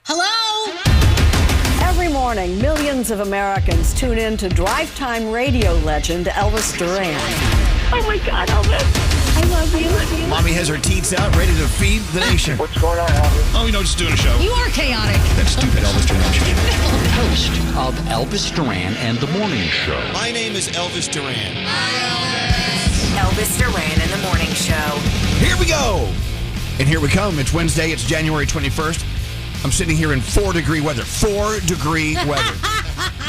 Hello? Every morning, millions of Americans tune in to drive time radio legend Elvis Duran. Oh my God, Elvis. I love you. Mommy has her teats out, ready to feed the nation. What's going on, Elvis? Oh, just doing a show. You are chaotic. That stupid Elvis Duran show. Host of Elvis Duran and the Morning Show. My name is Elvis Duran. Elvis Duran and the Morning Show. Here we go. And here we come. It's Wednesday. It's January 21st. I'm sitting here in 4-degree weather. 4-degree weather.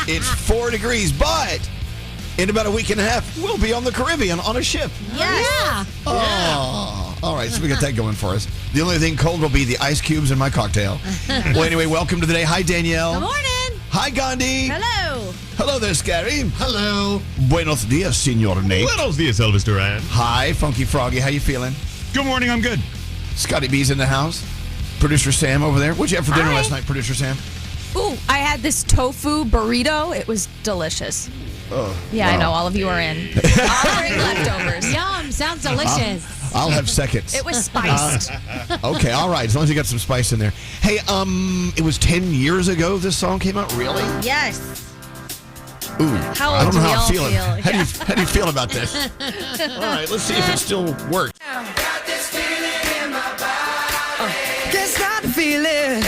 It's 4 degrees, but in about a week and a half, we'll be on the Caribbean on a ship. Yeah. Oh, all right. So we got that going for us. The only thing cold will be the ice cubes in my cocktail. Well, anyway, welcome to the day. Hi, Danielle. Good morning. Hi, Gandhi. Hello. Hello there, Skeery. Hello. Buenos dias, Senor Nate. Buenos dias, Elvis Duran. Hi, Funky Froggy. How you feeling? Good morning, I'm good. Scotty B's in the house. Producer Sam over there. What'd you have for dinner last night, Producer Sam? Ooh, I had this tofu burrito. It was delicious. Oh, yeah, wow. I know. All of you are in. I'll bring leftovers. Yum. Sounds delicious. I'll have seconds. It was spiced. Okay, all right. As long as you got some spice in there. Hey, it was 10 years ago this song came out? Really? Yes. Ooh. How I old don't know do we how all I'm feeling. feel? How do you feel about this? All right, let's see if it still works. Just got the feeling.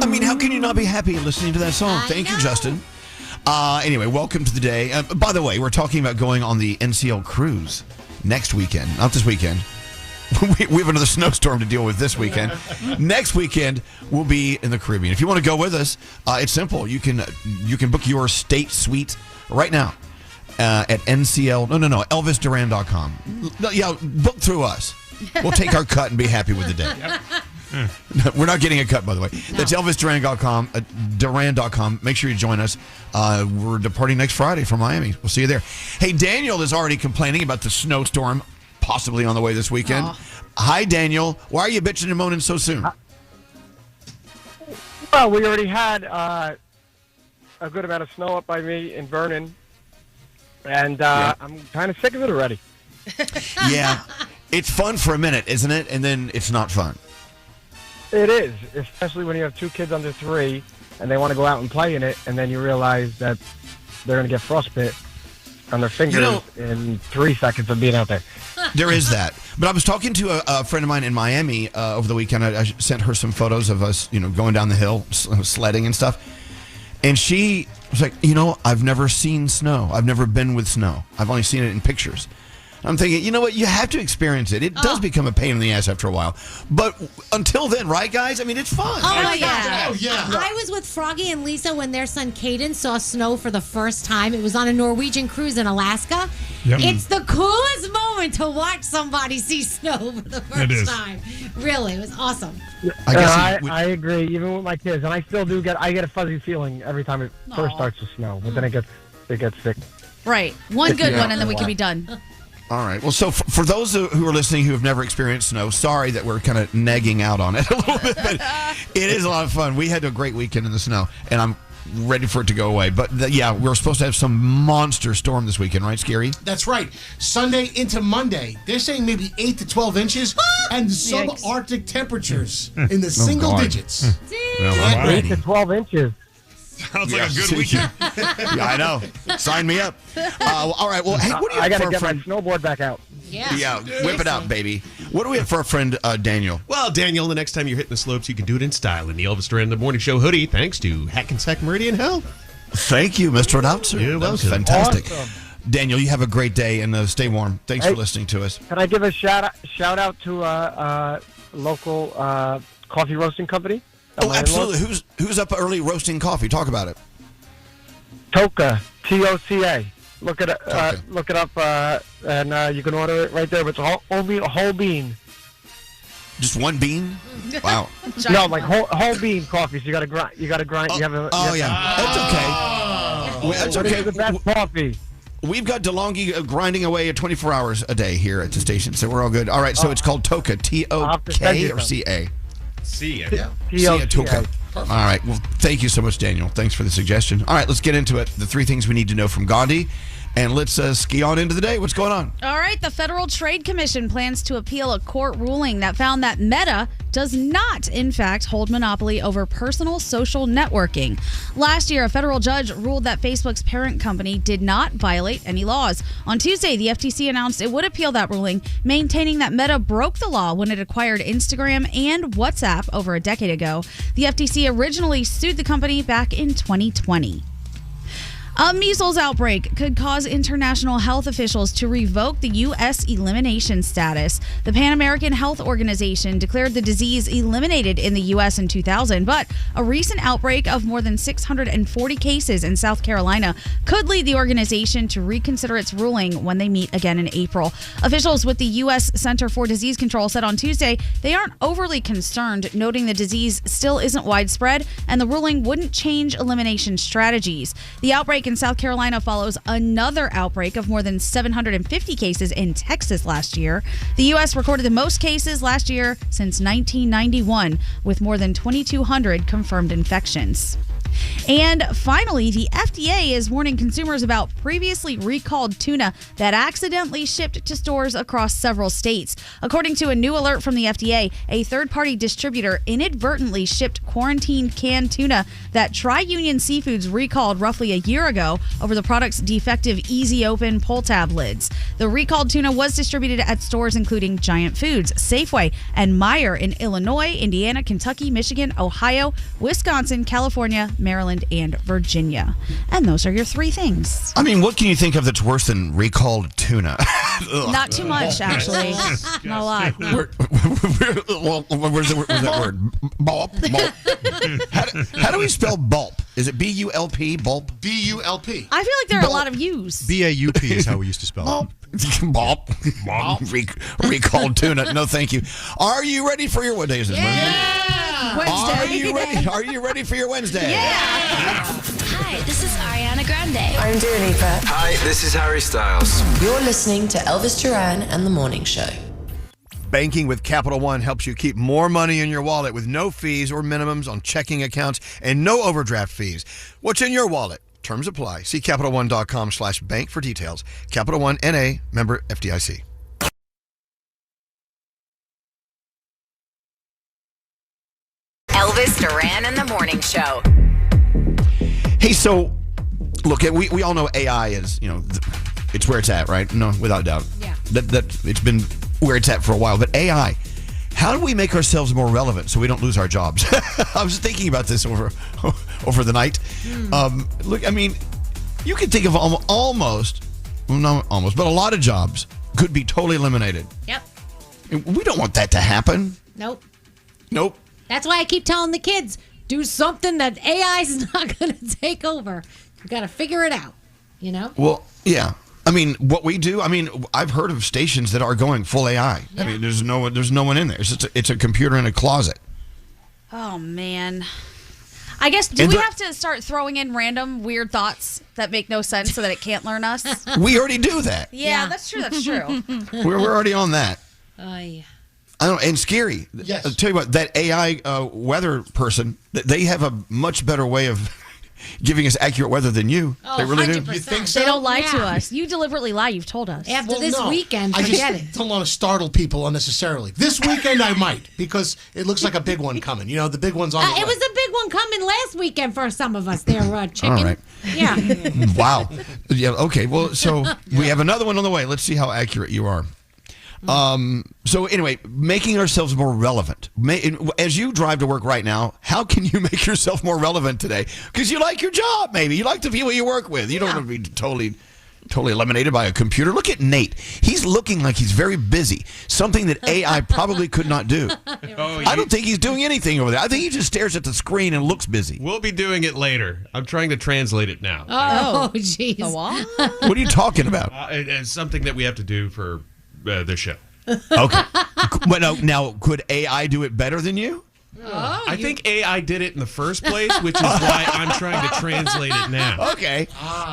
I mean, how can you not be happy listening to that song? Thank you, Justin. Anyway, welcome to the day. By the way, we're talking about going on the NCL cruise next weekend. Not this weekend. We have another snowstorm to deal with this weekend. Next weekend, we'll be in the Caribbean. If you want to go with us, it's simple. You can book your state suite right now at elvisduran.com. Yeah, book through us. We'll take our cut and be happy with the day. We're not getting a cut, by the way. No. That's elvisduran.com. Duran.com. Make sure you join us. We're departing next Friday from Miami. We'll see you there. Hey, Daniel is already complaining about the snowstorm possibly on the way this weekend. Oh. Hi, Daniel. Why are you bitching and moaning so soon? Well, we already had a good amount of snow up by me in Vernon, and I'm kind of sick of it already. Yeah. It's fun for a minute, isn't it? And then it's not fun. It is, especially when you have 2 kids under 3 and they want to go out and play in it, and then you realize that they're going to get frostbite on their fingers in 3 seconds of being out there. There is that. But I was talking to a friend of mine in Miami over the weekend. I sent her some photos of us, going down the hill, sledding and stuff. And she was like, I've never seen snow. I've never been with snow. I've only seen it in pictures. I'm thinking, you know what? You have to experience it. It does become a pain in the ass after a while. But until then, right, guys? I mean, it's fun. Oh, my God. Oh, yeah. I was with Froggy and Lisa when their son Caden saw snow for the first time. It was on a Norwegian cruise in Alaska. Yep. It's the coolest moment to watch somebody see snow for the first time. Really, it was awesome. I agree, even with my kids. And I still do get a fuzzy feeling every time it first starts to snow. But then it gets thick. Right. One good one, and then we can be done. All right. Well, so for those who are listening who have never experienced snow, sorry that we're kind of nagging out on it a little bit, but it is a lot of fun. We had a great weekend in the snow, and I'm ready for it to go away. But we're supposed to have some monster storm this weekend, right, Skeery? That's right. Sunday into Monday. They're saying maybe 8 to 12 inches and subarctic temperatures in the single digits. Well, 8 to 12 inches. Sounds like a good weekend. Yeah, I know. Sign me up. All right. Well, hey, what do you have I got for to a get friend? my snowboard back out. Yeah, whip it out, baby. What do we have for our friend Daniel? Well, Daniel, the next time you're hitting the slopes, you can do it in style in the Elvis Duran in the Morning Show hoodie, thanks to Hackensack Meridian Health. Thank you, Mr. Announcer. You're That was welcome. fantastic. Awesome. Daniel, you have a great day and stay warm. Thanks for listening to us. Can I give a shout out to a local coffee roasting company? Oh, absolutely. Who's up early roasting coffee? Talk about it. Toca, T-O-C-A. Look it up, and you can order it right there. But it's only a whole bean. Just one bean? Wow. No, like whole bean coffee. So you got to grind. You got to grind. That's okay. That's okay. The best coffee. We've got DeLonghi grinding away at 24 hours a day here at the station, so we're all good. All right, so it's called Toca, T-O-K or C-A? C-A. Yeah. C-A, Toca. All right. Well, thank you so much, Daniel. Thanks for the suggestion. All right, let's get into it. The 3 things we need to know from Gandhi And let's ski on into the day. What's going on? All right, the Federal Trade Commission plans to appeal a court ruling that found that Meta does not, in fact, hold monopoly over personal social networking. Last year, a federal judge ruled that Facebook's parent company did not violate any laws. On Tuesday, the FTC announced it would appeal that ruling, maintaining that Meta broke the law when it acquired Instagram and WhatsApp over a decade ago. The FTC originally sued the company back in 2020. A measles outbreak could cause international health officials to revoke the U.S. elimination status. The Pan American Health Organization declared the disease eliminated in the U.S. in 2000, but a recent outbreak of more than 640 cases in South Carolina could lead the organization to reconsider its ruling when they meet again in April. Officials with the U.S. Center for Disease Control said on Tuesday they aren't overly concerned, noting the disease still isn't widespread and the ruling wouldn't change elimination strategies. The outbreak in South Carolina follows another outbreak of more than 750 cases in Texas last year. The U.S. recorded the most cases last year since 1991, with more than 2,200 confirmed infections. And finally, the FDA is warning consumers about previously recalled tuna that accidentally shipped to stores across several states. According to a new alert from the FDA, a third-party distributor inadvertently shipped quarantined canned tuna that Tri-Union Seafoods recalled roughly a year ago over the product's defective Easy Open pull tab lids. The recalled tuna was distributed at stores including Giant Foods, Safeway, and Meijer in Illinois, Indiana, Kentucky, Michigan, Ohio, Wisconsin, California, Maryland, and Virginia. And those are your three things. I mean, what can you think of that's worse than recalled tuna? Not too much, actually. Not a lot. Where's that word? Bulp. How do we spell bulp? Is it B-U-L-P? Bulp? B-U-L-P. I feel like there are a lot of U's. B-A-U-P is how we used to spell it. Bulp. Recalled tuna. No, thank you. Are you ready for your what day is it? Wednesday. Are you ready for your Wednesday? Yeah. Hi, this is Ariana Grande. I'm Dua Lipa. Hi, this is Harry Styles. You're listening to Elvis Duran and the Morning Show. Banking with Capital One helps you keep more money in your wallet with no fees or minimums on checking accounts and no overdraft fees. What's in your wallet? Terms apply. See CapitalOne.com/bank for details. Capital One, N.A., member FDIC. Elvis Duran and the Morning Show. Hey, so look, we all know AI is, it's where it's at, right? No, without doubt. Yeah. That it's been where it's at for a while. But AI, how do we make ourselves more relevant so we don't lose our jobs? I was thinking about this over the night. Look, I mean, you can think of almost, but a lot of jobs could be totally eliminated. Yep. And we don't want that to happen. Nope. That's why I keep telling the kids, do something that AI is not going to take over. You got to figure it out, Well, yeah. I mean, what we do, I've heard of stations that are going full AI. Yeah. I mean, there's no one in there. It's a computer in a closet. Oh, man. I guess, do we have to start throwing in random weird thoughts that make no sense so that it can't learn us? We already do that. Yeah, that's true. We're already on that. Yeah. I don't know. And Skeery, yes. I'll tell you what, that AI weather person, they have a much better way of giving us accurate weather than you. Oh, they really 100%. do. You think so? They don't lie to us. You deliberately lie. You've told us. After this weekend, I forget just it. don't want to startle people unnecessarily. This weekend I might, because it looks like a big one coming. The big one's on the way. It was a big one coming last weekend for some of us there, Chicken. All right. Yeah. Wow. Yeah. Okay. Well, so we have another one on the way. Let's see how accurate you are. So anyway, making ourselves more relevant. As you drive to work right now, how can you make yourself more relevant today? Because you like your job, maybe. You like the people you work with. You don't want to be totally eliminated by a computer. Look at Nate. He's looking like he's very busy. Something that AI probably could not do. I don't think he's doing anything over there. I think he just stares at the screen and looks busy. We'll be doing it later. I'm trying to translate it now. Oh, jeez. What are you talking about? It's something that we have to do for the show. Okay. But now, could AI do it better than you? I think AI did it in the first place, which is why I'm trying to translate it now. Okay.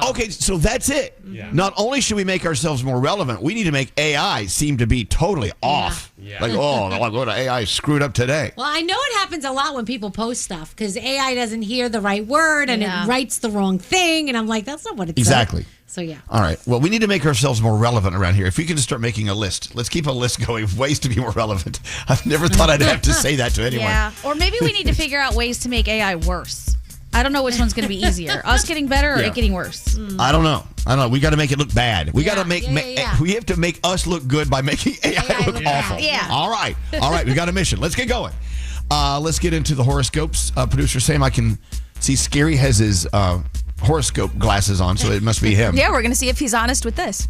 Okay, so that's it. Yeah. Not only should we make ourselves more relevant, we need to make AI seem to be totally off. Yeah. Like, what AI screwed up today. Well, I know it happens a lot when people post stuff because AI doesn't hear the right word and it writes the wrong thing. And I'm like, that's not what it Exactly. said. So, yeah. All right. Well, we need to make ourselves more relevant around here. If we can just start making a list. Let's keep a list going of ways to be more relevant. I've never thought I'd have to say that to anyone. Yeah. Or maybe we need to figure out ways to make AI worse. I don't know which one's going to be easier. Us getting better or it getting worse? I don't know. We got to make it look bad. We got to make we have to make us look good by making AI look awful. Yeah. All right. We got a mission. Let's get going. Let's get into the horoscopes. Producer Sam, I can see Skeery has his horoscope glasses on, so it must be him. Yeah, we're going to see if he's honest with this.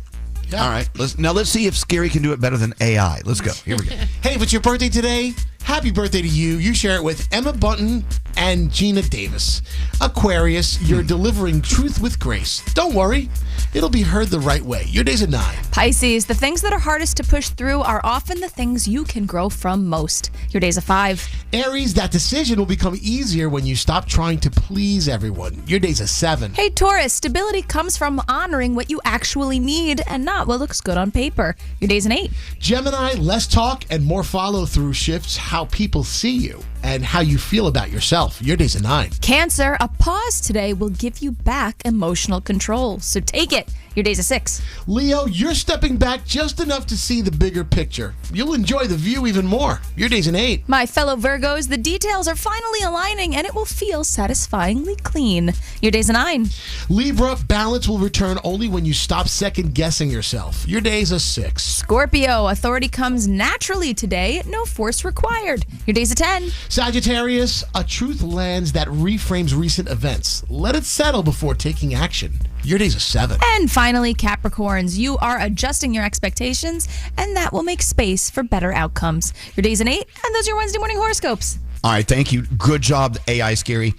Yeah. All right. Let's see if Skeery can do it better than AI. Let's go. Here we go. Hey, if it's your birthday today, happy birthday to you. You share it with Emma Bunton and Gina Davis. Aquarius, you're delivering truth with grace. Don't worry. It'll be heard the right way. Your day's a 9. Pisces, the things that are hardest to push through are often the things you can grow from most. Your day's a 5. Aries, that decision will become easier when you stop trying to please everyone. Your day's a 7. Hey, Taurus, stability comes from honoring what you actually need and not what looks good on paper. Your day's an 8. Gemini, less talk and more follow through shifts how people see you and how you feel about yourself. Your day's a 9. Cancer, a pause today will give you back emotional control. So take it. Your day's a 6. Leo, you're stepping back just enough to see the bigger picture. You'll enjoy the view even more. Your day's an 8. My fellow Virgos, the details are finally aligning and it will feel satisfyingly clean. Your day's a 9. Libra, balance will return only when you stop second guessing yourself. Your day's a 6. Scorpio, authority comes naturally today, no force required. Your day's a 10. Sagittarius, a truth lands that reframes recent events. Let it settle before taking action. Your day's a 7. And finally, Capricorns, you are adjusting your expectations, and that will make space for better outcomes. Your day's an 8, and those are your Wednesday morning horoscopes. All right, thank you. Good job, AI Skeery.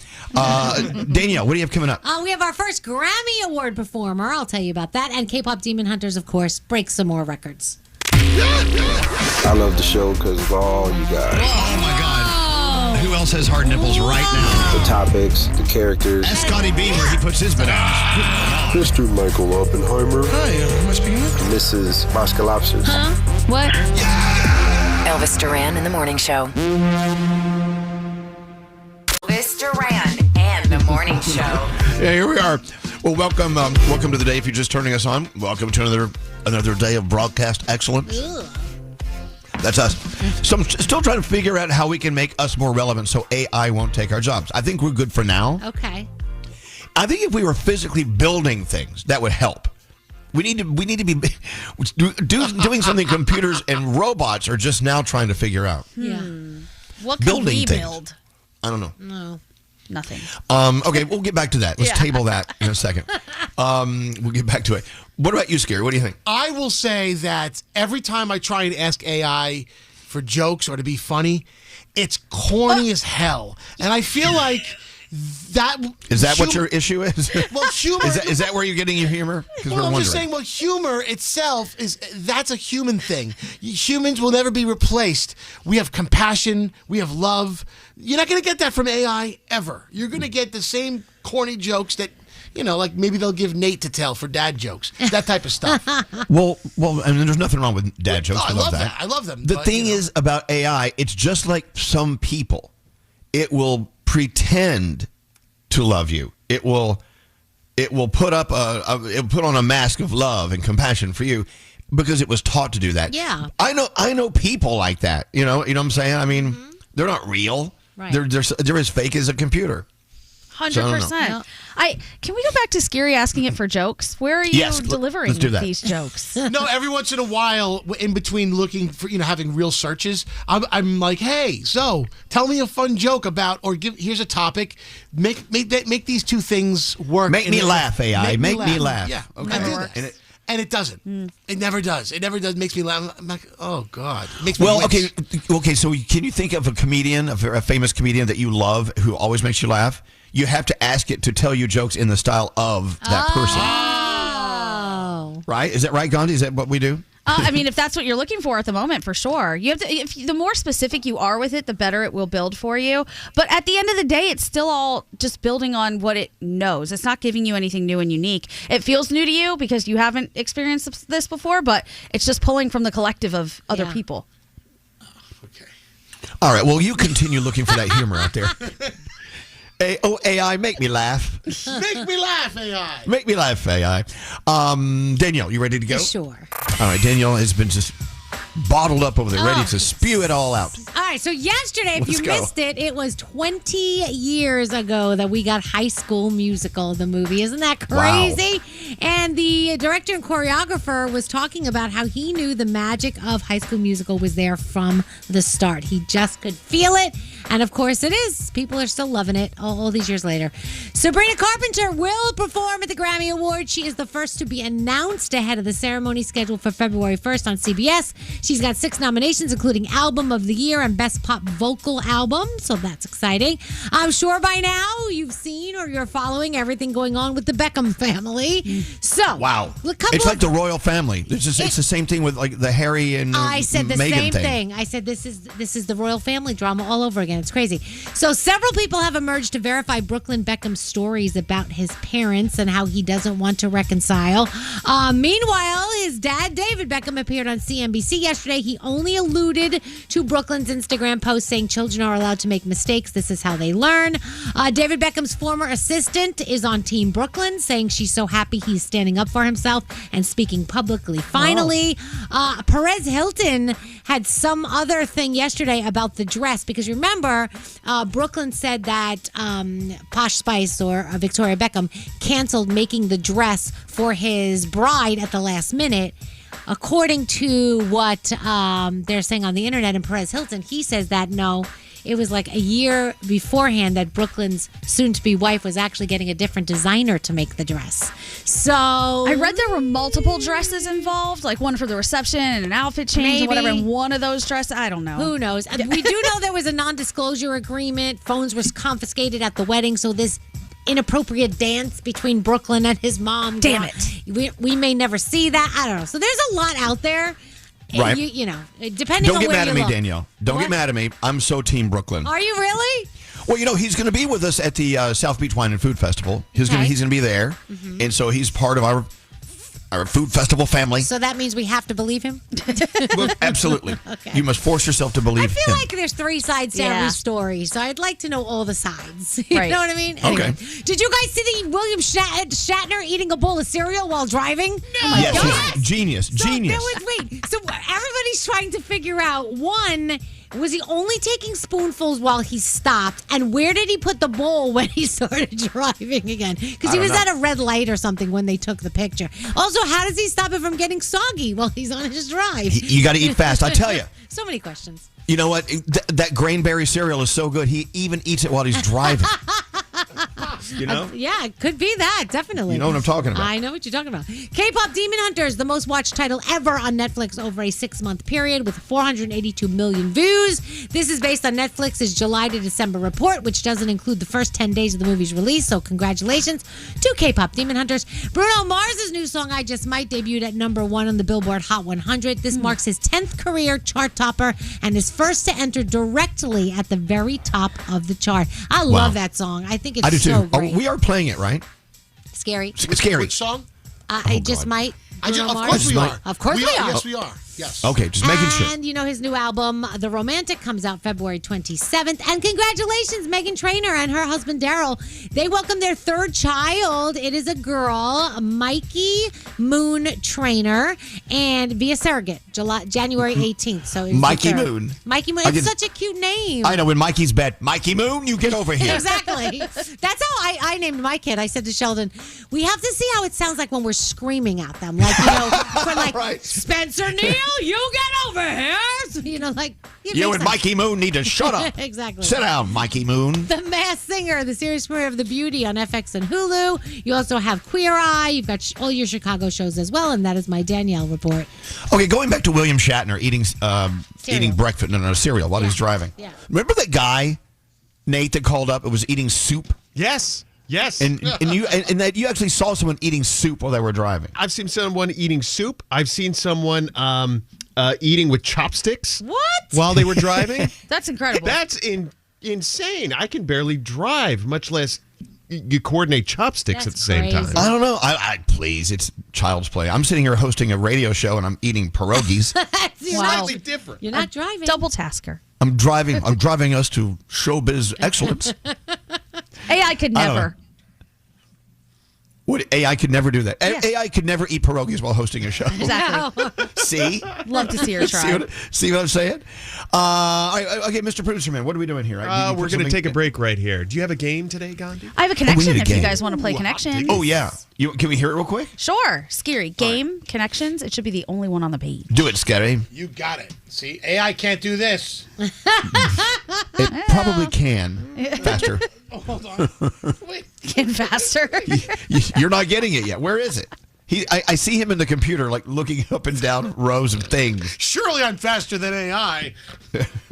Danielle, what do you have coming up? We have our first Grammy Award performer. I'll tell you about that. And K-pop Demon Hunters, of course, break some more records. I love the show because of all you guys. Oh, my God. Who else has hard nipples right now? The topics, the characters. That's Scotty B, where he puts his bananas. Mr. Michael Oppenheimer. Hi, am I speaking with? Mrs. Moskalopsis. Huh? What? Elvis Duran in the Morning Show. Elvis Duran and the Morning Show. Yeah, here we are. Well, welcome to the day. If you're just turning us on, welcome to another day of broadcast excellence. Ugh. That's us. So I'm still trying to figure out how we can make us more relevant so AI won't take our jobs. I think we're good for now. Okay. I think if we were physically building things, that would help. We need to be doing something computers and robots are just now trying to figure out. Yeah. What can Building we things. build? I don't know. No. Nothing. Okay, we'll get back to that. Let's table that in a second. We'll get back to it. What about you, Skeery? What do you think? I will say that every time I try and ask AI for jokes or to be funny, it's corny as hell. And I feel like that... Is that what your issue is? Well, humor... Is that where you're getting your humor? Well, I'm just saying, humor itself, that's a human thing. Humans will never be replaced. We have compassion. We have love. You're not going to get that from AI ever. You're going to get the same corny jokes that... like maybe they'll give Nate to tell for dad jokes, that type of stuff. Well, I mean, there's nothing wrong with dad jokes. I love that. I love them. The thing is about AI, it's just like some people. It will pretend to love you. It will put up it'll put on a mask of love and compassion for you because it was taught to do that. Yeah. I know people like that. You know what I'm saying? I mean, they're not real. Right. They're as fake as a computer. 100%. Can we go back to Skeery asking it for jokes? Where are you delivering these jokes? No, every once in a while, in between looking for, having real searches, I'm like, hey, so tell me a fun joke about, or here's a topic. Make these two things work. Make me laugh, AI. Make me laugh. Yeah, okay. I do that. And it doesn't. It never does. It never does. It makes me laugh. I'm like, oh God. It makes me wince. Okay. So can you think of a comedian, a famous comedian that you love who always makes you laugh? You have to ask it to tell you jokes in the style of that person. Oh. Right? Is that right, Gandhi? Is that what we do? I mean, if that's what you're looking for at the moment, for sure. You have to. The more specific you are with it, the better it will build for you. But at the end of the day, it's still all just building on what it knows. It's not giving you anything new and unique. It feels new to you because you haven't experienced this before, but it's just pulling from the collective of other people. Okay. All right. Well, you continue looking for that humor out there. AI, make me laugh. Make me laugh, AI. Make me laugh, AI. Danielle, you ready to go? Sure. All right, Danielle has been just bottled up over there, ready to spew it all out. All right, so yesterday, if Let's you go. missed it, it was 20 years ago that we got High School Musical, the movie. Isn't that crazy? Wow. And the director and choreographer was talking about how he knew the magic of High School Musical was there from the start. He just could feel it. And of course it is. People are still loving it all these years later. Sabrina Carpenter will perform at the Grammy Awards. She is the first to be announced ahead of the ceremony scheduled for February 1st on CBS. She's got 6 nominations, including Album of the Year and Best Pop Vocal Album. So that's exciting. I'm sure by now you've seen or you're following everything going on with the Beckham family. So, wow. It's like the royal family. It's the same thing with like the Harry and Meghan I said the same thing. thing. I said this is the royal family drama all over again. It's crazy. So several people have emerged to verify Brooklyn Beckham's stories about his parents and how he doesn't want to reconcile. Meanwhile, his dad, David Beckham, appeared on CNBC yesterday. He only alluded to Brooklyn's Instagram post saying children are allowed to make mistakes. This is how they learn. David Beckham's former assistant is on Team Brooklyn, saying she's so happy he's standing up for himself and speaking publicly. Finally, Perez Hilton had some other thing yesterday about the dress, because remember, Brooklyn said that Posh Spice or Victoria Beckham canceled making the dress for his bride at the last minute. According to what they're saying on the internet, and Perez Hilton, he says that no, it was like a year beforehand that Brooklyn's soon-to-be wife was actually getting a different designer to make the dress. So I read there were multiple dresses involved, like one for the reception and an outfit change and whatever. And one of those dresses, I don't know. Who knows? We do know there was a non-disclosure agreement. Phones were confiscated at the wedding, so this inappropriate dance between Brooklyn and his mom. Damn it. We may never see that. I don't know. So there's a lot out there. Right. You know, depending on where you look. Don't get mad at me, Danielle. Don't get mad at me. I'm so Team Brooklyn. Are you really? Well, he's going to be with us at the South Beach Wine and Food Festival. He's going to be there, and so he's part of our food festival family. So that means we have to believe him? Well, absolutely. Okay. You must force yourself to believe I feel him. like there's 3 sides to every story, so I'd like to know all the sides. You know what I mean? Anyway, did you guys see the William Shatner eating a bowl of cereal while driving? No. Oh my God. Genius. So everybody's trying to figure out, one, was he only taking spoonfuls while he stopped? And where did he put the bowl when he started driving again? Because he was at a red light or something when they took the picture. Also, how does he stop it from getting soggy while he's on his drive? You got to eat fast, I tell you. So many questions. You know what? That grainberry cereal is so good, he even eats it while he's driving. Yeah, it could be that, definitely. You know what I'm talking about. I know what you're talking about. K-pop Demon Hunters, the most watched title ever on Netflix over a 6-month period with 482 million views. This is based on Netflix's July to December report, which doesn't include the first 10 days of the movie's release, so congratulations to K-pop Demon Hunters. Bruno Mars' new song, I Just Might, debuted at number 1 on the Billboard Hot 100. This marks his 10th career chart topper and his first to enter directly at the very top of the chart. I love that song. I think it's so great. We are playing it, right? Scary. Scary. Which song? I Just Might. Of course we are. Of course we are. Yes, we are. Yes. Okay, just making sure. And, his new album, The Romantic, comes out February 27th. And congratulations, Meghan Trainor and her husband, Daryl. They welcomed their 3rd child. It is a girl, Mikey Moon Trainor, and via surrogate, January 18th. So Mikey Moon. Mikey Moon. It's such a cute name. I know, in Mikey's bed. Mikey Moon, you get over here. Exactly. That's how I named my kid. I said to Sheldon, we have to see how it sounds like when we're screaming at them. Like, for Spencer Neal, you get over here. So, you and Mikey Moon need to shut up. Exactly. Sit down, Mikey Moon. The Masked Singer, the series premiere of The Beauty on FX and Hulu. You also have Queer Eye. You've got all your Chicago shows as well, and that is my Danielle report. Okay, going back to William Shatner eating breakfast, cereal while he's driving. Yeah. Remember that guy, Nate, that called up? It was eating soup. Yes. And that you actually saw someone eating soup while they were driving. I've seen someone eating soup. I've seen someone eating with chopsticks. What? While they were driving. That's incredible. That's insane. I can barely drive, much less you coordinate chopsticks at the same time. I don't know. Please, it's child's play. I'm sitting here hosting a radio show and I'm eating pierogies. Slightly different. You're not driving. Double tasker. I'm driving us to showbiz excellence. AI could never. What, AI could never do that. Yeah. AI could never eat pierogies while hosting a show. Exactly. See? Love to see her try. See what I'm saying? Okay, Mr. Producer Man, what are we doing here? We're going to take a break right here. Do you have a game today, Gandhi? I have a connection if you guys want to play Connections. Oh, yeah. Can we hear it real quick? Sure. Skeery. Game, Connections. It should be the only one on the page. Do it, Skeery. You got it. See, AI can't do this. It probably can. Faster. Oh, hold on. Wait. Get faster. You're not getting it yet. Where is it? I see him in the computer, like looking up and down rows of things. Surely I'm faster than AI.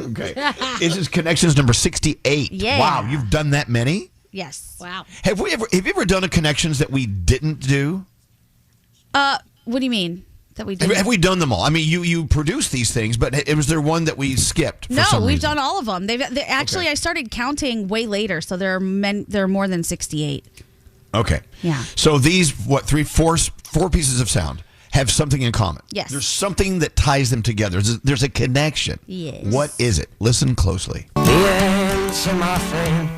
Okay. This is Connections number 68. Yeah. Wow, you've done that many? Yes. Wow. Have you ever done a Connections that we didn't do? What do you mean? That we did? Have we done them all? I mean, you produce these things, but was there one that we skipped? For some we've reason? done all of them. Actually, I started counting way later, so there are more than 68. Okay. Yeah. So these, four pieces of sound have something in common. Yes. There's something that ties them together. There's a connection. Yes. What is it? Listen closely. The answer, my friend,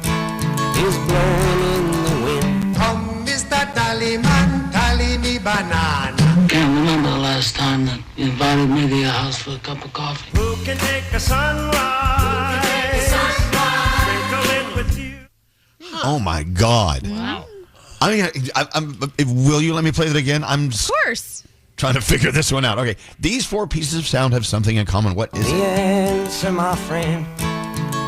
is blowing in the wind. Come, Mr. Tallyman, tally me banana. Can't remember the last time that you invited me to your house for a cup of coffee. Who can take a sunrise? Sprinkle it with you. Oh my God! Wow. I mean, will you let me play that again? Of course. Trying to figure this one out. Okay, these four pieces of sound have something in common. What is The it? answer, my friend,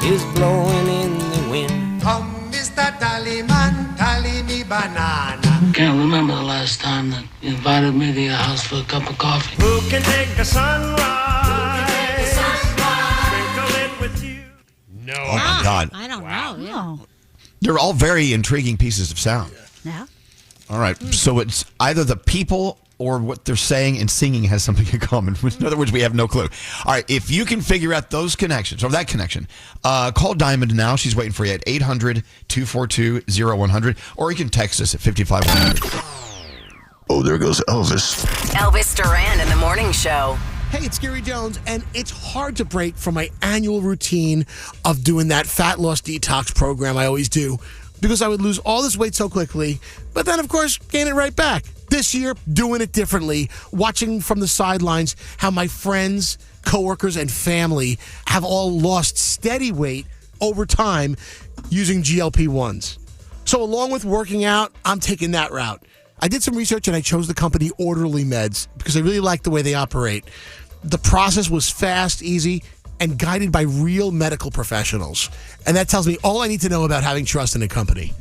is blowing in the wind. Come, Mr. Tallyman, tally me banana. Can't remember the last time that you invited me to your house for a cup of coffee. Who can take a sunrise? Sprinkle it with you. No. Oh my God! I don't know. Yeah. They're all very intriguing pieces of sound. Yeah. All right, so it's either the people or what they're saying and singing has something in common. In other words, we have no clue. All right, if you can figure out those connections, or that connection, call Diamond now. She's waiting for you at 800-242-0100, or you can text us at 55100. Oh, there goes Elvis. Elvis Duran in the Morning Show. Hey, it's Skeery Jones, and it's hard to break from my annual routine of doing that fat loss detox program I always do, because I would lose all this weight so quickly, but then, of course, gain it right back. This year, doing it differently, watching from the sidelines how my friends, coworkers, and family have all lost steady weight over time using GLP-1s. So along with working out, I'm taking that route. I did some research and I chose the company Orderly Meds because I really like the way they operate. The process was fast, easy, and guided by real medical professionals. And that tells me all I need to know about having trust in a company.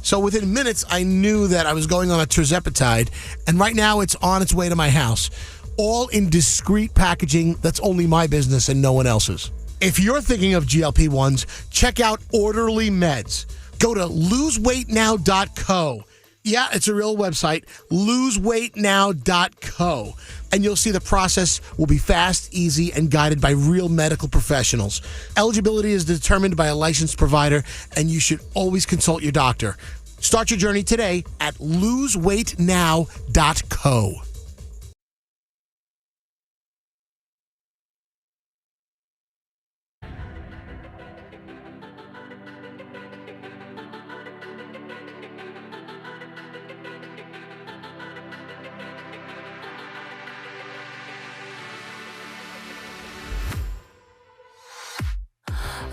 So within minutes, I knew that I was going on a tirzepatide, and right now it's on its way to my house, all in discreet packaging that's only my business and no one else's. If you're thinking of GLP-1s, check out Orderly Meds. Go to loseweightnow.co. Yeah, it's a real website, loseweightnow.co. And you'll see the process will be fast, easy, and guided by real medical professionals. Eligibility is determined by a licensed provider, and you should always consult your doctor. Start your journey today at loseweightnow.co.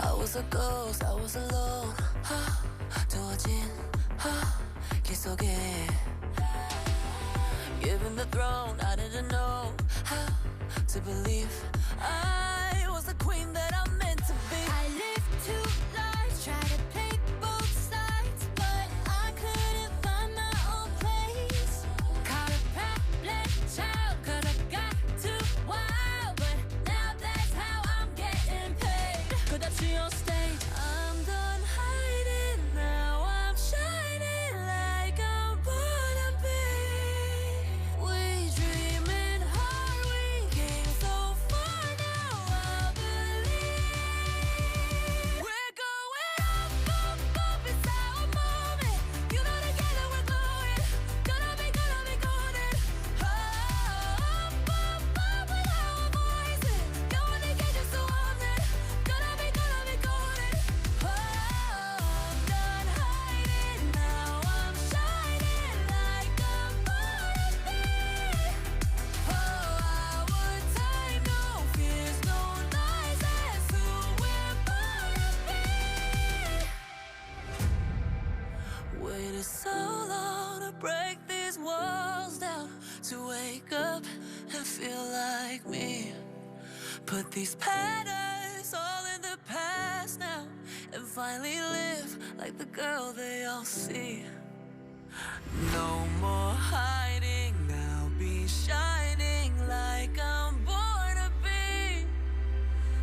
I was a ghost, I was alone. 두어진 길 속에 given the throne, I didn't know how to believe I was the queen that I'm meant to be. I lived two lives, tried to play both sides, but I couldn't find my own place. Caught a black child, 'cause I got too wild, but now that's how I'm getting paid. 끝없이 on stage, I'm done hiding, now I'm shining like I'm born to be. We dreaming hard, we came so far, now I believe. We're going up, up, up, it's our moment. You know together we're glowing, gonna be golden. Up, up, up with our voices, going to get you so often. Gonna be golden. Put these patterns all in the past now and finally live like the girl they all see. No more hiding, now be shining like I'm born to be.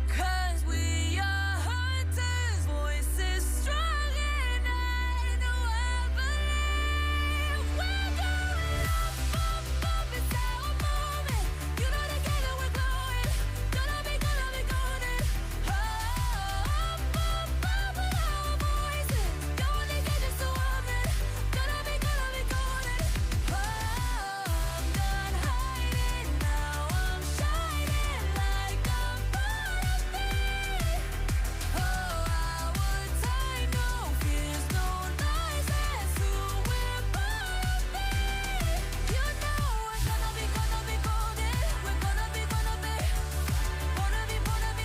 'Cause we are hunters, voices strong and I know I believe we're going up, it's our moment. You know together we're glowing, gonna be golden. Up with our voices, going together so often, gonna be golden. I'm done hiding, now I'm shining like I'm born to be. Our time, no fears, no lies, that's who we're born to be. You know we're gonna be golden. We're gonna be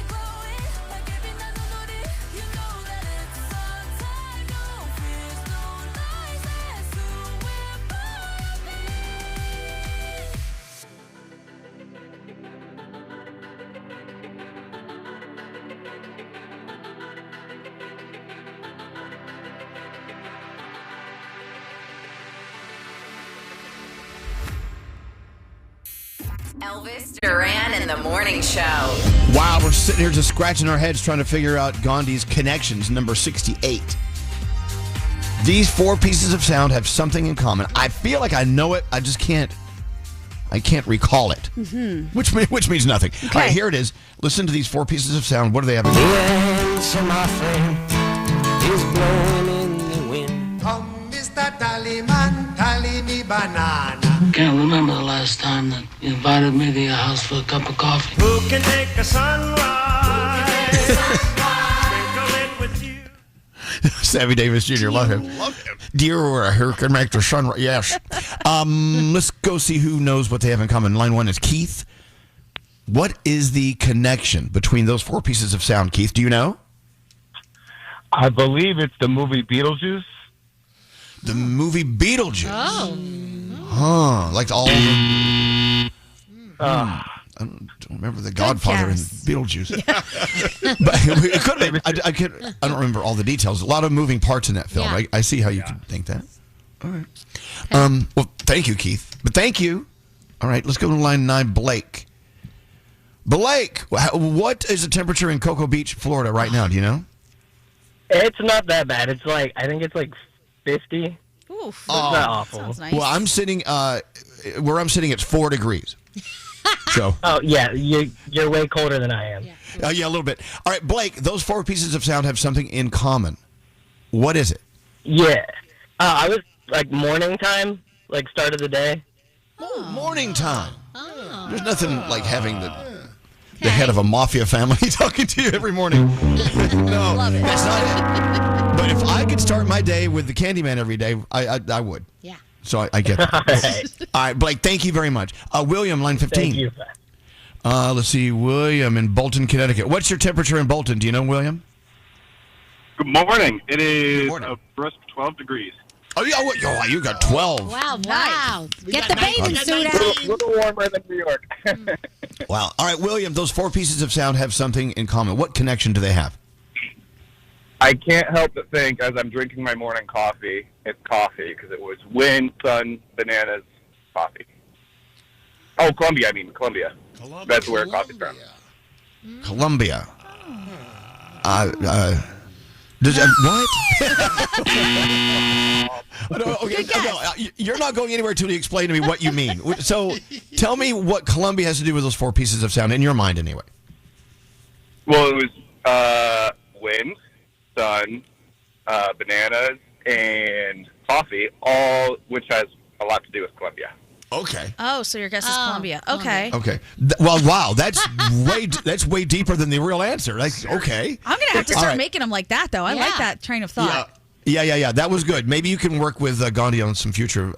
glowing like every night melody. You know that it's our time, no fears, no lies, that's who we're born to be. Elvis Duran in the morning show. Wow, we're sitting here just scratching our heads trying to figure out Gandhi's connections, number 68. These 4 pieces of sound have something in common. I feel like I know it. I just can't recall it. Mm-hmm. Which means nothing. Okay. All right, here it is. Listen to these 4 pieces of sound. What do they have in The common? answer, my friend, is blowing in the wind. Come, Mr. Tallyman, tally me banana. Can't remember the last time that you invited me to your house for a cup of coffee. Who can make a sunrise? Sprinkle it with you. Sammy Davis Jr. Love him. Dear, who can make the sun? Yes. Let's go see who knows what they have in common. Line 1 is Keith. What is the connection between those 4 pieces of sound, Keith? Do you know? I believe it's the movie Beetlejuice. The movie Beetlejuice. Oh. Huh. Like all the... I don't remember the Godfather in Beetlejuice. But it could have been. I don't remember all the details. A lot of moving parts in that film. Yeah. I see how you could think that. All right. Well, thank you, Keith. But thank you. All right, let's go to line 9, Blake. Blake, what is the temperature in Cocoa Beach, Florida right now? Do you know? It's not that bad. It's like, I think it's like 50. Oof. It's not awful. Sounds nice. Well, I'm sitting, where I'm sitting, it's 4 degrees. So. Oh, yeah, you're way colder than I am. Yeah, a little bit. All right, Blake, those 4 pieces of sound have something in common. What is it? Yeah. I was like morning time, like start of the day. Oh, morning time. Oh. There's nothing like having the head of a mafia family talking to you every morning. No, that's not it. But if I could start my day with the Candyman every day, I would. Yeah. So I get that. All right, Blake, thank you very much. William, line 15. Thank you. Let's see, William in Bolton, Connecticut. What's your temperature in Bolton? Do you know, William? Good morning. It is a brisk 12 degrees. Oh, yeah, you got 12. Wow. Get the bathing suit out. A little warmer than New York. Wow. All right, William, those 4 pieces of sound have something in common. What connection do they have? I can't help but think, as I'm drinking my morning coffee, it's coffee, because it was wind, sun, bananas, coffee. Oh, Colombia. That's where coffee's from. Colombia. What? You're not going anywhere until you explain to me what you mean. So tell me what Colombia has to do with those 4 pieces of sound, in your mind anyway. Well, it was wind, sun, bananas, and coffee, all which has a lot to do with Colombia. Okay. Oh, so your guess is Colombia. Okay. Okay. Well, wow, that's way deeper than the real answer. Like, okay. I'm gonna have to start making them like that, though. I like that train of thought. Yeah. That was good. Maybe you can work with Gandhi on some future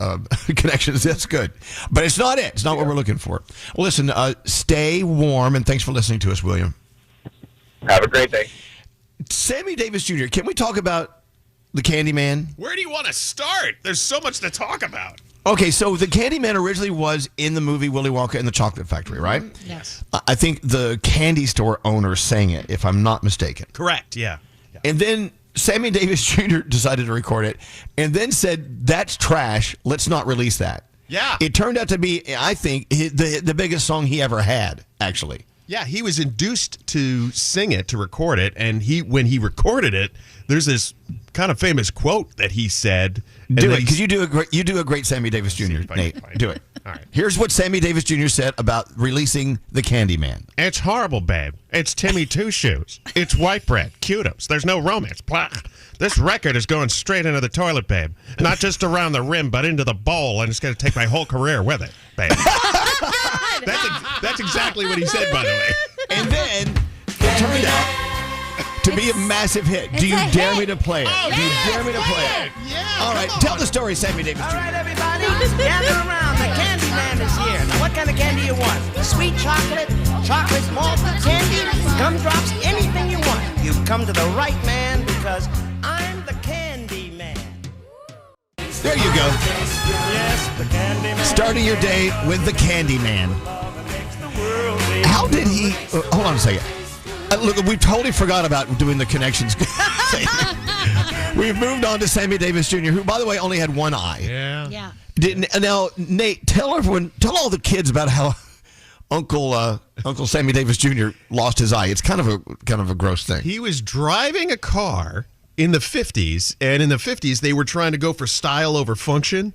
connections. That's good. But it's not it. It's not what we're looking for. Well, listen, stay warm, and thanks for listening to us, William. Have a great day. Sammy Davis Jr., can we talk about the Candyman? Where do you want to start? There's so much to talk about. Okay, so the Candyman originally was in the movie Willy Wonka and the Chocolate Factory, right? Yes. I think the candy store owner sang it, if I'm not mistaken. Correct, yeah. And then Sammy Davis Jr. decided to record it and then said, that's trash. Let's not release that. Yeah. It turned out to be, I think, the biggest song he ever had, actually. Yeah, he was induced to sing it, to record it, and when he recorded it, there's this kind of famous quote that he said. Do it, because you do a great Sammy Davis Jr., Nate. Do it. All right. Here's what Sammy Davis Jr. said about releasing the Candyman. It's horrible, babe. It's Timmy Two Shoes. It's white bread. Cudos. There's no romance. Blah. This record is going straight into the toilet, babe. Not just around the rim, but into the bowl, and it's going to take my whole career with it, babe. That's exactly what he said, by the way. And then it turned out to be a massive hit. Do you dare me to play it? Do you dare me to play it? Yeah. All right, tell the story, Sammy Davis Jr. All right, everybody, gather around. The Candyman is here. Now, what kind of candy you want? Sweet chocolate, chocolate malt candy, gumdrops, anything you want. You've come to the right man because I'm the Candy Man. There you go. Yes, the Candy Man. Starting your day with the Candyman. How did he... hold on a second. Look, we totally forgot about doing the connections. We've moved on to Sammy Davis Jr., who, by the way, only had one eye. Yeah. Now, Nate, tell all the kids about how Uncle Sammy Davis Jr. lost his eye. It's kind of a gross thing. He was driving a car in the 50s, and in the 50s, they were trying to go for style over function.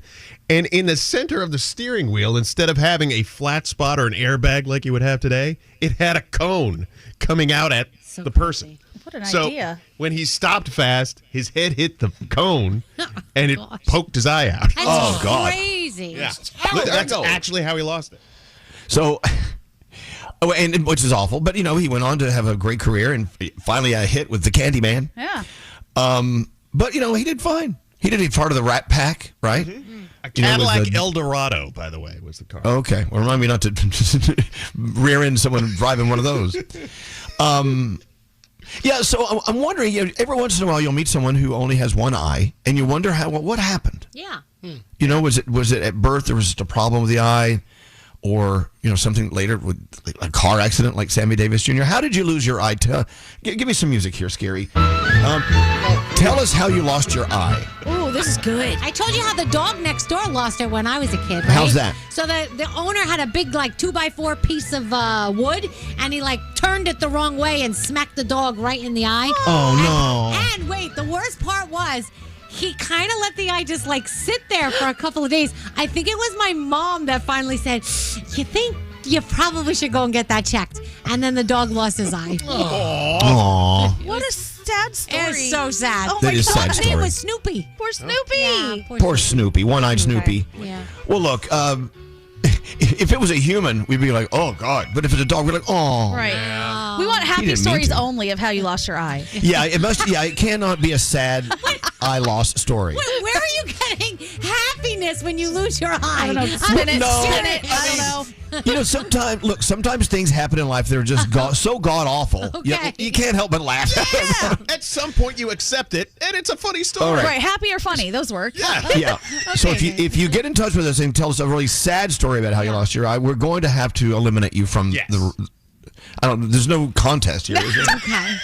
And in the center of the steering wheel, instead of having a flat spot or an airbag like you would have today, it had a cone coming out at the person. What an So idea. when he stopped fast, his head hit the cone, and it poked his eye out. That's crazy. Yeah. That's actually how he lost it. So, and which is awful, but he went on to have a great career and finally a hit with the Candyman. Yeah. But he did fine. He did part of the Rat Pack, right? Mm-hmm. A Cadillac Eldorado, by the way, was the car. Okay, well, remind me not to rear end someone driving one of those. Yeah, so I'm wondering. Every once in a while, you'll meet someone who only has one eye, and you wonder what happened. Yeah. Was it at birth, or was it a problem with the eye, or something later with a car accident like Sammy Davis Jr.? How did you lose your eye? Give me some music here, Skeery. Tell us how you lost your eye. Oh, this is good. I told you how the dog next door lost it when I was a kid, right? How's that? So the owner had a big 2x4 piece of wood, and he turned it the wrong way and smacked the dog right in the eye. Oh, no. And wait, the worst part was he kind of let the eye just sit there for a couple of days. I think it was my mom that finally said, you think you probably should go and get that checked. And then the dog lost his eye. Aww. What a sad story. It's so sad. Oh That my is God. sad His name story. was Snoopy. Poor Snoopy. Yeah, Poor Snoopy, one-eyed Snoopy. Yeah. Well, look, if it was a human, we'd be like, oh, God. But if it's a dog, we're like, oh. Right. We want He happy didn't mean stories to. only of how you lost your eye. Yeah, it must. Yeah, it cannot be a sad eye loss story. Where are you getting happiness when you lose your eye? I don't know. Spin it. No. Spin it. I don't know. Sometimes things happen in life that are just so god awful. Okay. You can't help but laugh. Yeah. At some point, you accept it, and it's a funny story. All right. Right. Happy or funny. Those work. Yeah. Yeah. So if you get in touch with us and tell us a really sad story about how you lost your eye, we're going to have to eliminate you from the. There's no contest here, is there? Okay.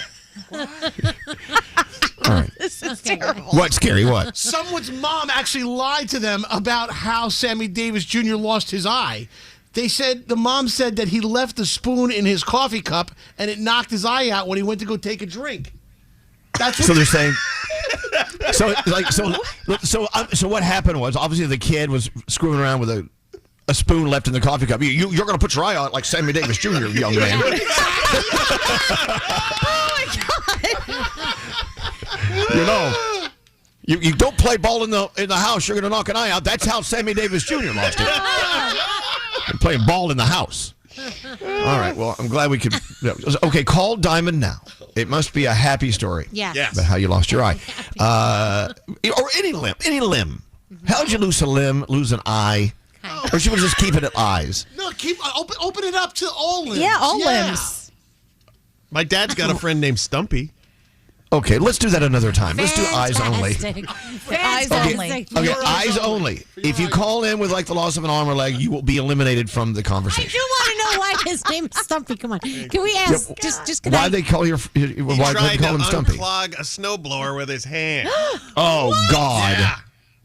All right. This is terrible. What, Skeery? What? Someone's mom actually lied to them about how Sammy Davis Jr. lost his eye. The mom said that he left the spoon in his coffee cup and it knocked his eye out when he went to go take a drink. That's what So they're saying. So what happened was obviously the kid was screwing around with a spoon left in the coffee cup. You're going to put your eye out like Sammy Davis Jr., young man. Oh my God. You don't play ball in the house. You're going to knock an eye out. That's how Sammy Davis Jr. lost it. You're playing ball in the house. All right. Well, I'm glad we could. Okay, call Diamond now. It must be a happy story. Yes. About how you lost your eye, or any limb. How did you lose a limb? Lose an eye? Or should we just keep it at eyes? No, open it up to all limbs. Yeah, all limbs. My dad's got a friend named Stumpy. Okay, let's do that another time. Let's do eyes only. Eyes only. Okay, eyes only. If you call in with like the loss of an arm or leg, you will be eliminated from the I conversation. do want to know why his name is Stumpy. Come on. Can we ask? Just can Why I- they call He why tried they call him to Stumpy? unclog a snowblower with his hand. Oh God. Yeah.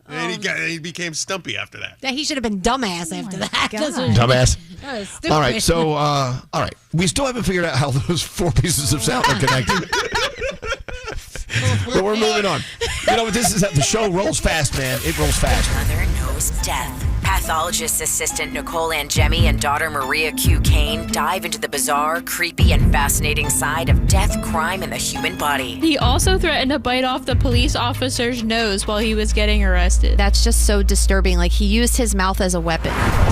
And he became Stumpy after that. That he should have been dumbass after that. That's what- Dumbass. That was stupid. All right, so all right, we still haven't figured out how those 4 pieces of sound are connected. But we're moving on. You know what this is? The show rolls fast, man. It rolls fast. Mother knows death. Pathologist assistant Nicole Angemi and daughter Maria Q. Kane dive into the bizarre, creepy, and fascinating side of death, crime, and the human body. He also threatened to bite off the police officer's nose while he was getting arrested. That's just so disturbing. Like, he used his mouth as a weapon.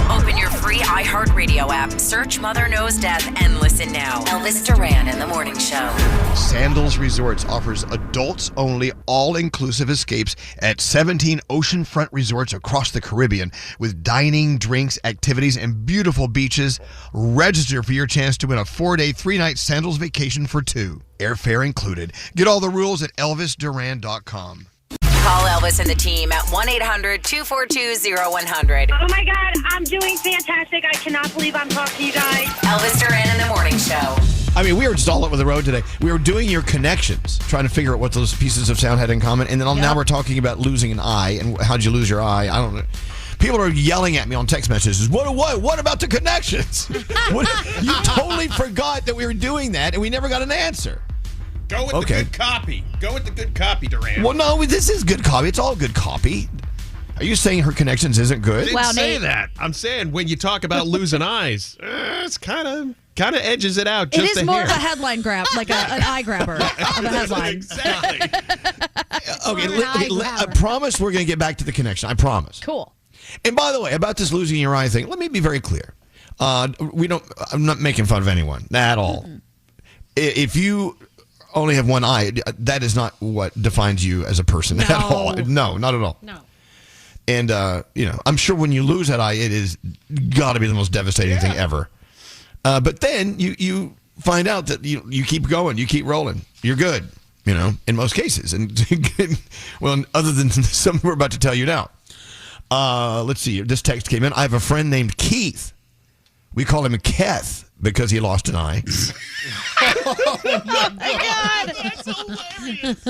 Open your free iHeartRadio app, search Mother Knows Death, and listen now. Elvis Duran in the Morning Show. Sandals Resorts offers adults-only, all-inclusive escapes at 17 oceanfront resorts across the Caribbean with dining, drinks, activities, and beautiful beaches. Register for your chance to win a 4-day, 3-night Sandals vacation for 2. Airfare included. Get all the rules at ElvisDuran.com. Call Elvis and the team at 1-800-242-0100. Oh my God, I'm doing fantastic. I cannot believe I'm talking to you guys. Elvis Duran in the Morning Show. I mean, we were just all over the road today. We were doing your connections, trying to figure out what those pieces of sound had in common. And then now we're talking about losing an eye and how'd you lose your eye? I don't know. People are yelling at me on text messages. What about the connections? You totally forgot that we were doing that and we never got an answer. Go with the good copy. Go with the good copy, Duran. Well, no, this is good copy. It's all good copy. Are you saying her connections isn't good? I didn't say that. I'm saying when you talk about losing eyes, it's kind of edges it out. It Just is a more hair. of a headline grab, like an eye grabber of a headline. Exactly. Okay, I promise we're going to get back to the connection. I promise. Cool. And by the way, about this losing your eye thing, let me be very clear. I'm not making fun of anyone at all. Mm-hmm. If you only have one eye, that is not what defines you as a person at all. No, not at all. No. And I'm sure when you lose that eye, it is got to be the most devastating thing ever. But then you find out that you keep going, you keep rolling, you're good. In most cases, and well, other than some we're about to tell you now. Let's see. This text came in. I have a friend named Keith. We call him Keth because he lost an eye. Oh my God! That's hilarious.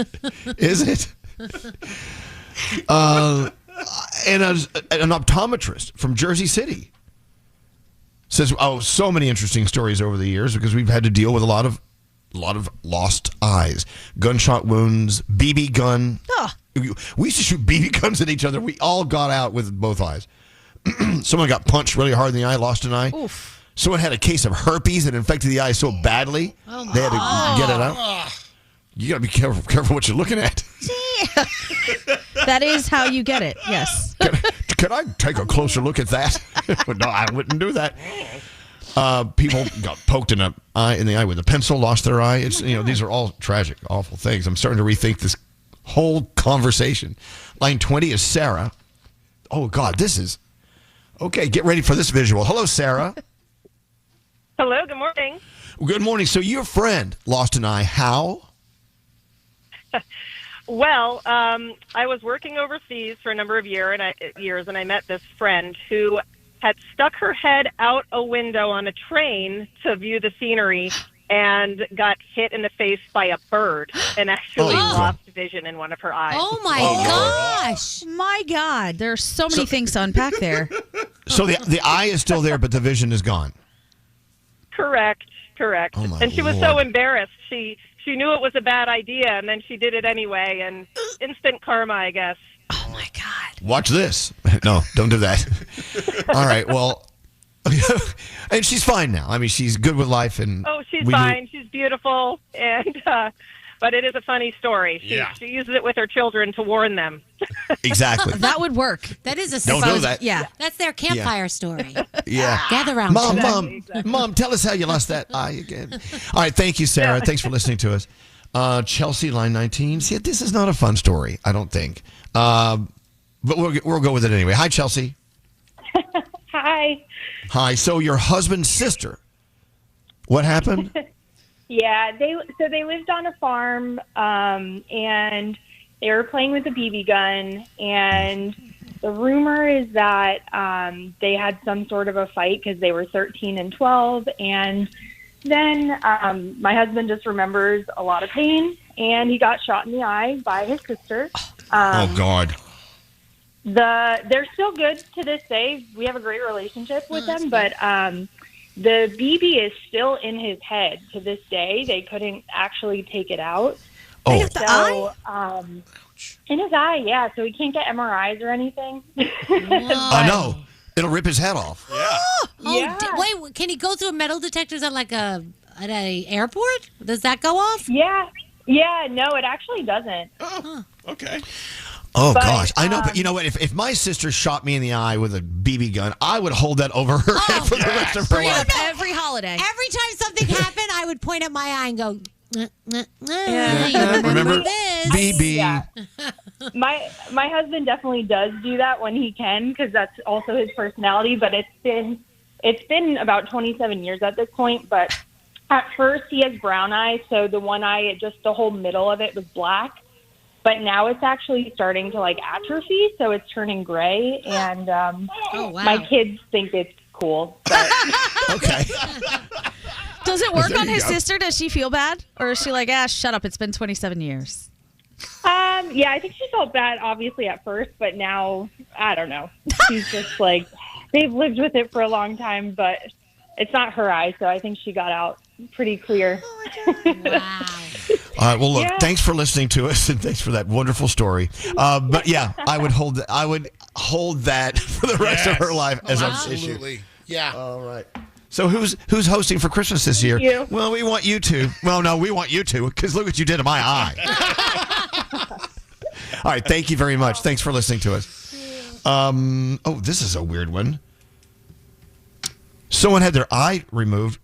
Is it? And an optometrist from Jersey City says, so many interesting stories over the years because we've had to deal with a lot of lost eyes, gunshot wounds, BB gun. We used to shoot BB guns at each other. We all got out with both eyes. Someone got punched really hard in the eye, lost an eye. Oof. Someone had a case of herpes that infected the eye so badly they had to get it out. You got to be careful what you're looking at. That is how you get it. Yes. Can I take a closer look at that? No, I wouldn't do that. People got poked in the eye with a pencil, lost their eye. It's these are all tragic, awful things. I'm starting to rethink this whole conversation. Line 20 is Sarah. Oh God, this is okay. Get ready for this visual. Hello, Sarah. Hello, good morning. Good morning. So your friend lost an eye. How? Well, I was working overseas for a number of years, and I met this friend who had stuck her head out a window on a train to view the scenery and got hit in the face by a bird and actually lost vision in one of her eyes. Oh my gosh. My God. There's so many things to unpack there. So the eye is still there, but the vision is gone. Correct. Oh my And she was so embarrassed. She knew it was a bad idea, and then she did it anyway, and instant karma, I guess. Oh, my God. Watch this. No, don't do that. All right, well, and she's fine now. I mean, she's good with life. And she's fine. She's beautiful, and but it is a funny story. She uses it with her children to warn them. Exactly. That would work. That is a Don't do that. Yeah. That's their campfire story. Yeah. Gather around. Mom, tell us how you lost that eye again. All right, thank you, Sarah. Thanks for listening to us. Chelsea, line 19. See, this is not a fun story, I don't think. But we'll go with it anyway. Hi, Chelsea. Hi. Hi. So your husband's sister. What happened? Yeah, they lived on a farm, and they were playing with a BB gun, and the rumor is that they had some sort of a fight because they were 13 and 12, and then my husband just remembers a lot of pain, and he got shot in the eye by his sister. Oh, God. They're still good to this day. We have a great relationship with them, but the BB is still in his head to this day. They couldn't actually take it out. Oh. In his eye, yeah. So he can't get MRIs or anything. Oh, no. It'll rip his head off. Yeah. Wait, can he go through metal detectors at at a airport? Does that go off? Yeah. Yeah, no, it actually doesn't. Oh, okay. Oh, gosh. I know, but you know what? If my sister shot me in the eye with a BB gun, I would hold that over her head for the rest of her life. Every holiday. Every time something happened, I would point at my eye and go, remember this. BB. Yeah. My husband definitely does do that when he can, because that's also his personality. But it's been about 27 years at this point. But at first, he has brown eyes, so the one eye, just the whole middle of it was black. But now it's actually starting to atrophy, so it's turning gray, and my kids think it's cool. But. Okay. Does it work on his sister? Does she feel bad? Or is she like, shut up, it's been 27 years? Yeah, I think she felt bad, obviously, at first, but now, I don't know. She's just they've lived with it for a long time, but it's not her eye, so I think she got out pretty clear. Wow. All right. Well, look. Thanks for listening to us, and thanks for that wonderful story. But yeah, I would hold that for the rest of her life as an issue. Absolutely. Yeah. All right. So who's hosting for Christmas this year? You. Well, we want you to. Well, no, we want you to, because look what you did to my eye. All right. Thank you very much. Thanks for listening to us. Oh, this is a weird one. Someone had their eye removed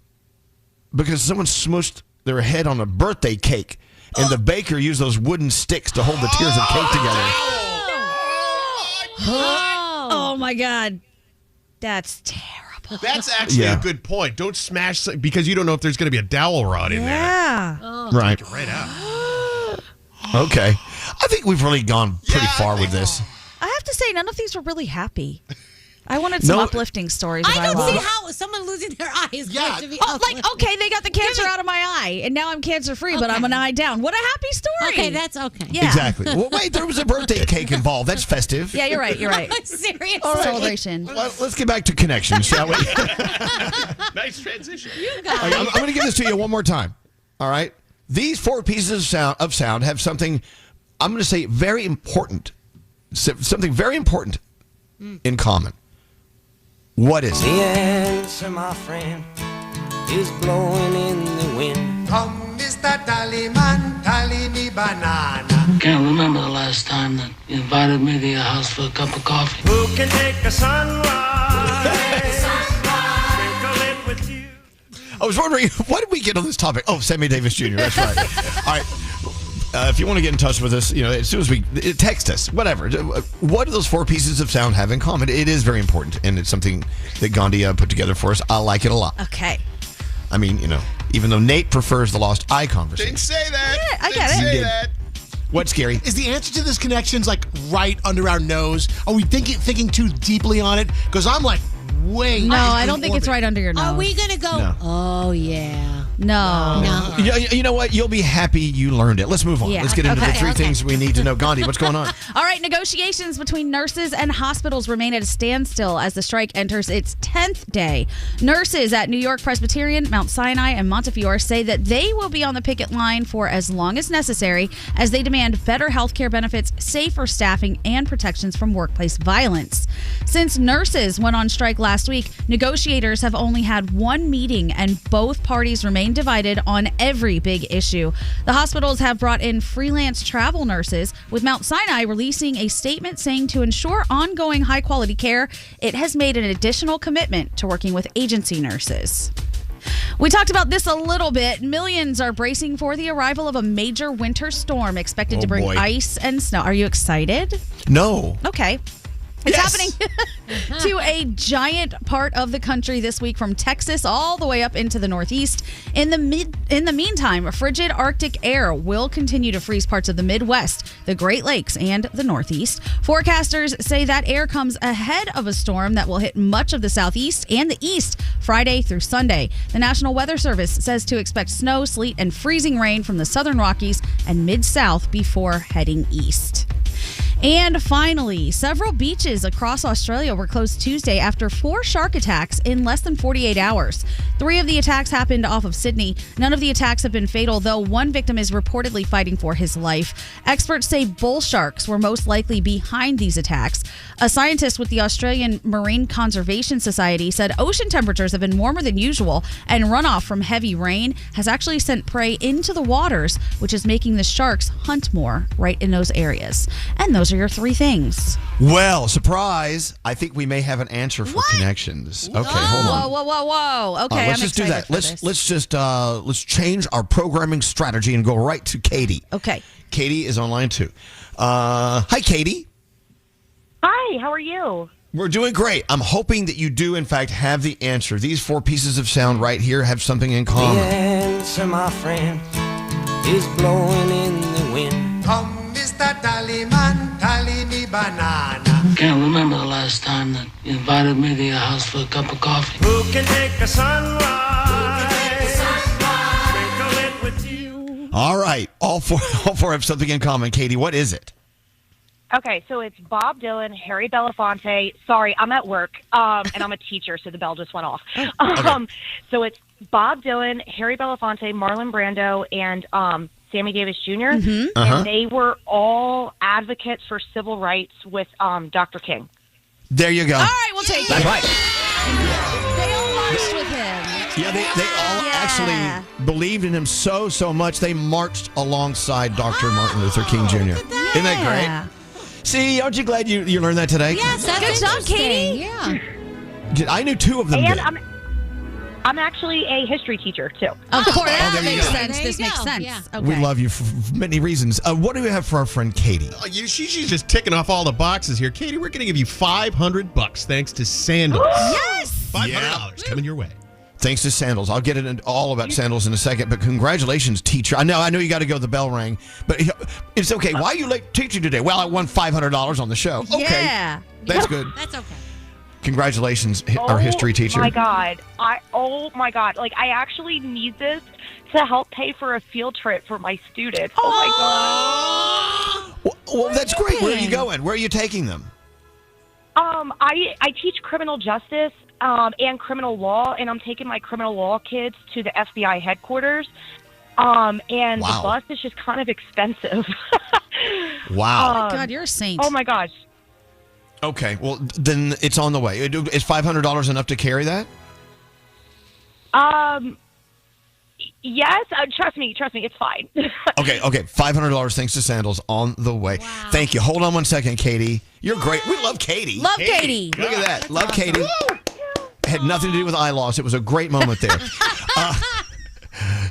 because someone smooshed their head on a birthday cake, and the baker used those wooden sticks to hold the tiers of cake together. Oh my God. That's terrible. That's actually a good point. Don't smash because you don't know if there's going to be a dowel rod in there. Yeah. Right. Take it right out. Okay. I think we've really gone pretty far with this. I have to say, none of these were really happy. I wanted some uplifting stories. I don't see how someone losing their eye is going to be uplifting. Okay, they got the cancer out of my eye, and now I'm cancer-free, but I'm an eye down. What a happy story. Okay, that's okay. Yeah. Exactly. Well, wait, there was a birthday cake involved. That's festive. Yeah, you're right. Serious. All right, celebration. Let's get back to connections, shall we? Nice transition. You guys. I'm going to give this to you one more time. All right? These 4 pieces of sound have something, I'm going to say, very important. Something very important in common. What is it? The answer, my friend, is blowing in the wind. Come, Mr. Tallyman, tally me banana. Can't remember the last time that you invited me to your house for a cup of coffee. Who can take a sunrise? Sprinkle it with you. I was wondering, why did we get on this topic? Oh, Sammy Davis Jr. That's right. All right. If you want to get in touch with us, as soon as we text us, whatever. What do those 4 pieces of sound have in common? It is very important, and it's something that Gandhi put together for us. I like it a lot. Okay. I mean, even though Nate prefers the lost eye conversation. Didn't say that. Yeah, I get it. Say that. What's scary? Is the answer to this connections right under our nose? Are we thinking too deeply on it? Because I'm way. No, I don't think it's right under your nose. Are we going to go, oh, yeah. No. You know what? You'll be happy you learned it. Let's move on. Yeah. Let's get into the 3 things we need to know. Gandhi, what's going on? All right, negotiations between nurses and hospitals remain at a standstill as the strike enters its 10th day. Nurses at New York Presbyterian, Mount Sinai, and Montefiore say that they will be on the picket line for as long as necessary as they demand better health care benefits, safer staffing, and protections from workplace violence. Since nurses went on strike last week, negotiators have only had one meeting, and both parties remain divided on every big issue. The hospitals have brought in freelance travel nurses, with Mount Sinai releasing a statement saying to ensure ongoing high-quality care, it has made an additional commitment to working with agency nurses. We talked about this a little bit. Millions are bracing for the arrival of a major winter storm expected to bring ice and snow. Are you excited? No. Okay. It's happening to a giant part of the country this week, from Texas all the way up into the Northeast. In the meantime, frigid Arctic air will continue to freeze parts of the Midwest, the Great Lakes, and the Northeast. Forecasters say that air comes ahead of a storm that will hit much of the Southeast and the East Friday through Sunday. The National Weather Service says to expect snow, sleet, and freezing rain from the Southern Rockies and Mid-South before heading east. And finally, several beaches across Australia were closed Tuesday after 4 shark attacks in less than 48 hours. 3 of the attacks happened off of Sydney. None of the attacks have been fatal, though one victim is reportedly fighting for his life. Experts say bull sharks were most likely behind these attacks. A scientist with the Australian Marine Conservation Society said ocean temperatures have been warmer than usual, and runoff from heavy rain has actually sent prey into the waters, which is making the sharks hunt more right in those areas. And those are your 3 things. Well, surprise. I think we may have an answer for connections. Okay, hold on. Whoa. Okay, let's just do that. Let's change our programming strategy and go right to Katie. Okay. Katie is on line 2. Hi, Katie. Hi, how are you? We're doing great. I'm hoping that you do, in fact, have the answer. These 4 pieces of sound right here have something in common. The answer, my friend, is blowing in the wind. Come, Mr. Tallyman, tally me banana. Can't remember the last time that you invited me to your house for a cup of coffee. Who can make a sunrise? Sprinkle it with you. All right. All four have something in common. Katie, what is it? Okay, so it's Bob Dylan, Harry Belafonte. Sorry, I'm at work, and I'm a teacher, so the bell just went off. So it's Bob Dylan, Harry Belafonte, Marlon Brando, and Sammy Davis Jr. And they were all advocates for civil rights with Dr. King. There you go. All right, we'll take it. That's right. They all marched with him. Yeah, they all actually believed in him so much, they marched alongside Dr. Martin Luther King Jr. Isn't that great? See, aren't you glad you learned that today? Yes, that's good job, Katie. Yeah. I knew 2 of them. And did. I'm actually a history teacher, too. Of course, there that you makes go. sense. This makes sense. Yeah. Okay. We love you for many reasons. What do we have for our friend Katie? She's just ticking off all the boxes here. Katie, we're going to give you $500 thanks to Sandals. Yes! $500 coming your way. Thanks to Sandals. I'll get into all about Sandals in a second, but congratulations, teacher. I know you got to go. The bell rang, but it's okay. Why are you late teaching today? Well, I won $500 on the show. Okay. Yeah. That's good. That's okay. Congratulations, our history teacher. Oh my God. Like, I actually need this to help pay for a field trip for my students. Oh my God. Well, that's great. Where are you going? Where are you taking them? I teach criminal justice and criminal law, and I'm taking my criminal law kids to the FBI headquarters. And the bus is just kind of expensive. Wow. God, you're a saint. Oh my gosh. Okay, well, then it's on the way. Is $500 enough to carry that? Yes. Trust me, it's fine. Okay. $500 thanks to Sandals on the way. Wow. Thank you. Hold on one second, Katie. You're great. We love Katie. Love Katie. Look at that. Love Katie. Had nothing to do with eye loss. It was a great moment there.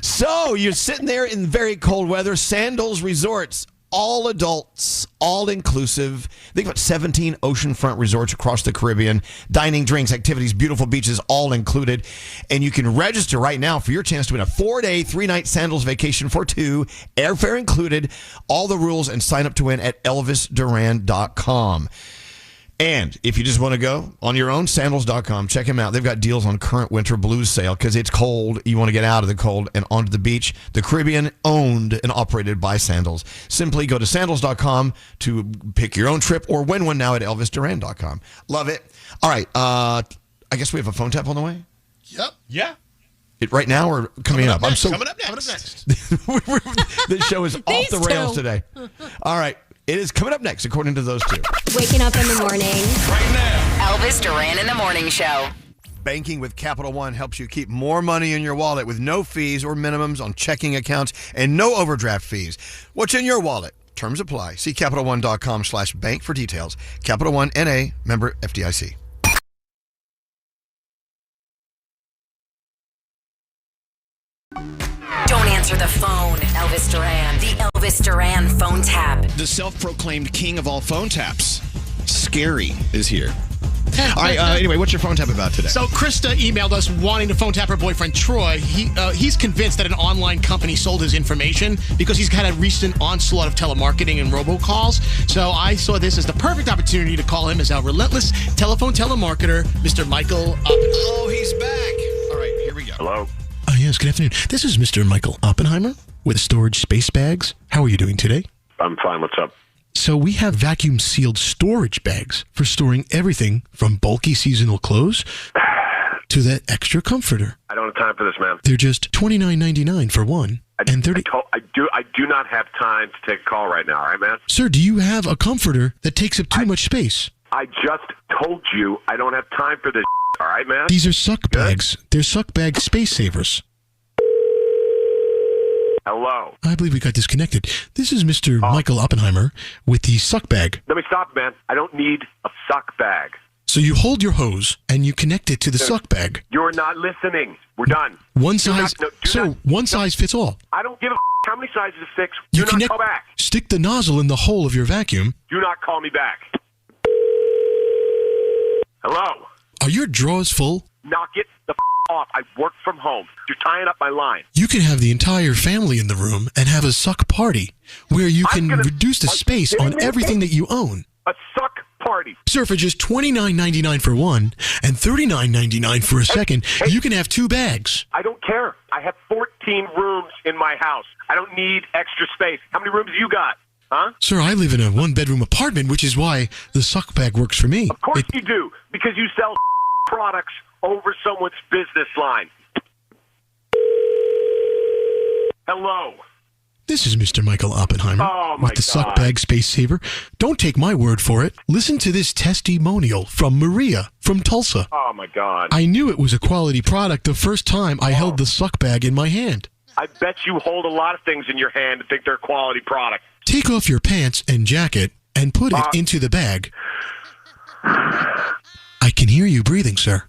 So you're sitting there in very cold weather. Sandals Resorts. All adults, all inclusive. They've got 17 oceanfront resorts across the Caribbean. Dining, drinks, activities, beautiful beaches, all included. And you can register right now for your chance to win a 4-day, 3-night Sandals vacation for 2, airfare included. All the rules and sign up to win at elvisduran.com. And if you just want to go on your own, sandals.com. Check them out. They've got deals on current winter blues sale because it's cold. You want to get out of the cold and onto the beach. The Caribbean, owned and operated by Sandals. Simply go to sandals.com to pick your own trip or win one now at elvisduran.com. Love it. All right. I guess we have a phone tap on the way. Yep. Yeah. Right now or coming up? Next. Coming up next. This show is off the rails today. All right. It is coming up next, according to those 2. Waking up in the morning. Right now. Elvis Duran in the Morning Show. Banking with Capital One helps you keep more money in your wallet with no fees or minimums on checking accounts and no overdraft fees. What's in your wallet? Terms apply. See CapitalOne.com/bank for details. Capital One, N.A., member FDIC. Don't answer the phone. Elvis Duran. The Elvis Duran phone tap. The self-proclaimed king of all phone taps. Skeery is here. All right, anyway, what's your phone tap about today? So Krista emailed us wanting to phone tap her boyfriend Troy. He's convinced that an online company sold his information because he's had a recent onslaught of telemarketing and robocalls. So I saw this as the perfect opportunity to call him as our relentless telephone telemarketer, Mr. Michael Oppenheimer. Oh, he's back. All right, here we go. Hello? Yes, good afternoon. This is Mr. Michael Oppenheimer with Storage Space Bags. How are you doing today? I'm fine. What's up? So we have vacuum-sealed storage bags for storing everything from bulky seasonal clothes to that extra comforter. I don't have time for this, man. They're just $29.99 for one. I do not have time to take a call right now, all right, man? Sir, do you have a comforter that takes up too much space? I just told you I don't have time for this, all right, man? These are suck bags. They're suck bag space savers. Hello? I believe we got disconnected. This is Mr. Michael Oppenheimer with the suck bag. Let me stop, man. I don't need a suck bag. So you hold your hose and you connect it to the suck bag. You're not listening. We're done. One size fits all. I don't give a how many sizes to fix. You Do not call back. Stick the nozzle in the hole of your vacuum. Do not call me back. Hello? Are your drawers full? Knock it the off. I work from home. You're tying up my line. You can have the entire family in the room and have a suck party where you can reduce the space on everything that you own. A suck party. Sir, for just $29.99 for one and $39.99 for a second, you can have 2 bags. I don't care. I have 14 rooms in my house. I don't need extra space. How many rooms you got? Huh? Sir, I live in a 1-bedroom apartment, which is why the suck bag works for me. Of course you do, because you sell products over someone's business line. Hello? This is Mr. Michael Oppenheimer with the suck bag space saver. Don't take my word for it. Listen to this testimonial from Maria from Tulsa. Oh, my God. I knew it was a quality product the first time I held the suck bag in my hand. I bet you hold a lot of things in your hand and think they're quality product. Take off your pants and jacket and put it into the bag. I can hear you breathing, sir.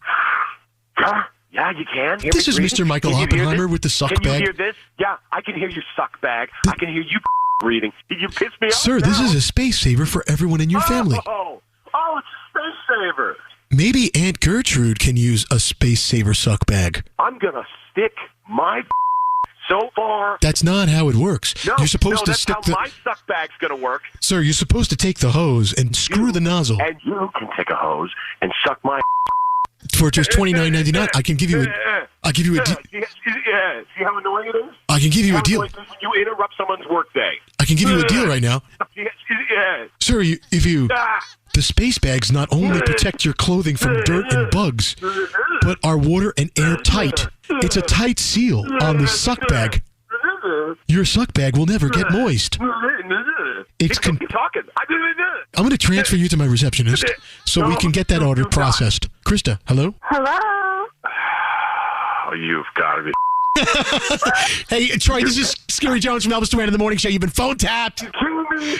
Yeah, you can. This is Mr. Michael Oppenheimer with the suck bag. Can you hear this? Yeah, I can hear your suck bag. I can hear you breathing. You piss me off. Sir, this is a space saver for everyone in your family. Oh, it's a space saver. Maybe Aunt Gertrude can use a space saver suck bag. I'm going to stick my so far. That's not how it works. No, you're supposed to that's stick how my suck bag's going to work. Sir, you're supposed to take the hose and screw the nozzle. And you can take a hose and suck my for just $29.99. I can give you a deal. See how annoying it is? I can give you a deal. You interrupt someone's workday. I can give you a deal right now. Sir, the space bags not only protect your clothing from dirt and bugs, but are water and air tight. It's a tight seal on the suck bag. Your suck bag will never get moist. Keep talking. I'm going to transfer you to my receptionist so we can get that order processed. Krista, hello? Hello? Oh, you've got to be. Hey, Troy, this is Skeery Jones from Elvis Duran in the Morning Show. You've been phone tapped. You're killing me.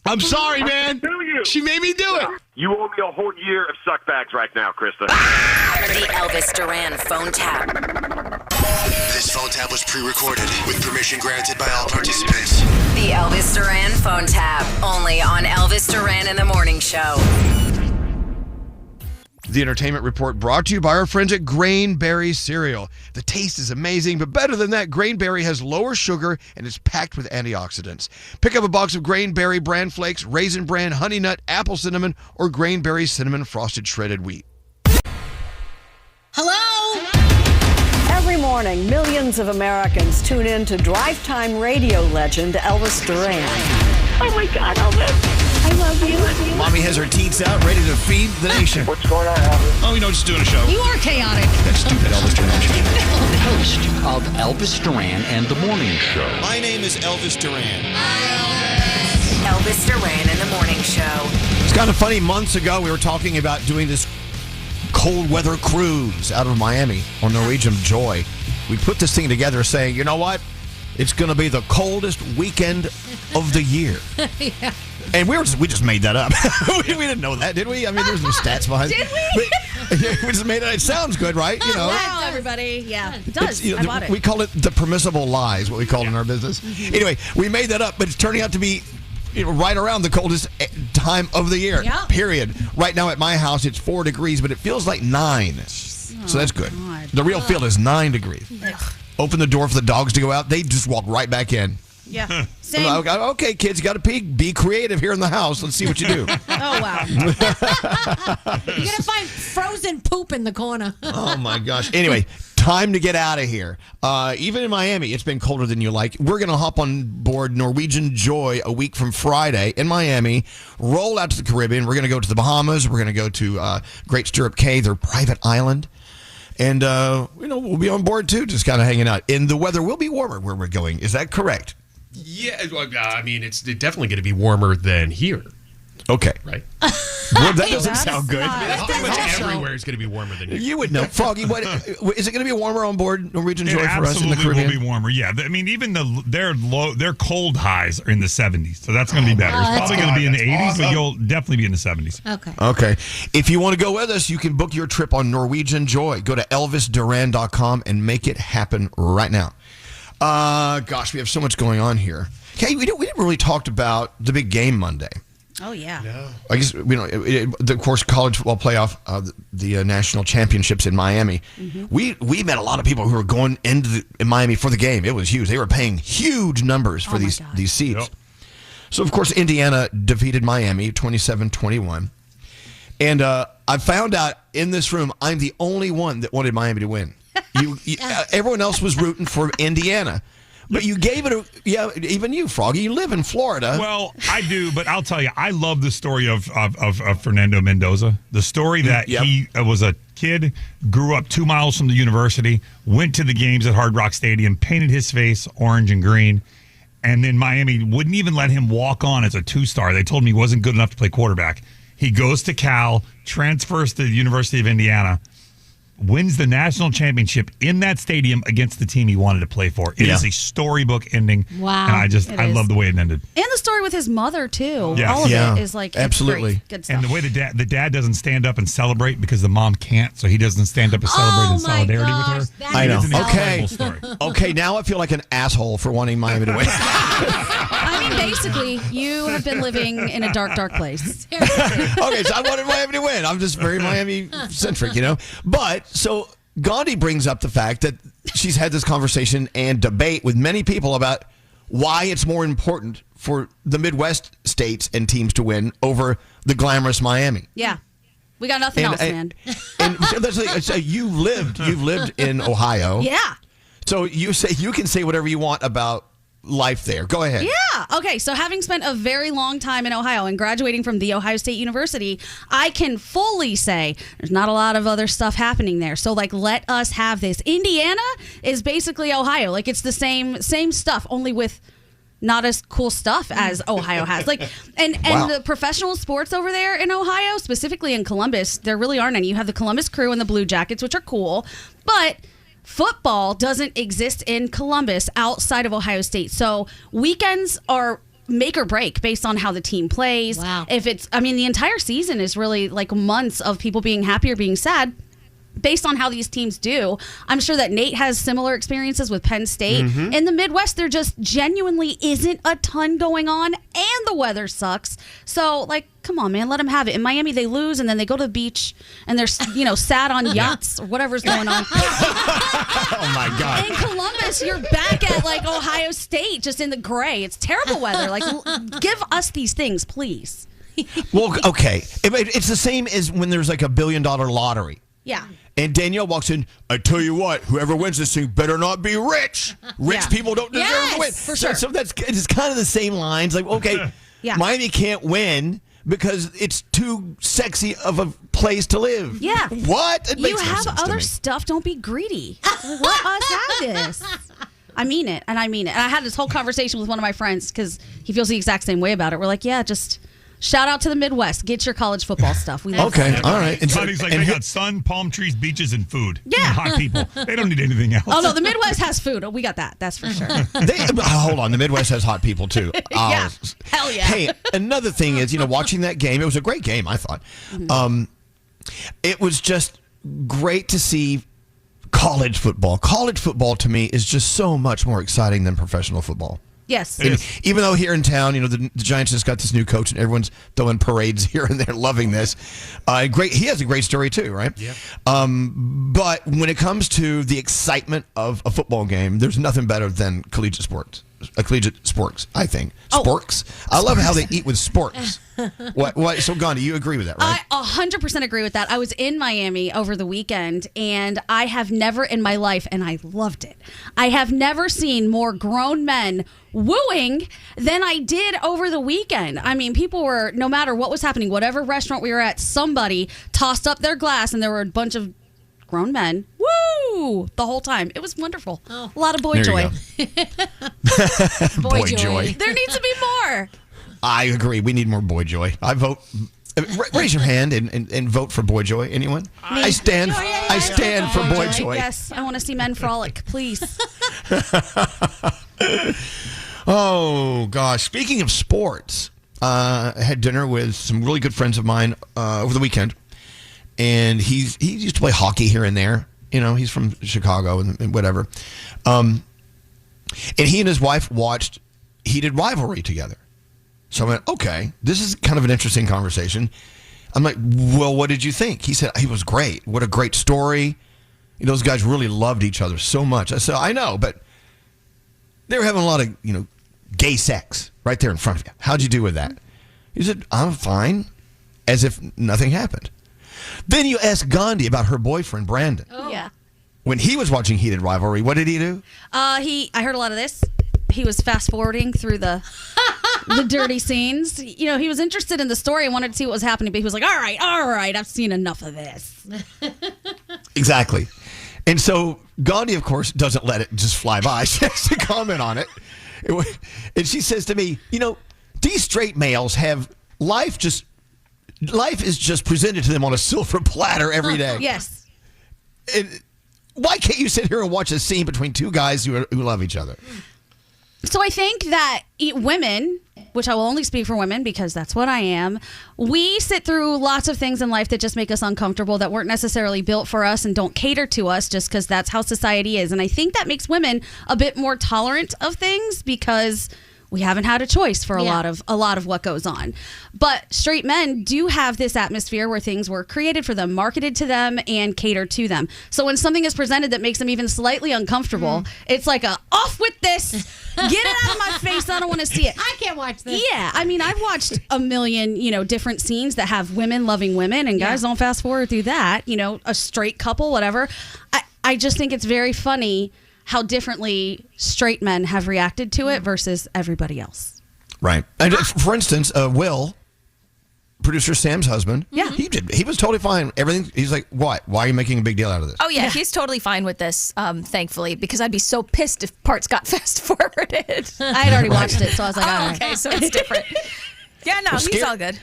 I'm sorry, man. She made me do it. You owe me a whole year of suck bags right now, Krista. The Elvis Duran phone tap. This phone tap was pre-recorded with permission granted by all participants. The Elvis Duran phone tap, only on Elvis Duran in the Morning Show. The entertainment report brought to you by our friends at Grainberry Cereal. The taste is amazing, but better than that, Grainberry has lower sugar and is packed with antioxidants. Pick up a box of Grainberry Bran Flakes, Raisin Bran, Honey Nut, Apple Cinnamon, or Grainberry Cinnamon Frosted Shredded Wheat. Hello? Every morning, millions of Americans tune in to drive time radio legend Elvis Duran. Oh my God, Elvis. I love you. Mommy has her teats out, ready to feed the nation. What's going on, Elvis? Oh, just doing a show. You are chaotic. That stupid Elvis Duran show. Host of Elvis Duran and the Morning Show. My name is Elvis Duran. Elvis Duran and the Morning Show. It's kind of funny. Months ago, we were talking about doing this cold weather cruise out of Miami on Norwegian Joy. We put this thing together saying, you know what? It's going to be the coldest weekend of the year. Yeah. And we just made that up. we didn't know that, did we? I mean, there's no stats behind it. Did we? We just made it. It sounds good, right? You know. Wow, everybody. Yeah, it does. I bought it. We call it the permissible lies, what we call it in our business. Anyway, we made that up, but it's turning out to be right around the coldest time of the year. Yep. Period. Right now at my house, it's 4 degrees, but it feels like 9. So that's good. God. The real feel is 9 degrees. Ugh. Open the door for the dogs to go out. They just walk right back in. Yeah. Same. I'm like, okay, kids, you got to pee. Be creative here in the house. Let's see what you do. Oh, wow. You're going to find frozen poop in the corner. Oh, my gosh. Anyway, time to get out of here. Even in Miami, it's been colder than you like. We're going to hop on board Norwegian Joy a week from Friday in Miami, roll out to the Caribbean. We're going to go to the Bahamas. We're going to go to Great Stirrup Cay, their private island. And, we'll be on board, too, just kind of hanging out. And the weather will be warmer where we're going. Is that correct? Yeah, well, I mean, it's definitely going to be warmer than here. Okay. Right? Well, that doesn't sound good. Pretty much everywhere is going to be warmer than here. You would know. Froggy, what is it going to be warmer on board Norwegian Joy for us in the Absolutely Caribbean? will be warmer. Yeah, I mean, even their cold highs are in the 70s, so that's going to be better. It's probably going to be in the 80s, but you'll definitely be in the 70s. Okay. If you want to go with us, you can book your trip on Norwegian Joy. Go to elvisduran.com and make it happen right now. Gosh, we have so much going on here. Okay, we didn't really talk about the big game Monday. Oh, yeah. No. I guess, of course, college football playoff, the national championships in Miami. Mm-hmm. We met a lot of people who were going in Miami for the game. It was huge. They were paying huge numbers for these seats. Yep. So, of course, Indiana defeated Miami 27-21. And I found out in this room, I'm the only one that wanted Miami to win. Everyone else was rooting for Indiana. But you gave it even you, Froggy. You live in Florida. Well, I do, but I'll tell you, I love the story of Fernando Mendoza. The story that he was a kid, grew up 2 miles from the university, went to the games at Hard Rock Stadium, painted his face orange and green, and then Miami wouldn't even let him walk on as a 2-star. They told him he wasn't good enough to play quarterback. He goes to Cal, transfers to the University of Indiana, wins the national championship in that stadium against the team he wanted to play for. It is a storybook ending. Wow. And I love the way it ended. And the story with his mother, too. Yes. All of it is like, absolutely great. Good stuff. And the way the dad doesn't stand up and celebrate because the mom can't, so he doesn't stand up and celebrate in solidarity with her. I know. It's an Okay. incredible story. Okay, now I feel like an asshole for wanting Miami to win. I mean, basically, you have been living in a dark, dark place. Okay, so I wanted Miami to win. I'm just very Miami-centric, But, so Gandhi brings up the fact that she's had this conversation and debate with many people about why it's more important for the Midwest states and teams to win over the glamorous Miami. Yeah. We got nothing else, man. And so you've lived in Ohio. Yeah. So you can say whatever you want about life there. Go ahead. Yeah. Okay. So having spent a very long time in Ohio and graduating from The Ohio State University, I can fully say there's not a lot of other stuff happening there. So let us have this. Indiana is basically Ohio. It's the same stuff, only with not as cool stuff as Ohio has. And the professional sports over there in Ohio, specifically in Columbus, there really aren't any. You have the Columbus Crew and the Blue Jackets, which are cool, but football doesn't exist in Columbus outside of Ohio State. So weekends are make or break based on how the team plays. Wow. The entire season is really months of people being happy or being sad based on how these teams do. I'm sure that Nate has similar experiences with Penn State. Mm-hmm. In the Midwest, there just genuinely isn't a ton going on, and the weather sucks. So, come on, man, let them have it. In Miami, they lose, and then they go to the beach, and they're, sad on yachts or whatever's going on. Oh, my God. In Columbus, you're back at, Ohio State, just in the gray. It's terrible weather. Give us these things, please. Well, okay. It's the same as when there's $1 billion lottery. Yeah. And Danielle walks in, I tell you what, whoever wins this thing better not be rich. Rich people don't deserve to win. For sure. So it's kind of the same lines. Miami can't win because it's too sexy of a place to live. Yeah. What? You have other stuff. Don't be greedy. Let us have this. I mean it. And I had this whole conversation with one of my friends because he feels the exact same way about it. We're like, yeah, just shout out to the Midwest. Get your college football stuff. We love Okay, all right. And they got sun, palm trees, beaches, and food. Yeah. And hot people. They don't need anything else. Oh, no, the Midwest has food. We got that. That's for sure. Hold on. The Midwest has hot people, too. Yeah. Hell yeah. Hey, another thing is, watching that game, it was a great game, I thought. Mm-hmm. It was just great to see college football. College football, to me, is just so much more exciting than professional football. Yes. And even though here in town, the Giants just got this new coach and everyone's throwing parades here and there, loving this. Great. He has a great story too, right? Yeah. But when it comes to the excitement of a football game, there's nothing better than collegiate sports. Collegiate sporks, I think. Sporks. I love how they eat with sporks. What? So, Gandhi, you agree with that, right? I 100% agree with that. I was in Miami over the weekend, and I have never in my life, and I loved it, I have never seen more grown men wooing than I did over the weekend. I mean, people were, no matter what was happening, whatever restaurant we were at, somebody tossed up their glass, and there were a bunch of grown men, woo, the whole time. It was wonderful. A lot of boy joy. Boy joy. There needs to be more. I agree. We need more boy joy. I vote. Raise your hand and vote for boy joy. Anyone? I stand for boy joy. Yes, I want to see men frolic, please. Oh gosh. Speaking of sports, I had dinner with some really good friends of mine over the weekend. And he used to play hockey here and there. He's from Chicago and whatever. And he and his wife watched Heated Rivalry together. So I went, okay, this is kind of an interesting conversation. I'm like, well, what did you think? He said, he was great. What a great story. Those guys really loved each other so much. I said, I know, but they were having a lot of, gay sex right there in front of you. How'd you do with that? He said, I'm fine, as if nothing happened. Then you ask Gandhi about her boyfriend, Brandon. Oh. Yeah. When he was watching Heated Rivalry, what did he do? I heard a lot of this. He was fast forwarding through the dirty scenes. He was interested in the story and wanted to see what was happening, but he was like, all right, I've seen enough of this. Exactly. And so Gandhi, of course, doesn't let it just fly by. She has to comment on it. And she says to me, these straight males have life is just presented to them on a silver platter every day. Yes. And why can't you sit here and watch a scene between two guys who love each other? So I think that women, which I will only speak for women because that's what I am, we sit through lots of things in life that just make us uncomfortable, that weren't necessarily built for us and don't cater to us just because that's how society is. And I think that makes women a bit more tolerant of things because we haven't had a choice for a lot of what goes on. But straight men do have this atmosphere where things were created for them, marketed to them, and catered to them. So when something is presented that makes them even slightly uncomfortable, it's like off with this. Get it out of my face. I don't want to see it. I can't watch this. Yeah. I mean, I've watched a million, different scenes that have women loving women, and guys don't fast forward through that. A straight couple, whatever. I just think it's very funny how differently straight men have reacted to it versus everybody else. Right. And for instance, Will, producer Sam's husband, he was totally fine. Everything. He's like, what? Why are you making a big deal out of this? Oh, yeah. He's totally fine with this, thankfully, because I'd be so pissed if parts got fast forwarded. I had already watched it, so I was like, all right. Okay, so it's different. Yeah, no, he's all good.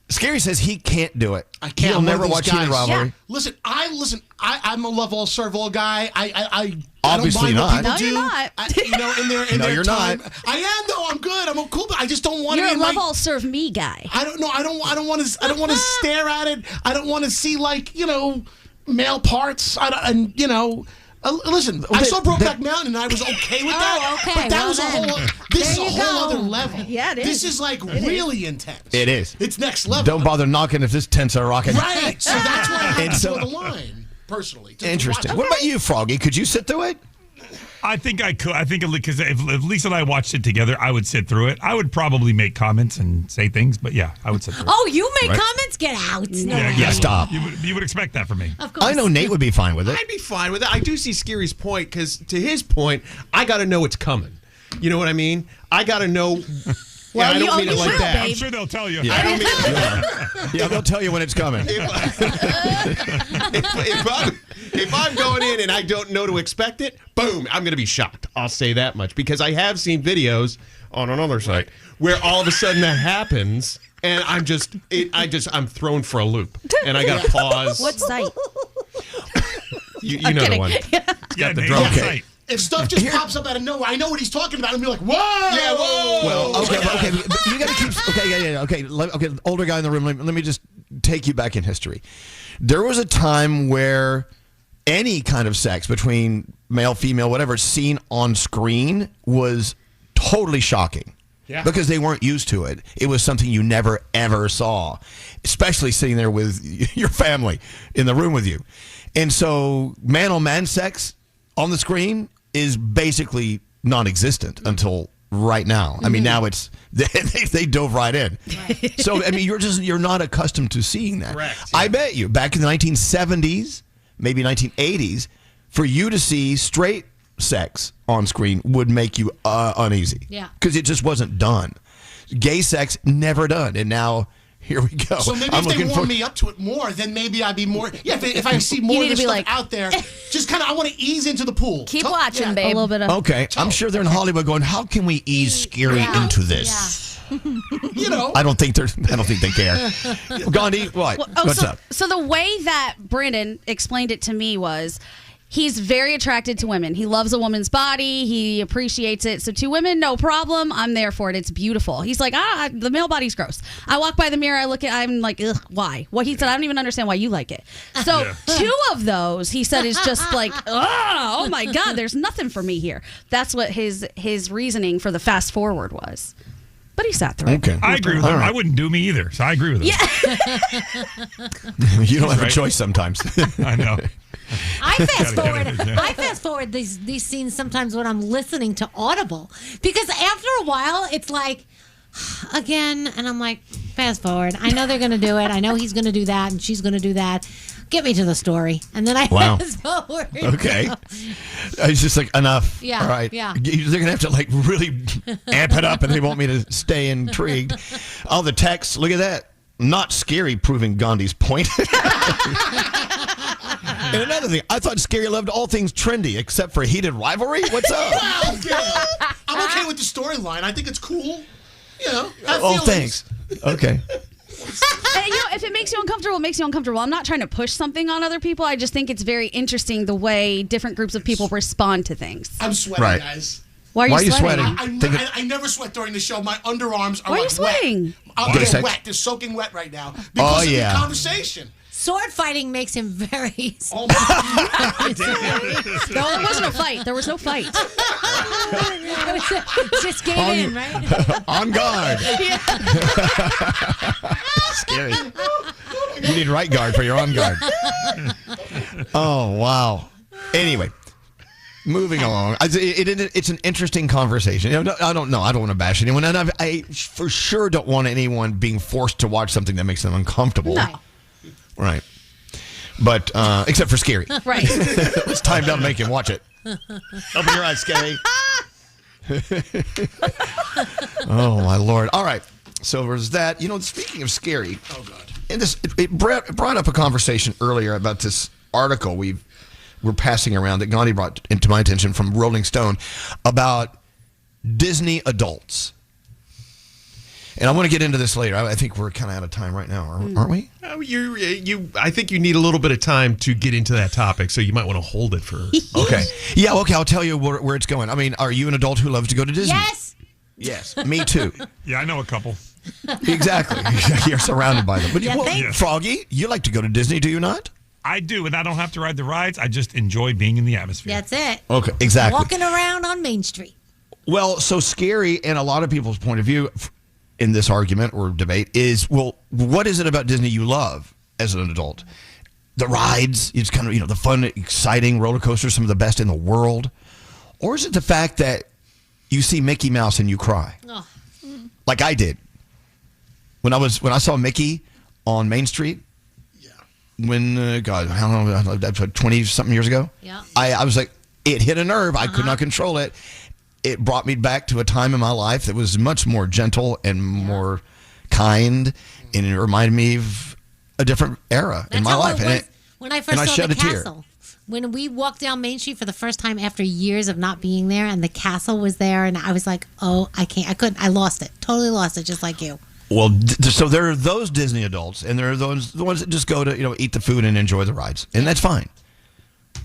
Skeery says he can't do it. I can't. He'll never watch Heated Rivalry. Yeah. Listen. I'm a love all, serve all guy. I obviously don't mind not. what people No, do. you're not. In their No, you're time. not. I am though. I'm good. I'm cool, but I just don't want to. You're a love all, serve me guy. I don't know. I don't want to. I don't want to stare at it. I don't want to see male parts. Listen, I saw Brokeback Mountain and I was okay with that. Okay. But that was this is a whole other level. Yeah, it is. This is really intense. It is. It's next level. Don't bother knocking if this tents are rocking. Right. So that's why I had to draw the line, personally. Interesting. What about you, Froggy? Could you sit through it? I think I could. I think because if Lisa and I watched it together, I would sit through it. I would probably make comments and say things, but yeah, I would sit through it. Oh, you make comments? Get out. No. Yeah, stop. You would expect that from me. Of course. I know Nate would be fine with it. I'd be fine with it. I do see Skeery's point because to his point, I got to know it's coming. You know what I mean? I got to know. Well, I don't mean it like that. I'm sure they'll tell you. Yeah. I don't mean it like that. Yeah, they'll tell you when it's coming. If I'm going in and I don't know to expect it, boom, I'm going to be shocked. I'll say that much because I have seen videos on another site where all of a sudden that happens and I'm thrown for a loop and I got to pause. What site? You know the one. It's got the drum site. If stuff just pops up out of nowhere, I know what he's talking about, and be like, "Whoa, yeah, whoa." Well, okay. You got to keep. Okay. Older guy in the room. Let me just take you back in history. There was a time where any kind of sex between male, female, whatever, seen on screen was totally shocking. Yeah. Because they weren't used to it. It was something you never, ever saw, especially sitting there with your family in the room with you. And so man-on-man sex on the screen is basically non-existent until right now. I mean, now it's they dove right in. Right. So, I mean, you're not accustomed to seeing that. Correct, yeah. I bet you, back in the 1970s, maybe 1980s, for you to see straight sex on screen would make you uneasy. Yeah. Because it just wasn't done. Gay sex, never done. And now, here we go. So maybe if they warm me up to it more, then maybe I'd be more... Yeah, if I see more of this stuff out there, just kind of, I want to ease into the pool. Keep watching, babe. A little bit of... Okay, I'm sure they're in Hollywood going, how can we ease Skeery into this? You know, I don't think they care. Gandhi, what? What's up? So the way that Brandon explained it to me was he's very attracted to women. He loves a woman's body. He appreciates it. So to women, no problem. I'm there for it. It's beautiful. He's like, the male body's gross. I walk by the mirror. I look at I'm like, ugh, why? What he said, I don't even understand why you like it. So 2 of those, he said, is just like, oh my God, there's nothing for me here. That's what his reasoning for the fast forward was. But he sat through it. Okay. I agree with him. I wouldn't do me either, so I agree with him. Yeah. You don't have a choice sometimes. I know. I fast forward these scenes sometimes when I'm listening to Audible, because after a while it's like, again, and I'm like, fast forward. I know they're going to do it. I know he's going to do that and she's going to do that. Get me to the story. And then I fast forward. Okay. It's just like, enough. Yeah. All right. Yeah. They're going to have to like really amp it up and they want me to stay intrigued. Oh, the text. Look at that. Not Skeery proving Gandhi's point. And another thing, I thought Skeery loved all things trendy except for Heated Rivalry. What's up? Well, yeah. I'm okay with the storyline. I think it's cool. You know. Oh, thanks. Okay. If it makes you uncomfortable, it makes you uncomfortable. I'm not trying to push something on other people. I just think it's very interesting the way different groups of people respond to things. I'm sweating, guys. Why are you sweating? I never sweat during the show. My underarms are Why are you like sweating? They're wet. They're soaking wet right now because of the conversation. Sword fighting makes him very... Oh, my God. No, it wasn't a fight. There was no fight. Just gave in, right? On guard. Scary. You need right guard for your on guard. Oh, wow. Anyway, moving along. It's an interesting conversation. You know, I don't know. I don't want to bash anyone. And I for sure don't want anyone being forced to watch something that makes them uncomfortable. No. Right. But, except for Skeery. Right. It's time down to make him watch it. Open your eyes, Skeery. Oh, my Lord. All right. So there's that. You know, speaking of Skeery. Oh, God. And it brought up a conversation earlier about this article we're passing around that Gandhi brought into my attention from Rolling Stone about Disney adults. And I want to get into this later. I think we're kind of out of time right now, aren't we? I think you need a little bit of time to get into that topic, so you might want to hold it for... Okay. Yeah, okay, I'll tell you where it's going. I mean, are you an adult who loves to go to Disney? Yes. Yes, me too. Yeah, I know a couple. Exactly. You're surrounded by them. But Yeah, Froggy, you like to go to Disney, do you not? I do, and I don't have to ride the rides. I just enjoy being in the atmosphere. That's it. Okay, exactly. Walking around on Main Street. Well, so Skeery, and a lot of people's point of view in this argument or debate is, well, what is it about Disney you love as an adult? The rides, it's kind of, the fun, exciting roller coasters, some of the best in the world. Or is it the fact that you see Mickey Mouse and you cry? Oh. Like I did. When I saw Mickey on Main Street, when, God, I don't know, 20-something years ago, I was like, it hit a nerve. I could not control it. It brought me back to a time in my life that was much more gentle and more kind, and it reminded me of a different era in my life. When I first saw the castle. When we walked down Main Street for the first time after years of not being there, and the castle was there, and I was like, oh, I lost it. Totally lost it, just like you. Well, so there are those Disney adults, and there are the ones that just go to eat the food and enjoy the rides, and that's fine.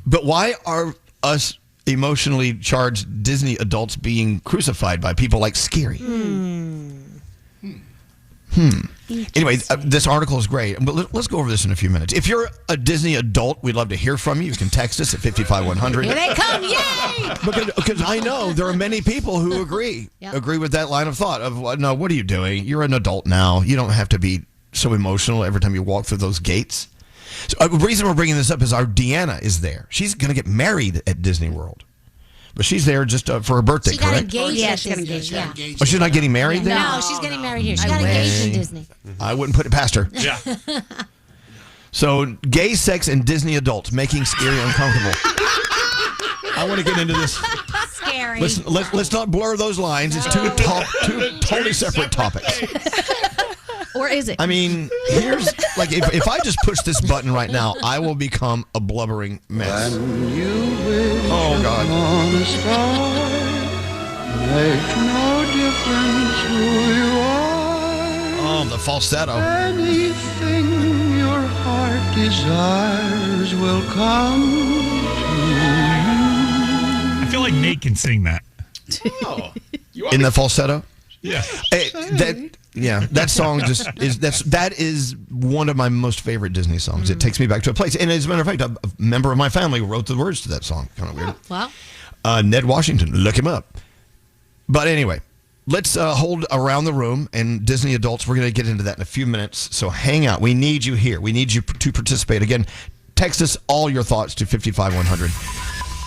But why are us emotionally charged Disney adults being crucified by people like Skeery? Anyway, this article is great, but let's go over this in a few minutes. If you're a Disney adult, we'd love to hear from you. You can text us at 55100. Here they come, yay! Because I know there are many people who agree with that line of thought of, no, what are you doing? You're an adult now. You don't have to be so emotional every time you walk through those gates. So the reason we're bringing this up is our Deanna is there. She's going to get married at Disney World. But she's there just for her birthday, correct? She got engaged. Oh, she's not getting married there? No, she's getting married here. She got engaged in Disney. I wouldn't put it past her. Yeah. So, gay sex and Disney adults making Skeery uncomfortable. I want to get into this. Scary. Let's not blur those lines. It's two totally separate topics. Or is it? I mean, here's like if I just push this button right now, I will become a blubbering mess. Oh God! Makes no difference who you are. Oh, the falsetto. Anything your heart desires will come to you. I feel like Nate can sing that. Oh, In the falsetto? Yeah. That song that is one of my most favorite Disney songs. It takes me back to a place. And as a matter of fact, a member of my family wrote the words to that song. Kind of weird. Well, Ned Washington, look him up. But anyway, let's hold around the room and Disney adults. We're going to get into that in a few minutes. So hang out. We need you here. We need you to participate. Again, text us all your thoughts to 55100.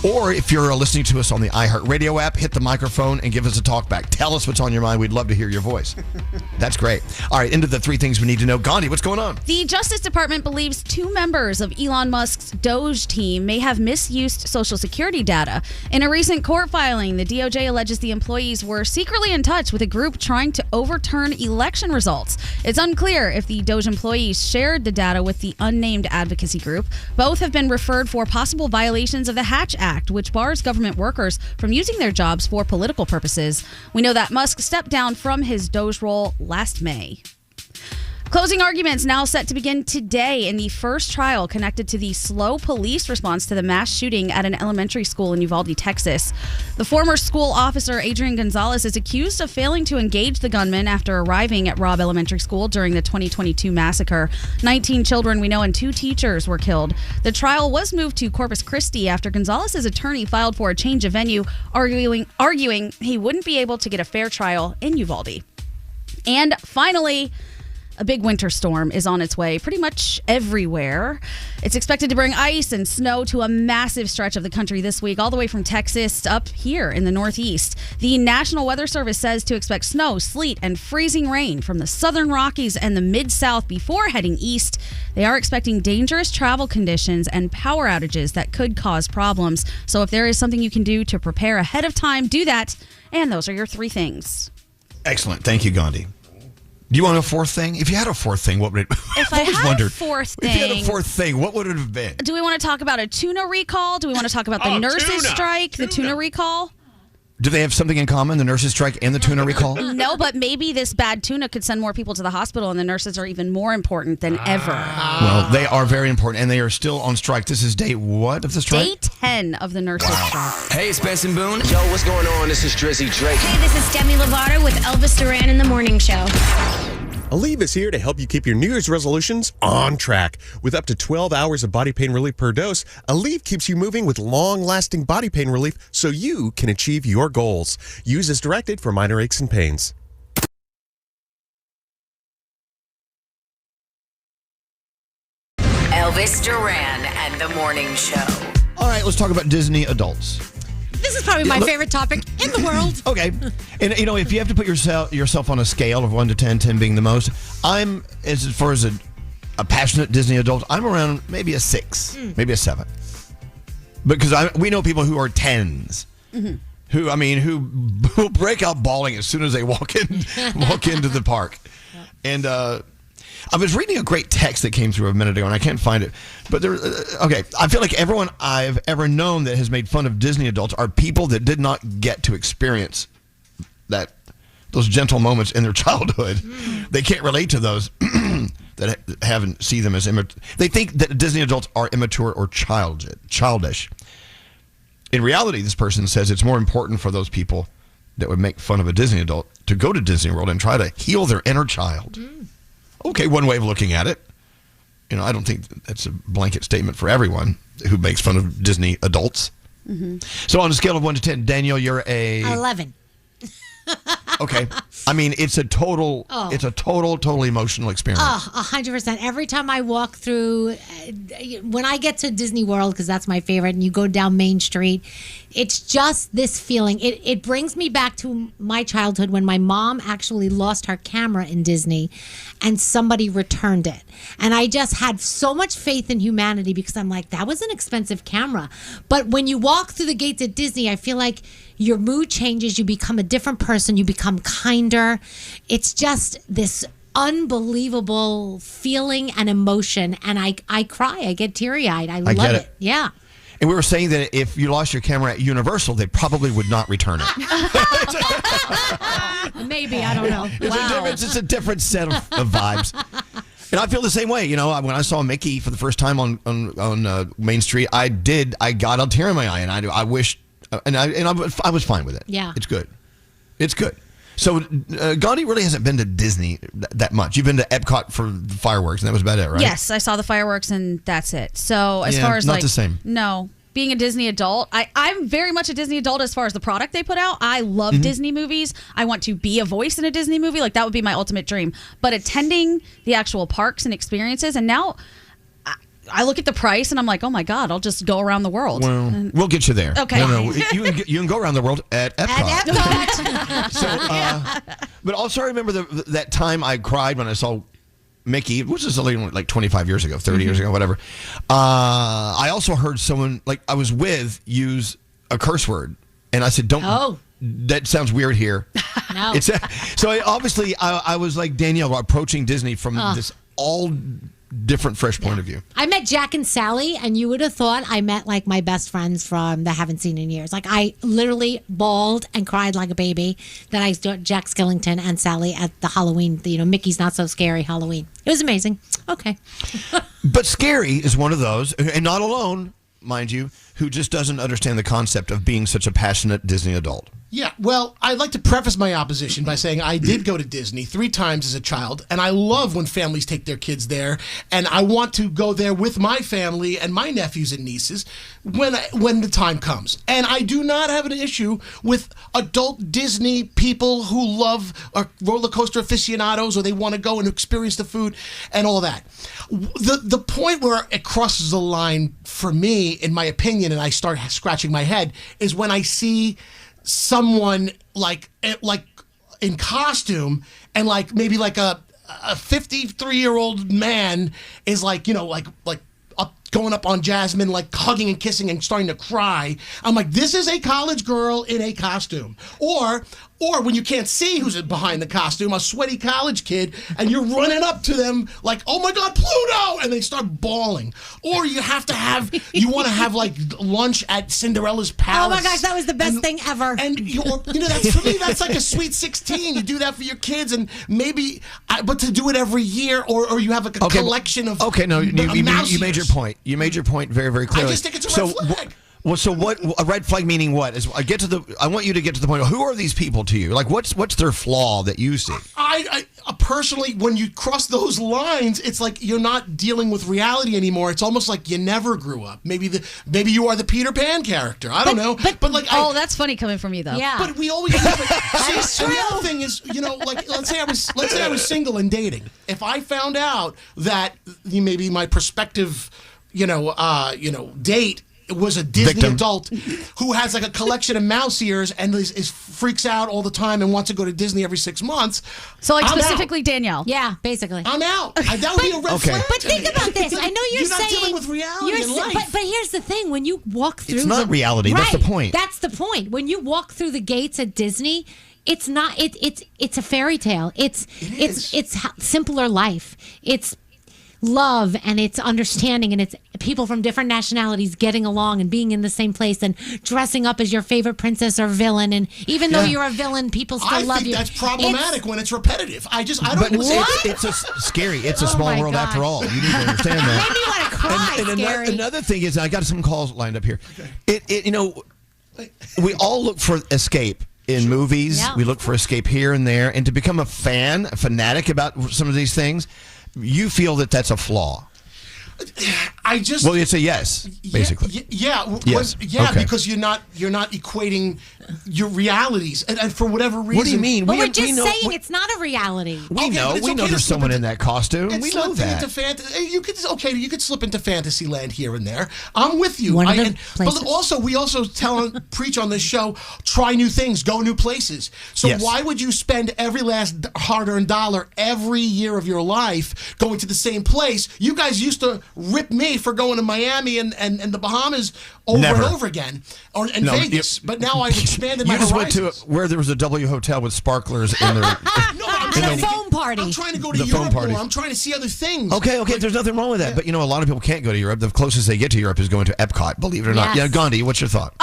Or if you're listening to us on the iHeartRadio app, hit the microphone and give us a talk back. Tell us what's on your mind. We'd love to hear your voice. That's great. All right, into the three things we need to know. Gandhi, what's going on? The Justice Department believes 2 members of Elon Musk's Doge team may have misused Social Security data. In a recent court filing, the DOJ alleges the employees were secretly in touch with a group trying to overturn election results. It's unclear if the Doge employees shared the data with the unnamed advocacy group. Both have been referred for possible violations of the Hatch Act, which bars government workers from using their jobs for political purposes. We know that Musk stepped down from his Doge role last May. Closing arguments now set to begin today in the first trial connected to the slow police response to the mass shooting at an elementary school in Uvalde, Texas. The former school officer, Adrian Gonzalez, is accused of failing to engage the gunman after arriving at Robb Elementary School during the 2022 massacre. 19 children we know and 2 teachers were killed. The trial was moved to Corpus Christi after Gonzalez's attorney filed for a change of venue, arguing he wouldn't be able to get a fair trial in Uvalde. And finally, a big winter storm is on its way pretty much everywhere. It's expected to bring ice and snow to a massive stretch of the country this week, all the way from Texas up here in the Northeast. The National Weather Service says to expect snow, sleet, and freezing rain from the southern Rockies and the Mid-South before heading east. They are expecting dangerous travel conditions and power outages that could cause problems. So if there is something you can do to prepare ahead of time, do that. And those are your 3 things. Excellent. Thank you, Gandhi. Do you want a 4th thing? If you had a 4th thing, what would it be? If I had a 4th thing. If you had a 4th thing, what would it have been? Do we want to talk about a tuna recall? Do we want to talk about the nurses' strike, the tuna recall? Do they have something in common, the nurses' strike and the tuna recall? No, but maybe this bad tuna could send more people to the hospital, and the nurses are even more important than ever. Well, they are very important, and they are still on strike. This is day what of the strike? Day 10 of the nurses' strike. Hey, it's Benson Boone. Yo, what's going on? This is Drizzy Drake. Hey, this is Demi Lovato with Elvis Duran in the Morning Show. Aleve is here to help you keep your New Year's resolutions on track. With up to 12 hours of body pain relief per dose, Aleve keeps you moving with long-lasting body pain relief so you can achieve your goals. Use as directed for minor aches and pains. Elvis Duran and the Morning Show. All right, let's talk about Disney adults. This is probably my favorite topic in the world. Okay. And, if you have to put yourself on a scale of 1 to 10, 10 being the most, I'm, as far as a passionate Disney adult, I'm around maybe a 6, maybe a 7. Because we know people who are 10s, who break out bawling as soon as they walk into the park. And I was reading a great text that came through a minute ago, and I can't find it. But I feel like everyone I've ever known that has made fun of Disney adults are people that did not get to experience those gentle moments in their childhood. They can't relate to those that haven't seen them as immature. They think that Disney adults are immature or childish. In reality, this person says it's more important for those people that would make fun of a Disney adult to go to Disney World and try to heal their inner child. Okay, one way of looking at it. You know, I don't think that's a blanket statement for everyone who makes fun of Disney adults. Mm-hmm. So on a scale of 1 to 10, Danielle, you're a 11. Okay. I mean, it's a total emotional experience. Oh, 100%. Every time I walk through, when I get to Disney World, because that's my favorite, and you go down Main Street, it's just this feeling. It brings me back to my childhood when my mom actually lost her camera in Disney and somebody returned it. And I just had so much faith in humanity because I'm like, that was an expensive camera. But when you walk through the gates at Disney, I feel like your mood changes. You become a different person. You become kinder. It's just this unbelievable feeling and emotion. And I cry. I get teary-eyed. I love it. Yeah. And we were saying that if you lost your camera at Universal, they probably would not return it. Maybe. I don't know. It's a different set of vibes. And I feel the same way. You know, when I saw Mickey for the first time on Main Street, I got a tear in my eye, and I wished, and I was fine with it. Yeah. It's good. It's good. So Gandhi really hasn't been to Disney that much. You've been to Epcot for the fireworks, and that was about it, right? Yes, I saw the fireworks, and that's it. So as far as not the same. No. Being a Disney adult, I'm very much a Disney adult as far as the product they put out. I love Disney movies. I want to be a voice in a Disney movie. Like, that would be my ultimate dream. But attending the actual parks and experiences, and now I look at the price and I'm like, oh my God, I'll just go around the world. Well, we'll get you there. Okay. No, you can go around the world at Epcot. But also I remember that time I cried when I saw Mickey, which is only like 25 years ago, 30 years ago, whatever. I also heard someone like I was with use a curse word, and I said, "Don't." Oh. That sounds weird here. No. So I was like Danielle, approaching Disney from this all different, fresh point of view. I met Jack and Sally, and you would have thought I met like my best friends that I haven't seen in years. Like, I literally bawled and cried like a baby that I saw Jack Skellington and Sally at the Halloween, Mickey's Not So Scary Halloween. It was amazing. Okay. But Skeery is one of those, and not alone, mind you, who just doesn't understand the concept of being such a passionate Disney adult. Yeah, well, I'd like to preface my opposition by saying I did go to Disney 3 times as a child, and I love when families take their kids there, and I want to go there with my family and my nephews and nieces when the time comes. And I do not have an issue with adult Disney people who love roller coaster aficionados, or they want to go and experience the food and all that. The point where it crosses the line for me, in my opinion, and I start scratching my head, is when I see someone like in costume, and like maybe like a 53-year-old man is like going up on Jasmine, like hugging and kissing and starting to cry. I'm like, this is a college girl in a costume. Or when you can't see who's behind the costume, a sweaty college kid, and you're running up to them like, oh my God, Pluto! And they start bawling. Or you want to have like lunch at Cinderella's palace. Oh my gosh, that was the best thing ever. And that's, for me, that's like a sweet 16. You do that for your kids, and maybe, but to do it every year, or you have a collection of you made your point. You made your point very, very clearly. I just think it's a red flag. Well, so what? A red flag meaning what? I want you to get to the point. Who are these people to you? Like, what's their flaw that you see? I personally, when you cross those lines, it's like you're not dealing with reality anymore. It's almost like you never grew up. Maybe you are the Peter Pan character. I don't know. But like, that's funny coming from you though. Yeah. But we always. See, the other thing is, like let's say I was single and dating. If I found out that maybe my prospective, date was a Disney adult who has like a collection of mouse ears and is freaks out all the time and wants to go to Disney every 6 months. So, like, I'm specifically out. Danielle. Yeah, basically. I'm out. That would be a red flag. But think about this. I know you're not saying dealing with reality in life. But here's the thing: when you walk through, it's not reality. That's the point. That's the point. When you walk through the gates at Disney, it's not. It's a fairy tale. It's simpler life. It's love, and it's understanding, and it's people from different nationalities getting along and being in the same place and dressing up as your favorite princess or villain. And even though you're a villain, people still love you. I think that's problematic when it's repetitive. I don't. It's scary. It's a small world after all. You need to understand that. Made me want to cry. And another thing is, I got some calls lined up here. We all look for escape in movies. We look for escape here and there. And to become a fanatic about some of these things, you feel that that's a flaw. Well, it's a yes, basically. Yes. Okay. Because you're not equating your realities, and for whatever reason. What do you mean? But we're just saying it's not a reality. We know there's someone in that costume. We know that. You could slip into fantasy land here and there. I'm with you. But also, we also preach on this show, try new things, go new places. So why would you spend every last hard-earned dollar every year of your life going to the same place? You guys used to rip me for going to Miami and the Bahamas over and over again, and Vegas. But now I've expanded my horizons. You just went to where there was a W hotel with sparklers in there. A foam party. I'm trying to go to Europe more. I'm trying to see other things. Okay. There's nothing wrong with that. But, a lot of people can't go to Europe. The closest they get to Europe is going to Epcot, believe it or not. Yeah, Gandhi, what's your thought?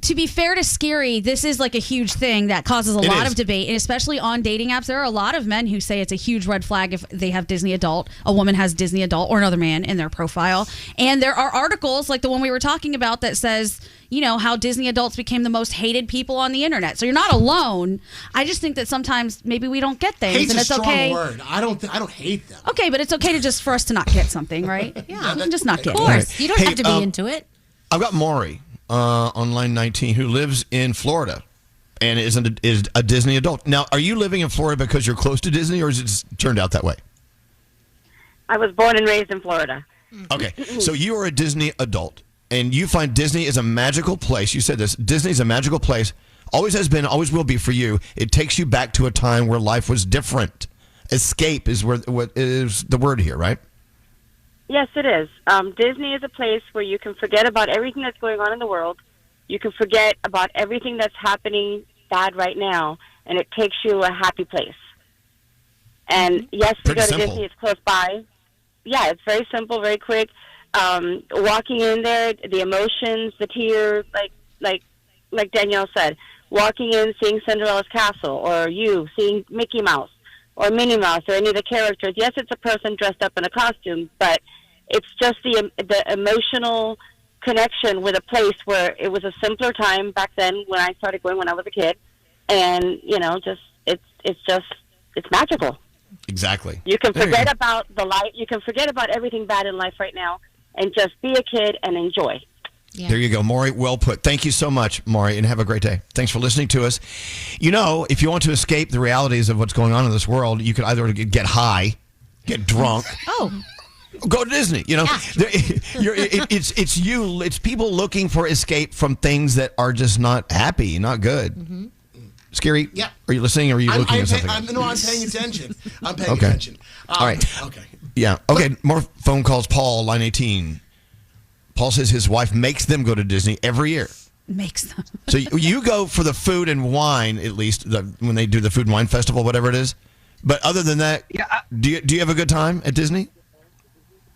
To be fair to Skeery, this is like a huge thing that causes a lot of debate, and especially on dating apps. There are a lot of men who say it's a huge red flag if they have Disney adult, a woman has Disney adult, or another man in their profile. And there are articles like the one we were talking about that says, how Disney adults became the most hated people on the internet. So you're not alone. I just think that sometimes maybe we don't get things, Hate's and it's a strong okay. word. I don't hate them. Okay, but it's okay for us to not get something, right? Yeah, we can just not get it. Of course, you don't have to be into it. I've got Maury on line 19 who lives in Florida and is a Disney adult. Now, are you living in Florida because you're close to Disney, or has it just turned out that way? I was born and raised in Florida. Okay, so you are a Disney adult, and you find Disney is a magical place. You said this. Disney's a magical place. Always has been, always will be for you. It takes you back to a time where life was different. Escape is what is the word here, right? Yes, it is. Disney is a place where you can forget about everything that's going on in the world. You can forget about everything that's happening bad right now, and it takes you a happy place. And yes, we go to Disney. It's close by. Yeah, it's very simple, very quick. Walking in there, the emotions, the tears, like Danielle said, walking in, seeing Cinderella's castle, or you seeing Mickey Mouse or Minnie Mouse or any of the characters. Yes, it's a person dressed up in a costume, but it's just the emotional connection with a place where it was a simpler time back then when I started going when I was a kid, and it's magical. Exactly. You can forget about the life. You can forget about everything bad in life right now, and just be a kid and enjoy. Yeah. There you go, Maury. Well put. Thank you so much, Maury, and have a great day. Thanks for listening to us. If you want to escape the realities of what's going on in this world, you could either get high, get drunk. Go to Disney. It's people looking for escape from things that are just not happy, not good. Mm-hmm. Skeery, are you listening, or are you looking at something? I'm paying attention. I'm paying attention. All right. Okay. Yeah. Okay. More phone calls. Paul, line 18. Paul says his wife makes them go to Disney every year. Makes them. So you go for the food and wine, at least when they do the food and wine festival, whatever it is. But other than that, do you have a good time at Disney?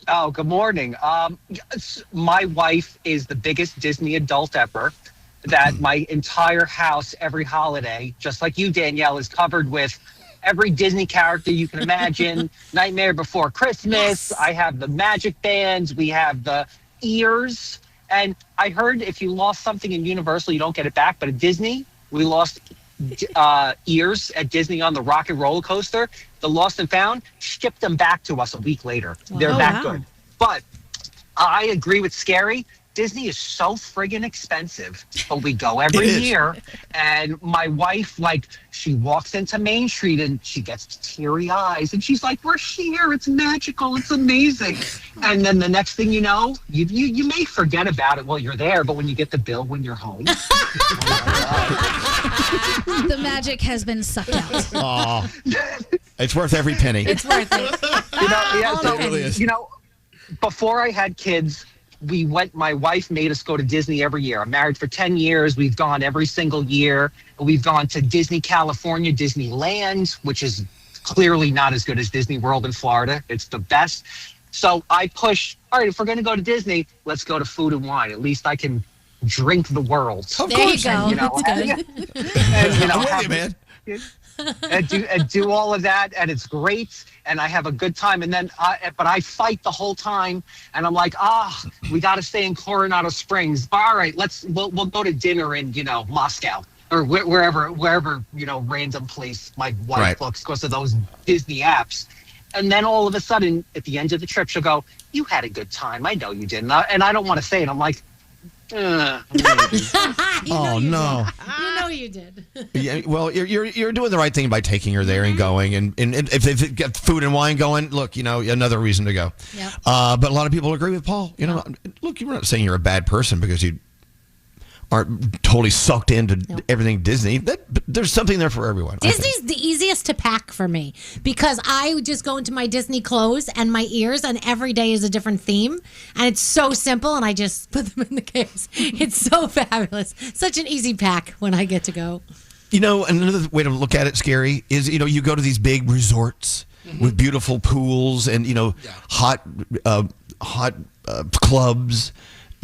Oh, good morning. My wife is the biggest Disney adult ever. That my entire house, every holiday, just like you, Danielle, is covered with every Disney character you can imagine. Nightmare Before Christmas. Yes. I have the magic bands. We have the ears. And I heard if you lost something in Universal, you don't get it back. But at Disney, we lost ears at Disney on the Rocket Roller Coaster. The Lost and Found shipped them back to us a week later. They're that good. But I agree with Skeery. Disney is so friggin' expensive, but we go every year. And my wife, she walks into Main Street and she gets teary eyes and she's like, "We're here. It's magical. It's amazing." And then the next thing you know, you may forget about it while you're there, but when you get the bill when you're home, the magic has been sucked out. Oh, it's worth every penny. It's worth it. It really is. Before I had kids, my wife made us go to Disney every year. I'm married for 10 years. We've gone every single year. We've gone to Disney California, Disneyland, which is clearly not as good as Disney World in Florida. It's the best. So I push, all right, if we're going to go to Disney, let's go to food and wine. At least I can drink the world. There you go. That's good. And, I'm with you, man. and do all of that, and it's great, and I have a good time. And then, but I fight the whole time, and I'm like, we got to stay in Coronado Springs. All right, we'll go to dinner in Moscow. or wherever random place my wife books because of those Disney apps. And then all of a sudden, at the end of the trip, she'll go, "You had a good time. I know you did." And I don't want to say it. I'm like, oh no! You know you did. Yeah, well, you're doing the right thing by taking her there and going, and if they've got food and wine going, look, another reason to go. Yep. But a lot of people agree with Paul. Look, you're not saying you're a bad person because you aren't totally sucked into everything Disney. There's something there for everyone. Disney's the easiest to pack for me because I would just go into my Disney clothes and my ears, and every day is a different theme, and it's so simple, and I just put them in the case. It's so fabulous. Such an easy pack when I get to go. Another way to look at it, Skeery, is you go to these big resorts with beautiful pools and hot clubs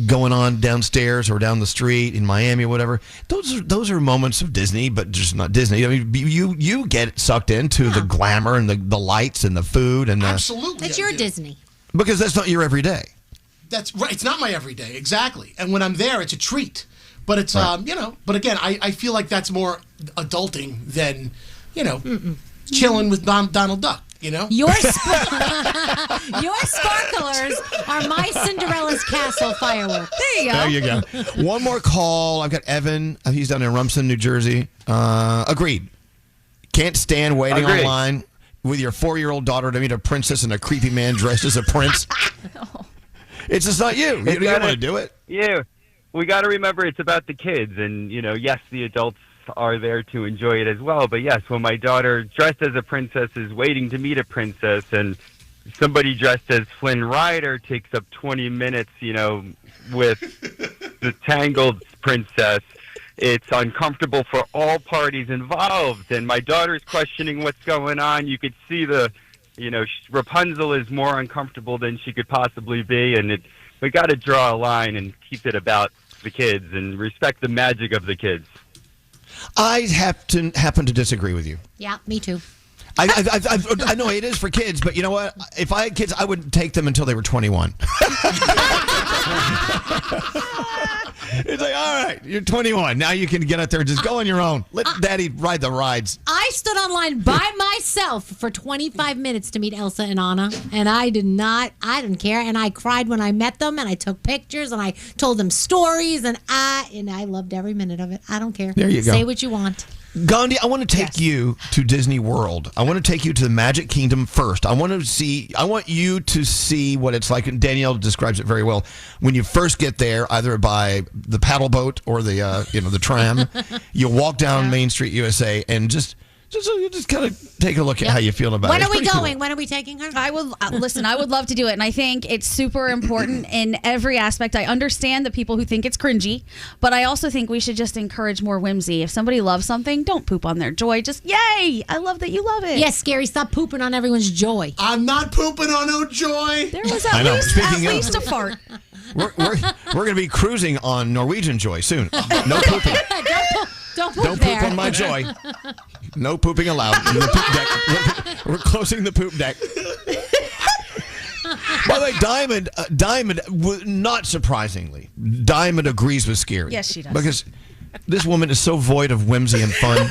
going on downstairs or down the street in Miami or whatever. Those are moments of Disney, but just not Disney. I mean, you get sucked into the glamour and the lights and the food and absolutely. That's your Disney. Because that's not your everyday. That's right. It's not my everyday, exactly. And when I'm there, it's a treat. But it's But again, I feel like that's more adulting than chilling with Donald Duck. Your sparklers are my Cinderella's castle firework. There you go. One more call. I've got Evan. He's down in Rumson, New Jersey. Agreed. Can't stand waiting online with your 4-year-old daughter to meet a princess and a creepy man dressed as a prince. It's just not you. You don't want to do it. Yeah. We got to remember it's about the kids. And, yes, the adults are there to enjoy it as well. But yes, when my daughter dressed as a princess is waiting to meet a princess and somebody dressed as Flynn Rider takes up 20 minutes, with the tangled princess, it's uncomfortable for all parties involved. And my daughter's questioning what's going on. You could see Rapunzel is more uncomfortable than she could possibly be. And we got to draw a line and keep it about the kids and respect the magic of the kids. I happen to disagree with you. Yeah, me too. I know it is for kids, but you know what? If I had kids, I would take them until they were 21. It's like, all right, you're 21. Now you can get out there and just go on your own. Let Daddy ride the rides. I stood online by myself for 25 minutes to meet Elsa and Anna, and I didn't care, and I cried when I met them, and I took pictures, and I told them stories, and I loved every minute of it. I don't care. There you go. Say what you want. Gandhi, I want to take you to Disney World. I want to take you to the Magic Kingdom first. I want you to see what it's like, and Danielle describes it very well. When you first get there, either by the paddle boat or the tram, you walk down Main Street, USA, and just kind of take a look at how you feel about it. When are we going? When are we taking her? I would love to do it, and I think it's super important in every aspect. I understand the people who think it's cringy, but I also think we should just encourage more whimsy. If somebody loves something, don't poop on their joy. Just yay! I love that you love it. Yes, Skeery, stop pooping on everyone's joy. I'm not pooping on no joy. There was at least a fart. We're going to be cruising on Norwegian Joy soon. No pooping. Don't poop Don't there. poop on my joy. No pooping allowed. In the poop deck. We're closing the poop deck. By the way, Diamond, not surprisingly, Diamond agrees with Skeery. Yes, she does. Because this woman is so void of whimsy and fun.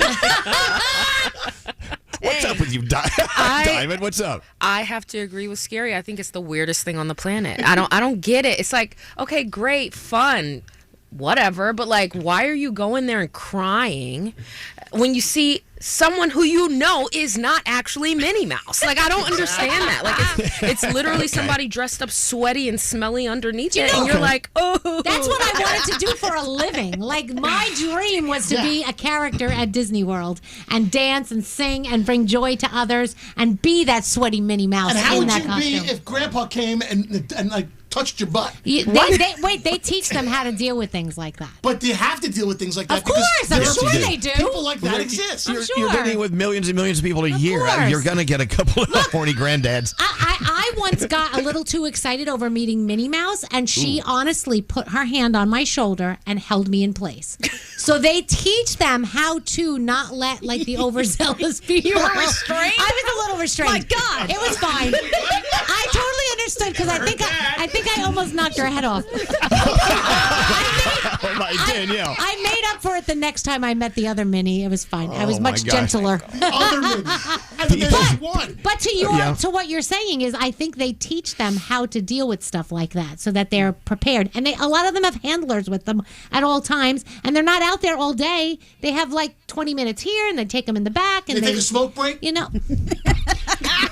What's up with you, Diamond? What's up? I have to agree with Skeery. I think it's the weirdest thing on the planet. I don't get it. It's like, okay, great, fun, whatever, but like, why are you going there and crying when you see someone who is not actually Minnie Mouse? Like, I don't understand that. Like, it's literally somebody dressed up sweaty and smelly underneath it, and you're like, oh. That's what I wanted to do for a living. Like, my dream was to be a character at Disney World and dance and sing and bring joy to others and be that sweaty Minnie Mouse and how in would that you costume. be if Grandpa came and like touched your butt? They teach them how to deal with things like that. But they have to deal with things like that. Of course, I'm sure they do. People like that exist. You're dealing with millions and millions of people a year. You're going to get a couple of horny granddads. I once got a little too excited over meeting Minnie Mouse, and she honestly put her hand on my shoulder and held me in place. So they teach them how to not let the overzealous be. You were restrained? I was a little restrained. My God. It was fine. I totally understood because I think I almost knocked her head off. Danielle. I made up for it the next time I met the other Minnie. It was fine. I was Oh, my much gosh. gentler. Other Minnie. But to what you're saying is, I think they teach them how to deal with stuff like that so that they're prepared. And a lot of them have handlers with them at all times, and they're not out there all day. They have like 20 minutes here, and they take them in the back, and They take a smoke break. You know,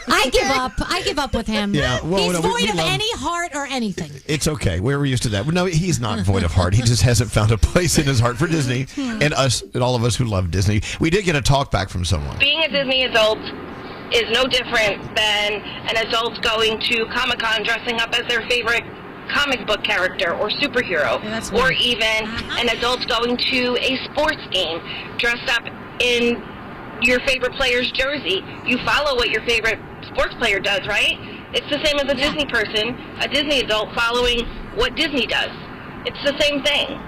I give up. I give up with him. Yeah, well, he's no, void we of love- any heart or anything. It's okay. We're used to that. No, he's not void of heart. He just hasn't found a place in his heart for Disney and us and all of us who love Disney. We did get a talk back from someone. Being a Disney adult is no different than an adult going to Comic-Con dressing up as their favorite comic book character or superhero, or even an adult going to a sports game dressed up in your favorite player's jersey. You follow what your favorite sports player does, right? It's the same as a Disney person, a Disney adult following what Disney does. It's the same thing.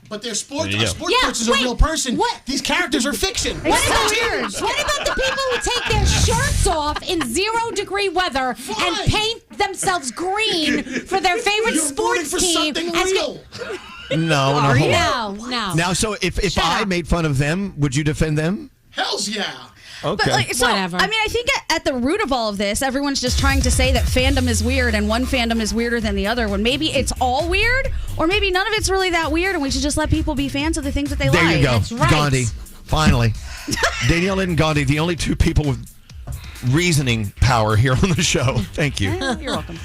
But they're sports. Yeah. A sports person's a real person. These characters are fiction. What about the people who take their shirts off in 0-degree weather and paint themselves green for their favorite sports for team? something real. No, Are hold you? on. No. Now, so if I made fun of them, would you defend them? Hell's yeah. Okay. But Whatever. I mean, I think at the root of all of this, everyone's just trying to say that fandom is weird and one fandom is weirder than the other, when maybe it's all weird, or maybe none of it's really that weird, and we should just let people be fans of the things that they There like. you go. That's right. Gandhi. Finally. Danielle and Gandhi, the only two people with reasoning power here on the show. Thank you. You're welcome.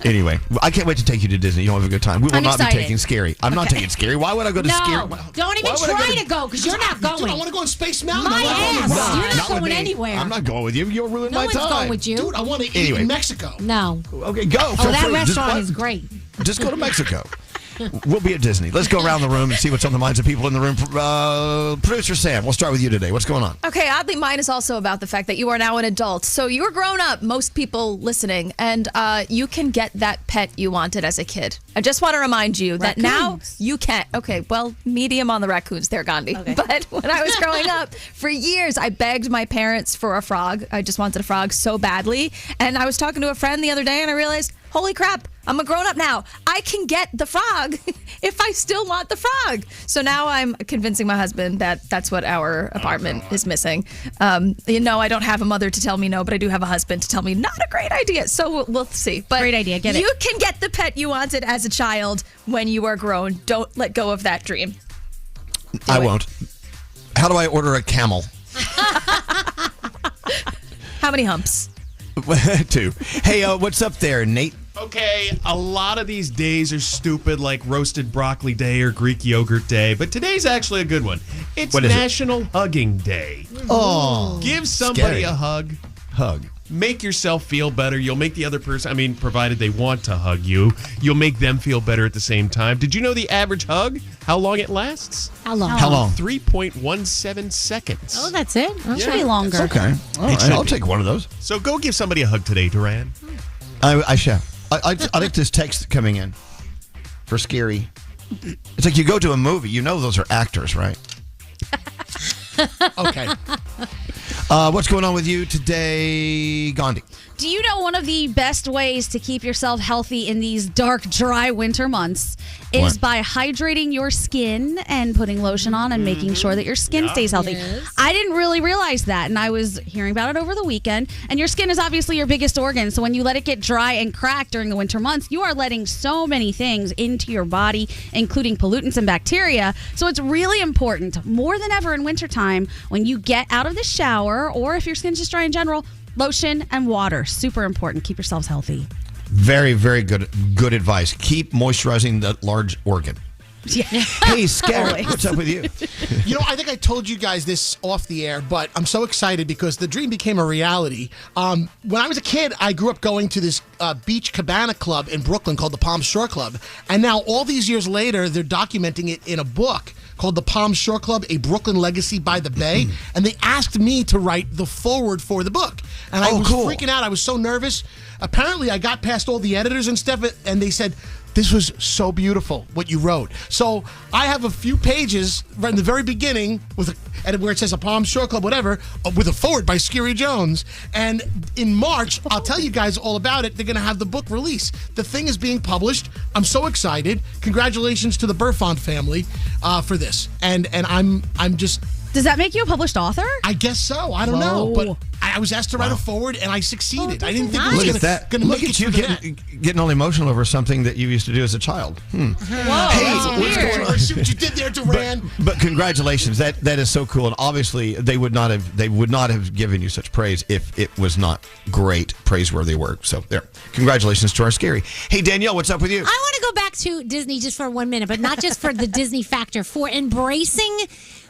Anyway, I can't wait to take you to Disney. You'll have a good time. We will I'm not excited. be taking Skeery. I'm not taking Skeery. Why would I go to Skeery? No, don't even Why would I try go to go because you're not going. Dude, I want to go on Space Mountain. My I wanna go on ass. the ride. You're not with going me. anywhere. I'm not going with you. You'll ruin No my one's time. going with you. Dude, I want to eat Anyway. in Mexico. No. Okay, go. Oh, Feel that free. restaurant is great. Just go to Mexico. We'll be at Disney. Let's go around the room and see what's on the minds of people in the room. Producer Sam, we'll start with you today. What's going on? Okay, oddly, mine is also about the fact that you are now an adult. So you're grown up, most people listening, and you can get that pet you wanted as a kid. I just want to remind you that now you can't. Okay, well, medium on the raccoons there, Gandhi. Okay. But when I was growing up, for years, I begged my parents for a frog. I just wanted a frog so badly. And I was talking to a friend the other day, and I realized, holy crap, I'm a grown up now. I can get the frog if I still want the frog. So now I'm convincing my husband that that's what our apartment is missing. I don't have a mother to tell me no, but I do have a husband to tell me not a great idea. So we'll see. But great idea. Get it. You can get the pet you wanted as a child when you are grown. Don't let go of that dream. I won't. How do I order a camel? How many humps? 2. Hey, what's up there, Nate? Okay, a lot of these days are stupid, like roasted broccoli day or Greek yogurt day, but today's actually a good one. It's What is it? National Hugging Day. Oh, Give somebody scary. a hug. Hug. Make yourself feel better. You'll make the other person, provided they want to hug you, you'll make them feel better at the same time. Did you know the average hug, how long it lasts? How long? How long? 3.17 seconds. Oh, that's it? That should be longer. Okay. All right, should I'll be. take one of those. So go give somebody a hug today, Duran. I shall. I like this text coming in for Skeery. It's like you go to a movie. You know those are actors, right? Okay. What's going on with you today, Gandhi? Do you know one of the best ways to keep yourself healthy in these dark, dry winter months is What? by hydrating your skin and putting lotion on and making sure that your skin stays healthy? Yes. I didn't really realize that, and I was hearing about it over the weekend. And your skin is obviously your biggest organ, so when you let it get dry and cracked during the winter months, you are letting so many things into your body, including pollutants and bacteria. So it's really important, more than ever in wintertime, when you get out of the shower, or if your skin's just dry in general, lotion and water. Super important. Keep yourselves healthy. Very, very good advice. Keep moisturizing that large organ. Yeah. Hey, Skeery, what's up with you? I think I told you guys this off the air, but I'm so excited because the dream became a reality. When I was a kid, I grew up going to this beach cabana club in Brooklyn called the Palm Shore Club. And now, all these years later, they're documenting it in a book called The Palm Shore Club, A Brooklyn Legacy by the Bay. And they asked me to write the foreword for the book. And I was freaking out. I was so nervous. Apparently, I got past all the editors and stuff, and they said, This was so beautiful, what you wrote. So I have a few pages right in the very beginning and where it says a Palm Shore Club, whatever, with a forward by Skeery Jones. And in March, I'll tell you guys all about it. They're going to have the book release. The thing is being published. I'm so excited. Congratulations to the Burfont family for this. And I'm just... Does that make you a published author? I guess so. I don't know. But I was asked to write a forward, and I succeeded. I didn't think it was going to Look at you getting all emotional over something that you used to do as a child. Whoa, what's going on? See what you did there, Duran. But congratulations. That is so cool. And obviously, they would not have given you such praise if it was not great, praiseworthy work. So there. Congratulations to our Skeery. Hey, Danielle, what's up with you? I want to go back to Disney just for 1 minute, but not just for the Disney factor, for embracing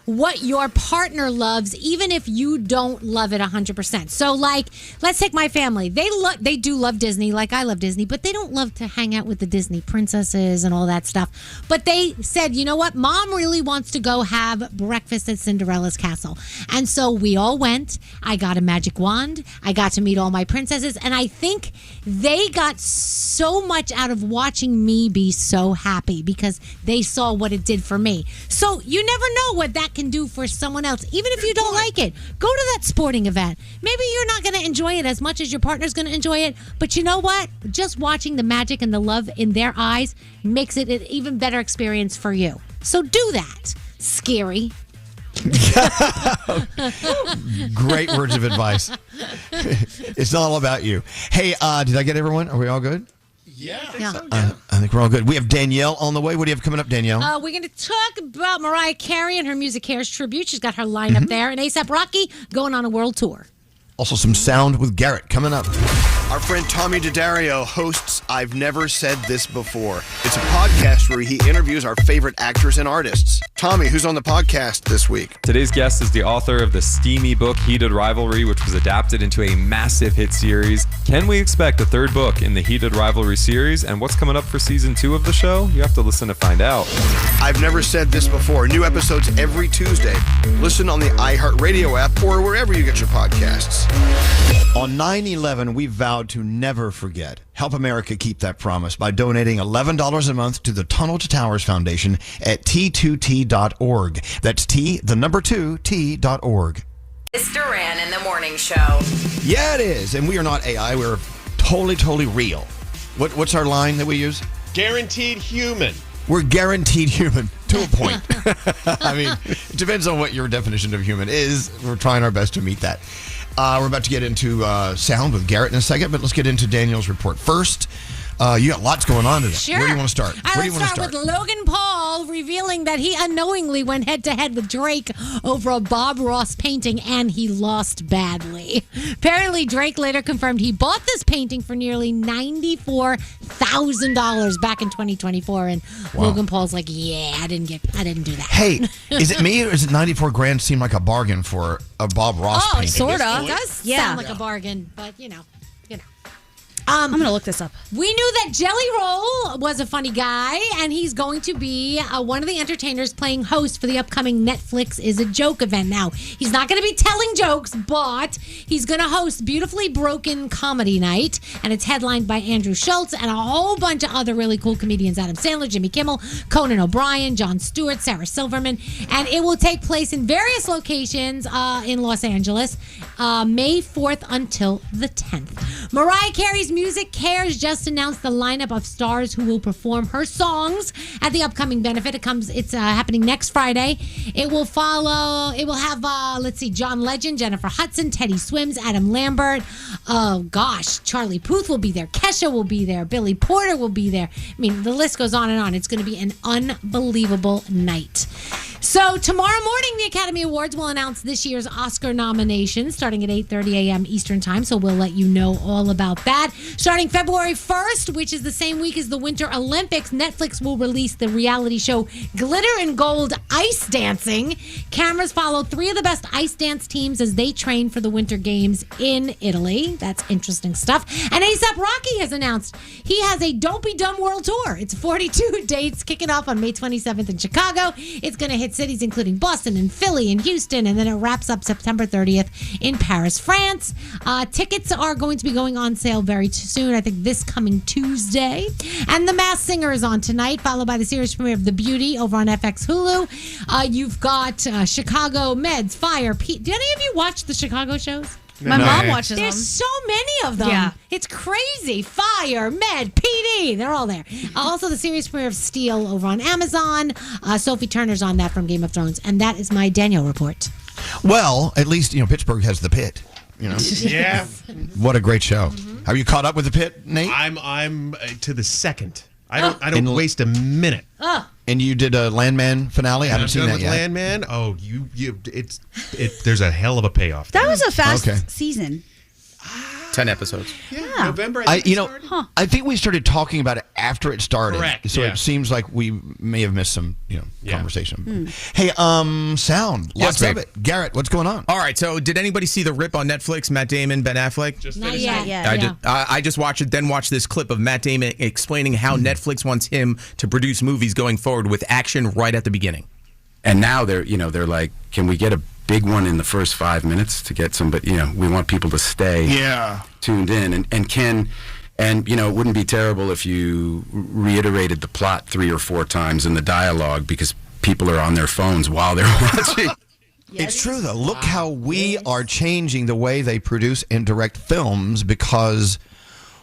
what your partner loves, even if you don't love it 100%. So, like, let's take my family. They do love Disney, like I love Disney, but they don't love to hang out with the Disney princesses and all that stuff. But they said, you know what? Mom really wants to go have breakfast at Cinderella's castle. And so we all went. I got a magic wand. I got to meet all my princesses. And I think they got so much out of watching me be so happy because they saw what it did for me. So you never know what that can do for someone else, even if you don't like it. Go to that sporting event. Maybe you're not going to enjoy it as much as your partner's going to enjoy it, but you know what? Just watching the magic and the love in their eyes makes it an even better experience for you. So do that. Skeery. Great words of advice. It's not all about you. Hey, did I get everyone? Are we all good? Yeah, I think we're all good. We have Danielle on the way. What do you have coming up, Danielle? We're going to talk about Mariah Carey and her Music Cares tribute. She's got her lineup there. And A$AP Rocky going on a world tour. Also some sound with Garrett coming up. Our friend Tommy Daddario hosts I've Never Said This Before. It's a podcast where he interviews our favorite actors and artists. Tommy, who's on the podcast this week? Today's guest is the author of the steamy book Heated Rivalry, which was adapted into a massive hit series. Can we expect a third book in the Heated Rivalry series? And what's coming up for season 2 of the show? You have to listen to find out. I've Never Said This Before. New episodes every Tuesday. Listen on the iHeartRadio app or wherever you get your podcasts. On 9/11, we vowed to never forget. Help America keep that promise by donating $11 a month to the Tunnel to Towers Foundation at T2T.org. That's T2T.org. It's Duran in the Morning Show. Yeah, it is. And we are not AI. We're totally real. What's our line that we use? Guaranteed human. We're guaranteed human to a point. I mean, it depends on what your definition of human is. We're trying our best to meet that. We're about to get into sound with Garrett in a second, but let's get into Danielle's report first. You got lots going on today. Sure. Where do you want to start? Let's start with Logan Paul revealing that he unknowingly went head-to-head with Drake over a Bob Ross painting, and he lost badly. Apparently, Drake later confirmed he bought this painting for nearly $94,000 back in 2024, and Logan Paul's like, "Yeah, I didn't do that." Hey, is it me or is it 94 grand seem like a bargain for a Bob Ross painting? Sort of. It does sound like a bargain, but you know. I'm going to look this up. We knew that Jelly Roll was a funny guy, and he's going to be one of the entertainers playing host for the upcoming Netflix Is a Joke event. Now, he's not going to be telling jokes, but he's going to host Beautifully Broken Comedy Night, and it's headlined by Andrew Schultz and a whole bunch of other really cool comedians: Adam Sandler, Jimmy Kimmel, Conan O'Brien, Jon Stewart, Sarah Silverman, and it will take place in various locations in Los Angeles, May 4th until the 10th. Mariah Carey's Music Cares just announced the lineup of stars who will perform her songs at the upcoming benefit. It's happening next Friday. It will have John Legend, Jennifer Hudson, Teddy Swims, Adam Lambert. Oh gosh, Charlie Puth will be there. Kesha will be there. Billy Porter will be there. I mean, the list goes on and on. It's going to be an unbelievable night. So tomorrow morning, the Academy Awards will announce this year's Oscar nominations starting at 8:30 a.m. Eastern Time, so we'll let you know all about that. Starting February 1st, which is the same week as the Winter Olympics, Netflix will release the reality show Glitter and Gold Ice Dancing. Cameras follow 3 of the best ice dance teams as they train for the Winter Games in Italy. That's interesting stuff. And A$AP Rocky has announced he has a Don't Be Dumb World Tour. It's 42 dates, kicking off on May 27th in Chicago. It's going to hit target cities including Boston and Philly and Houston, and then it wraps up September 30th in Paris, France. Tickets are going to be going on sale very soon, I think this coming Tuesday. And The Masked Singer is on tonight, followed by the series premiere of The Beauty over on FX Hulu. You've got Chicago Meds, Fire, Pete. Do any of you watch the Chicago shows? My mom watches them. There's so many of them. Yeah. It's crazy. Fire, Med, PD. They're all there. Also, the series premiere of Steel over on Amazon. Sophie Turner's on that from Game of Thrones. And that is my Danielle report. Well, at least, Pittsburgh has The Pit. Yeah. What a great show. Have you caught up with The Pit, Nate? I'm to the second. I don't waste a minute. And you did a Landman finale? I haven't seen that yet. Landman? Oh, there's a hell of a payoff. That was a fast season. 10 episodes. Yeah. November. I think we started talking about it after it started. Correct. So Yeah. it seems like we may have missed some, conversation. Hey, sound. Yes, Lots of it. Garrett, what's going on? All right, so did anybody see The Rip on Netflix? Matt Damon, Ben Affleck? Not yet. I just watched it, then watched this clip of Matt Damon explaining how Netflix wants him to produce movies going forward with action right at the beginning. And now they're like, can we get a big one in the first 5 minutes to get somebody, we want people to stay tuned in. And it wouldn't be terrible if you reiterated the plot 3 or 4 times in the dialogue because people are on their phones while they're watching. It's true, though. Look how we are changing the way they produce and direct films because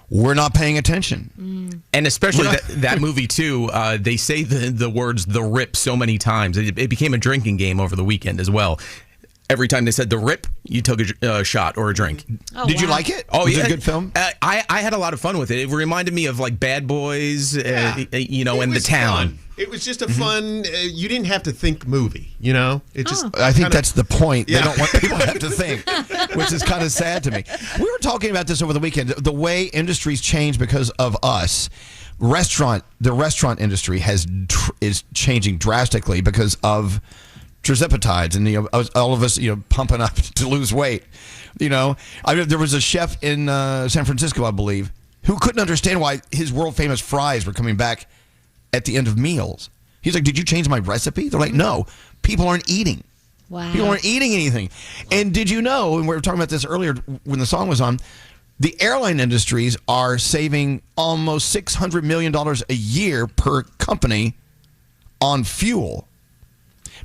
we're not paying attention. And especially that movie, too, they say the words The Rip so many times. It became a drinking game over the weekend as well. Every time they said The Rip, you took a shot or a drink. Did you like it? Oh, Was yeah. it a good film? I had a lot of fun with it. It reminded me of like Bad Boys, and The Town. Fun. It was just a fun, you didn't have to think movie, It just. I think that's the point. They don't want people to have to think, which is kind of sad to me. We were talking about this over the weekend. The way industries change because of us. The restaurant industry is changing drastically because of tirzepatides and all of us pumping up to lose weight. There was a chef in San Francisco, I believe, who couldn't understand why his world famous fries were coming back at the end of meals. He's like, "Did you change my recipe?" They're like, "No, people aren't eating. Wow. People aren't eating anything." And did you know? And we were talking about this earlier when the song was on. The airline industries are saving almost $600 million a year per company on fuel.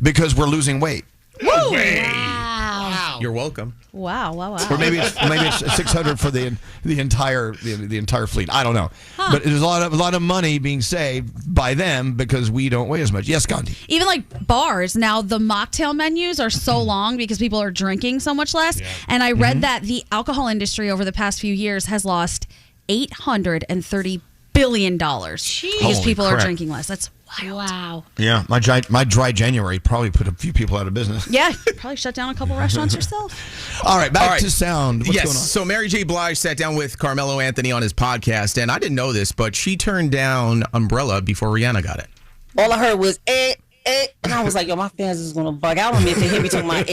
Because we're losing weight. Woo! Wow. You're welcome. Wow. Or maybe it's 600 for the entire fleet. I don't know. But there's a lot of money being saved by them because we don't weigh as much. Yes, Gandhi. Even like bars now, the mocktail menus are so long because people are drinking so much less. Yeah. And I read that the alcohol industry over the past few years has lost $830 billion because people are drinking less. That's wild. Wow. Yeah, my dry January probably put a few people out of business. Yeah, probably shut down a couple restaurants yourself. All right, back to sound. What's going on? So Mary J. Blige sat down with Carmelo Anthony on his podcast, and I didn't know this, but she turned down Umbrella before Rihanna got it. All I heard was, and I was like, yo, my fans is going to bug out on me if they hear me talking about,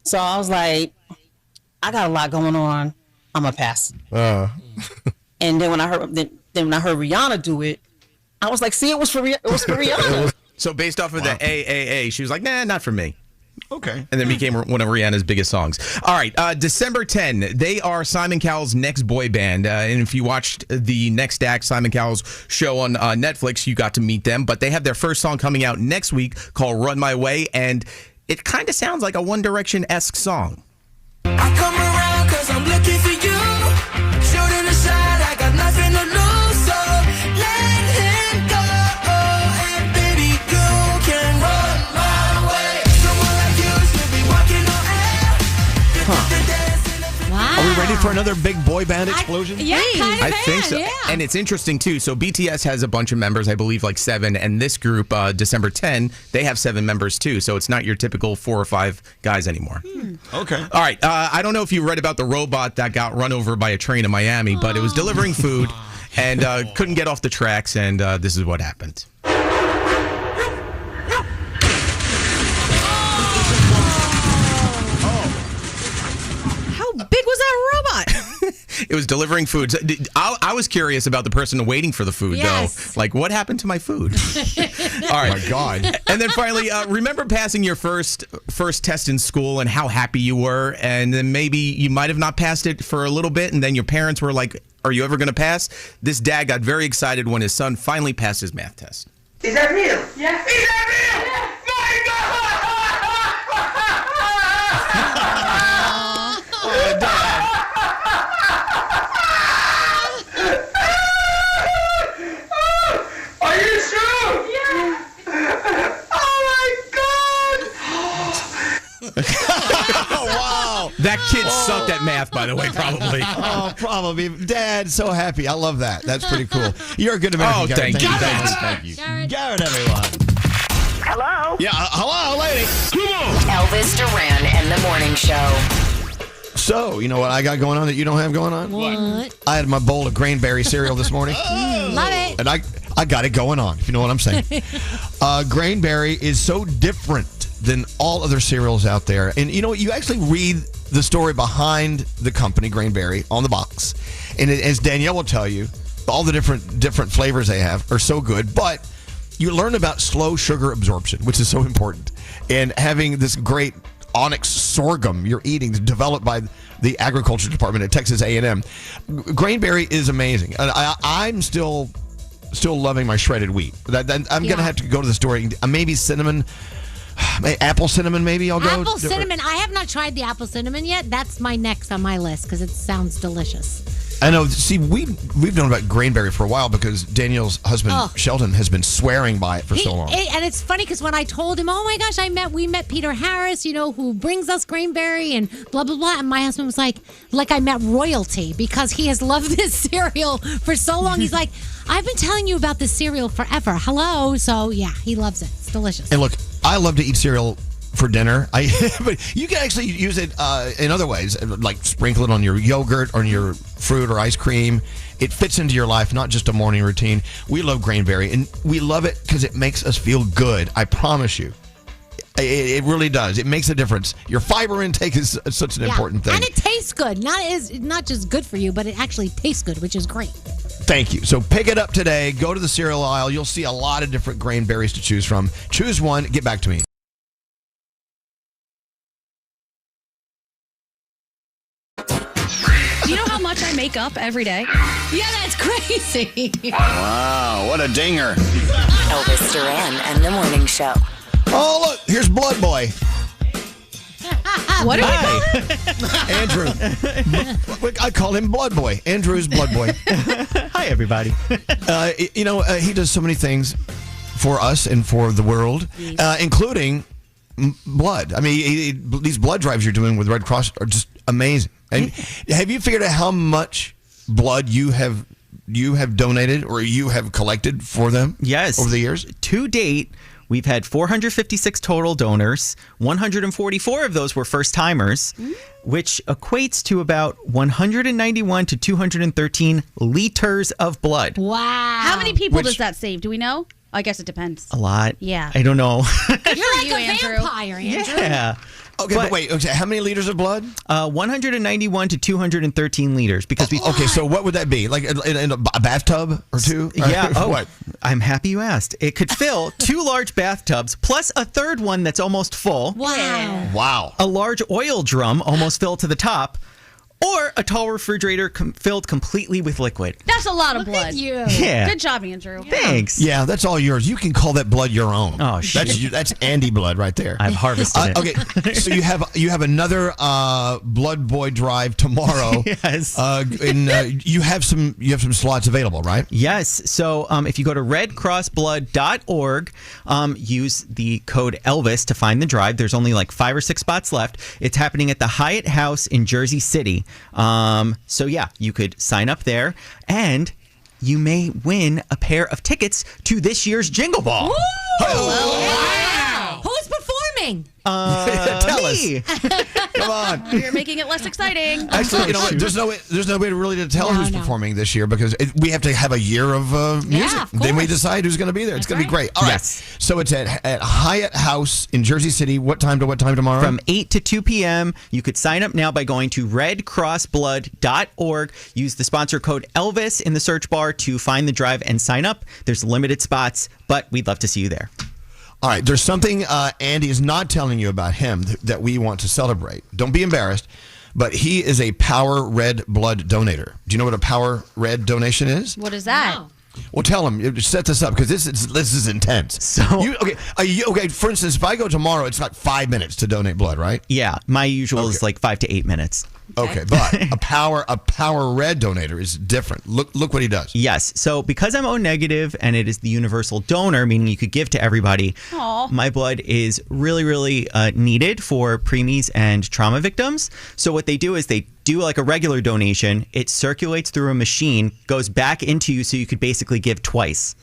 So I was like, I got a lot going on. I'm going to pass. And then when I heard Rihanna do it, I was like, see, it was for Rihanna. So based off of the AAA, she was like, nah, not for me. Okay. And then became one of Rihanna's biggest songs. All right, December 10, they are Simon Cowell's next boy band. And if you watched the Next Act, Simon Cowell's show on Netflix, you got to meet them. But they have their first song coming out next week called Run My Way. And it kind of sounds like a One Direction-esque song. I come around 'cause I'm looking for you. Shooting a shot, I got nothing to lose. So let him go. And baby, you can run my way. Someone like you should be walking on air. Wow. Are we ready for another big boy band explosion? I think so. Yeah. And it's interesting, too. So BTS has a bunch of members, I believe like 7. And this group, December 10, they have 7 members, too. So it's not your typical 4 or 5 guys anymore. Okay. All right. I don't know if you read about the robot that got run over by a train in Miami, but it was delivering food and couldn't get off the tracks. And this is what happened. How big was that robot? It was delivering food. I was curious about the person waiting for the food, though. Like, what happened to my food? All right. Oh, my God. And then finally, remember passing your first test in school and how happy you were? And then maybe you might have not passed it for a little bit, and then your parents were like, are you ever going to pass? This dad got very excited when his son finally passed his math test. Is that real? Yeah. Is that real? Are you sure? Yeah. Oh my God. Oh, wow. That kid sucked at math, by the way, probably. Oh, probably. Dad, so happy. I love that. That's pretty cool. You're a good American. Oh, Garrett. thank you. Garrett, everyone. Hello? Yeah, hello, lady. Come on. Elvis Duran and the Morning Show. So, you know what I got going on that you don't have going on? What? I had my bowl of Grainberry cereal this morning. Love it. And I got it going on, if you know what I'm saying. Grainberry is so different than all other cereals out there. And you know what? You actually read the story behind the company, Grainberry, on the box. And as Danielle will tell you, all the different flavors they have are so good. But you learn about slow sugar absorption, which is so important. And having this great onyx sorghum you're eating developed by the agriculture department at Texas A&M. Grainberry is amazing. And I'm still loving my shredded wheat. I'm going to have to go to the store. Maybe cinnamon, apple cinnamon maybe I'll go. Apple cinnamon. I have not tried the apple cinnamon yet. That's my next on my list because it sounds delicious. I know. See, we've known about Grainberry for a while because Danielle's husband, Sheldon, has been swearing by it for so long. And it's funny because when I told him, oh my gosh, we met Peter Harris, who brings us Grainberry and blah, blah, blah. And my husband was like I met royalty because he has loved this cereal for so long. He's like, I've been telling you about this cereal forever. Hello. So, yeah, he loves it. It's delicious. And look, I love to eat cereal for dinner. But you can actually use it in other ways, like sprinkle it on your yogurt, on your fruit or ice cream. It fits into your life, not just a morning routine. We love Grainberry, and we love it because it makes us feel good. I promise you. It really does. It makes a difference. Your fiber intake is such an important thing. And it tastes good. Not just good for you, but it actually tastes good, which is great. Thank you. So pick it up today. Go to the cereal aisle. You'll see a lot of different Grainberries to choose from. Choose one. Get back to me. Do you know how much I make up every day? Yeah, that's crazy. Wow, what a dinger. Elvis Duran and the Morning Show. Oh, look, here's Blood Boy. What do we call him? Andrew. I call him Blood Boy. Andrew's Blood Boy. Hi, everybody. He does so many things for us and for the world, including blood. I mean, these blood drives you're doing with Red Cross are just amazing. And have you figured out how much blood you have donated or you have collected for them? Yes. Over the years? To date, we've had 456 total donors. 144 of those were first-timers, which equates to about 191 to 213 liters of blood. Wow. How many people does that save? Do we know? I guess it depends. A lot. Yeah. I don't know. You're like a vampire, Andrew. Yeah. Okay, but wait. Okay, how many liters of blood? 191 to 213 liters. Because we. Okay, so what would that be? Like in a bathtub or two? Yeah. Oh, what? I'm happy you asked. It could fill 2 large bathtubs plus a third one that's almost full. Wow. Wow. A large oil drum almost filled to the top. Or a tall refrigerator filled completely with liquid. That's a lot of Look blood. at you. Yeah. Good job, Andrew. Thanks. Yeah, that's all yours. You can call that blood your own. Oh, shit. That's Andy blood right there. I've harvested it. Okay, so you have another Blood Boy drive tomorrow. Yes. And you have some slots available, right? Yes. So if you go to redcrossblood.org, use the code Elvis to find the drive. There's only like 5 or 6 spots left. It's happening at the Hyatt House in Jersey City. So yeah, you could sign up there and you may win a pair of tickets to this year's Jingle Ball. Wow. Who's performing? performing? Tell me. us. Come on. You're making it less exciting. Actually, you know what? There's no way to really tell who's performing this year because we have to have a year of music. of Then we course. decide who's going to be there. It's going to be great. All right. So it's at Hyatt House in Jersey City. What time to what time tomorrow? From 8 to 2 p.m. You could sign up now by going to redcrossblood.org. Use the sponsor code Elvis in the search bar to find the drive and sign up. There's limited spots, but we'd love to see you there. All right, there's something Andy is not telling you about him that we want to celebrate. Don't be embarrassed, but he is a Power Red blood donator. Do you know what a Power Red donation is? What is that? Well, tell him. Set this up because this is intense. So, okay. For instance, if I go tomorrow, it's like 5 minutes to donate blood, right? Yeah, my usual is like 5 to 8 minutes. Okay, but a Power Red donator is different. Look what he does. Yes. So because I'm O negative and it is the universal donor, meaning you could give to everybody, my blood is really, really needed for preemies and trauma victims. So what they do is they do like a regular donation. It circulates through a machine, goes back into you, so you could basically give twice.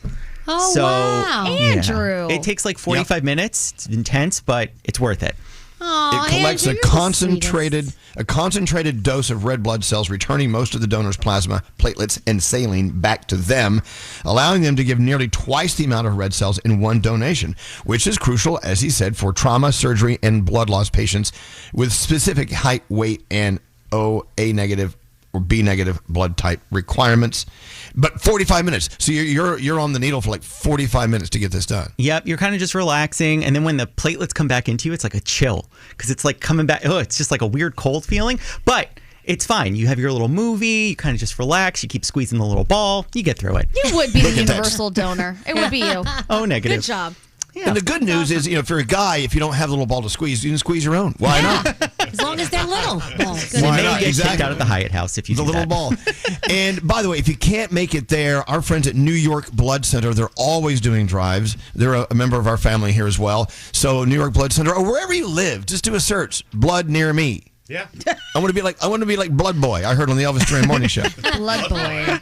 Oh, so, wow. Andrew. It takes like 45 minutes. It's intense, but it's worth it. Aw, It collects Andrew, a concentrated dose of red blood cells, returning most of the donor's plasma, platelets, and saline back to them, allowing them to give nearly twice the amount of red cells in one donation, which is crucial, as he said, for trauma, surgery, and blood loss patients with specific height, weight, and A negative or B negative blood type requirements. But 45 minutes. So you're on the needle for like 45 minutes to get this done. Yep, you're kind of just relaxing, and then when the platelets come back into you, it's like a chill because it's like coming back. Oh, it's just like a weird cold feeling, but it's fine. You have your little movie. You kind of just relax. You keep squeezing the little ball. You get through it. You would be the universal donor. It would be you. Oh, negative. Good job. Yeah. And the good news is, if you're a guy, if you don't have a little ball to squeeze, you can squeeze your own. Why not? As long as they're little balls. Why not? Get Exactly. kicked out at the Hyatt House if you the do little that. ball. And by the way, if you can't make it there, our friends at New York Blood Center, they're always doing drives. They're a member of our family here as well. So New York Blood Center, or wherever you live, just do a search. Blood near me. Yeah. I want to be like Blood Boy. I heard on the Elvis Duran morning show. Blood boy.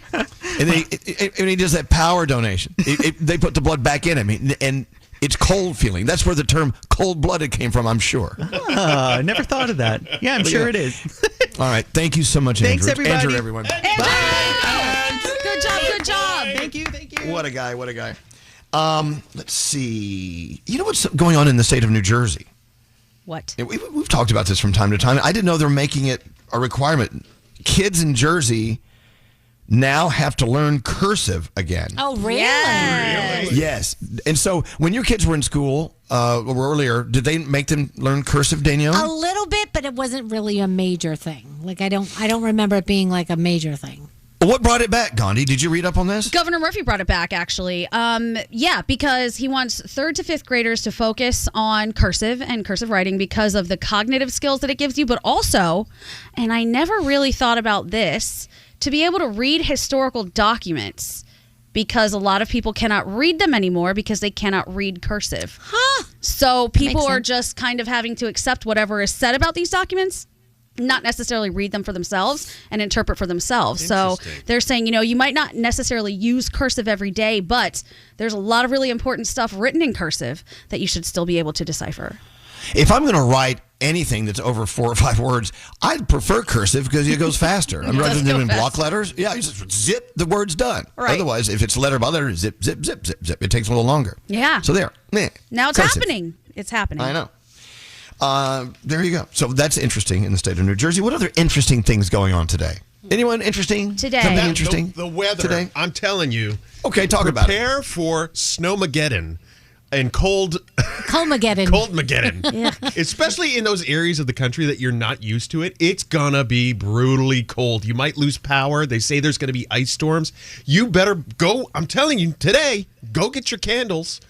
And he does that power donation. They put the blood back in him, and it's cold feeling. That's where the term cold-blooded came from, I'm sure. I never thought of that. Yeah, I'm sure it is. All right. Thank you so much, Thanks, Andrew. everybody. Andrew, everyone. Good job. Good job. Thank you. What a guy. Let's see. You know what's going on in the state of New Jersey? What? We've talked about this from time to time. I didn't know they're making it a requirement. Kids in Jersey now have to learn cursive again. Oh, really? Yes. And so when your kids were in school or earlier, did they make them learn cursive, Danielle? A little bit, but it wasn't really a major thing. Like I don't remember it being like a major thing. What brought it back, Gandhi? Did you read up on this? Governor Murphy brought it back, actually. Yeah, because he wants 3rd to 5th graders to focus on cursive and cursive writing because of the cognitive skills that it gives you, but also, and I never really thought about this, to be able to read historical documents because a lot of people cannot read them anymore because they cannot read cursive. Huh. So people are sense. just kind of having to accept whatever is said about these documents, not necessarily read them for themselves and interpret for themselves. So they're saying, you might not necessarily use cursive every day, but there's a lot of really important stuff written in cursive that you should still be able to decipher. If I'm going to write anything that's over 4 or 5 words, I'd prefer cursive because it goes faster. Rather than doing block letters, you just zip, the word's done. Right. Otherwise, if it's letter by letter, zip, zip, zip, zip, zip. It takes a little longer. Yeah. So there. Now it's cursive. happening. It's happening. I know. There you go. So that's interesting in the state of New Jersey. What other interesting things going on today? Anyone interesting? Today. Something interesting? The weather. Today? I'm telling you. Okay, talk about it. Prepare for Snowmageddon and Coldmageddon. Yeah. Especially in those areas of the country that you're not used to it. It's going to be brutally cold. You might lose power. They say there's going to be ice storms. You better go. I'm telling you today, go get your candles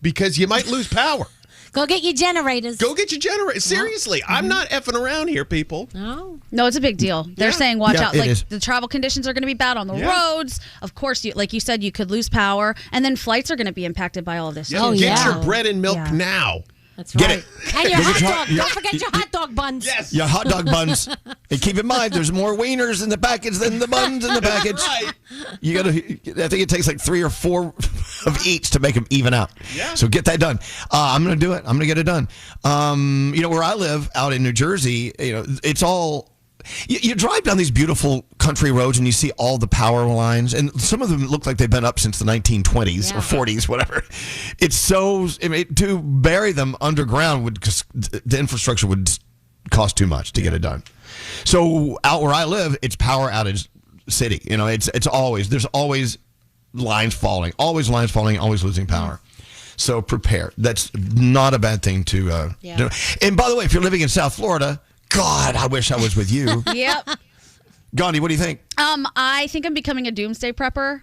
because you might lose power. Go get your generators. Go get your generators. Seriously, I'm not effing around here, people. No, it's a big deal. They're saying watch out. it Like is. the travel conditions are going to be bad on the roads. Of course, like you said, you could lose power, and then flights are going to be impacted by all of this. Yeah, too. get your bread and milk now. That's Get right. it. And your Go get hot dog. Don't forget your hot dog buns. Yes. Your hot dog buns. And keep in mind, there's more wieners in the package than the buns in the package. Right. You got to. I think it takes like 3 or 4 of each to make them even out. Yeah. So get that done. I'm going to do it. I'm going to get it done. Where I live out in New Jersey, it's all... You drive down these beautiful country roads and you see all the power lines, and some of them look like they've been up since the 1920s or 40s, whatever. It's so... to bury them underground because the infrastructure would cost too much to get it done. So out where I live, it's power outage city. It's always... There's always lines falling, always losing power. So prepare. That's not a bad thing to do. And by the way, if you're living in South Florida... God, I wish I was with you. Yep. Gandhi, what do you think? I think I'm becoming a doomsday prepper.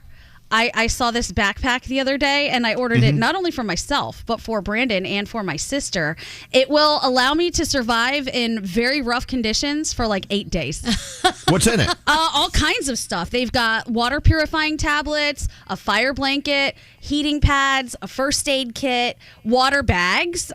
I saw this backpack the other day, and I ordered it not only for myself, but for Brandon and for my sister. It will allow me to survive in very rough conditions for like 8 days. What's in it? All kinds of stuff. They've got water purifying tablets, a fire blanket, heating pads, a first aid kit, water bags,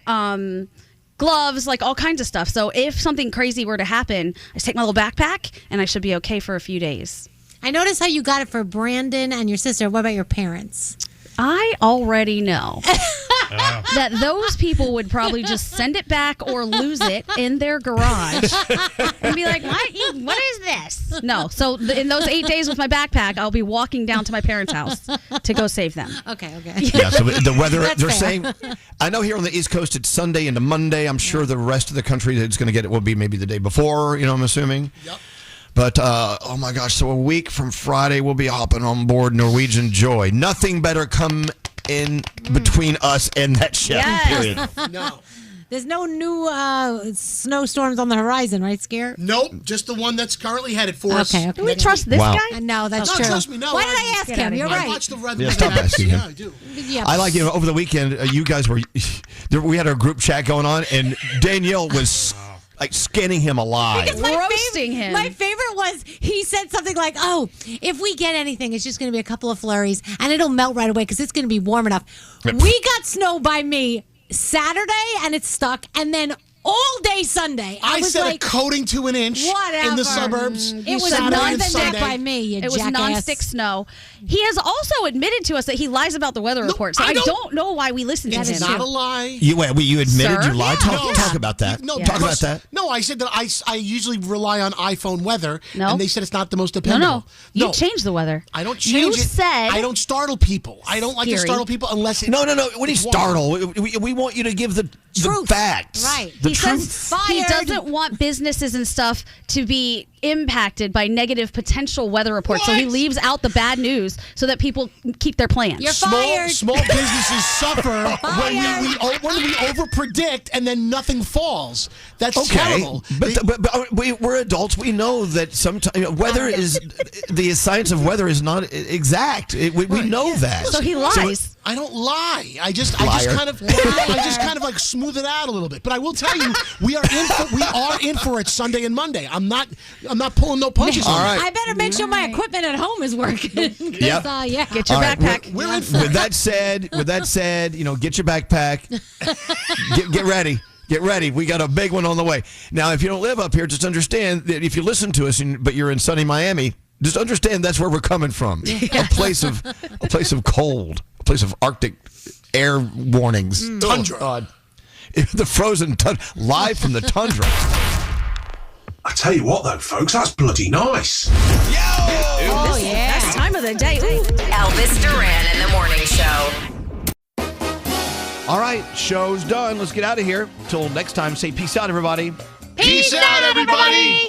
gloves, like all kinds of stuff. So if something crazy were to happen, I just take my little backpack and I should be okay for a few days. I noticed how you got it for Brandon and your sister. What about your parents? I already know that those people would probably just send it back or lose it in their garage and be like, what is this? No. So in those 8 days with my backpack, I'll be walking down to my parents' house to go save them. Okay. Yeah, so the weather, they're saying, I know here on the East Coast it's Sunday into Monday. I'm sure the rest of the country that's going to get it will be maybe the day before, I'm assuming. Yep. But, oh my gosh, so a week from Friday, we'll be hopping on board Norwegian Joy. Nothing better come in between us and that ship, period. No. There's no new snowstorms on the horizon, right, Skeery? Nope, just the one that's currently headed for us. Okay. Do we trust this guy? No, that's true. Trust me, no. Why did I ask him? You're right. I watched the red. Yeah, stop asking him. Yeah, I do. Yeah. I like, over the weekend, you guys were, we had our group chat going on, and Danielle was... like skinning him alive. Roasting him. My favorite was he said something like, if we get anything, it's just going to be a couple of flurries and it'll melt right away because it's going to be warm enough. We got snow by me Saturday and it's stuck. And then all day Sunday, I was said like, a coating to an inch in the suburbs. It was more than that by me, It was nonstick snow. He has also admitted to us that he lies about the weather report. So I don't know why we listen to him. It's not a lie. You admitted Sir? you lied? Talk about that. Talk about that. No, I said that I usually rely on iPhone weather, No. and they said it's not the most dependable. No. You changed the weather. I don't change You it. said- I don't startle people. I don't like to Skeery. startle people unless it's... No. What do you startle? We want you to give the facts. Right. The He truth. says he doesn't want businesses and stuff to be impacted by negative potential weather reports. So he leaves out the bad news so that people keep their plans. You're fired. Small businesses suffer when we overpredict and then nothing falls. That's terrible. But we're adults. We know that sometimes weather is the science of weather is not exact. We know that. So he lies. I don't lie. I just kind of like smooth it out a little bit. But I will tell you, we are in for it Sunday and Monday. I'm not pulling no punches. All right. I better make sure my equipment at home is working. Yep. Get your backpack. We're in for it. With that said, get your backpack. Get ready. Get ready. We got a big one on the way. Now, if you don't live up here, just understand that if you listen to us, but you're in sunny Miami, just understand that's where we're coming from. A place of cold, a place of Arctic air warnings. Tundra. Oh, God. The frozen tundra, live from the tundra. I tell you what, though, folks, that's bloody nice. Oh, yeah. Best time of the day. Ooh. Elvis Duran in the morning show. All right, show's done. Let's get out of here. Till next time, say peace out, everybody. Peace out, everybody.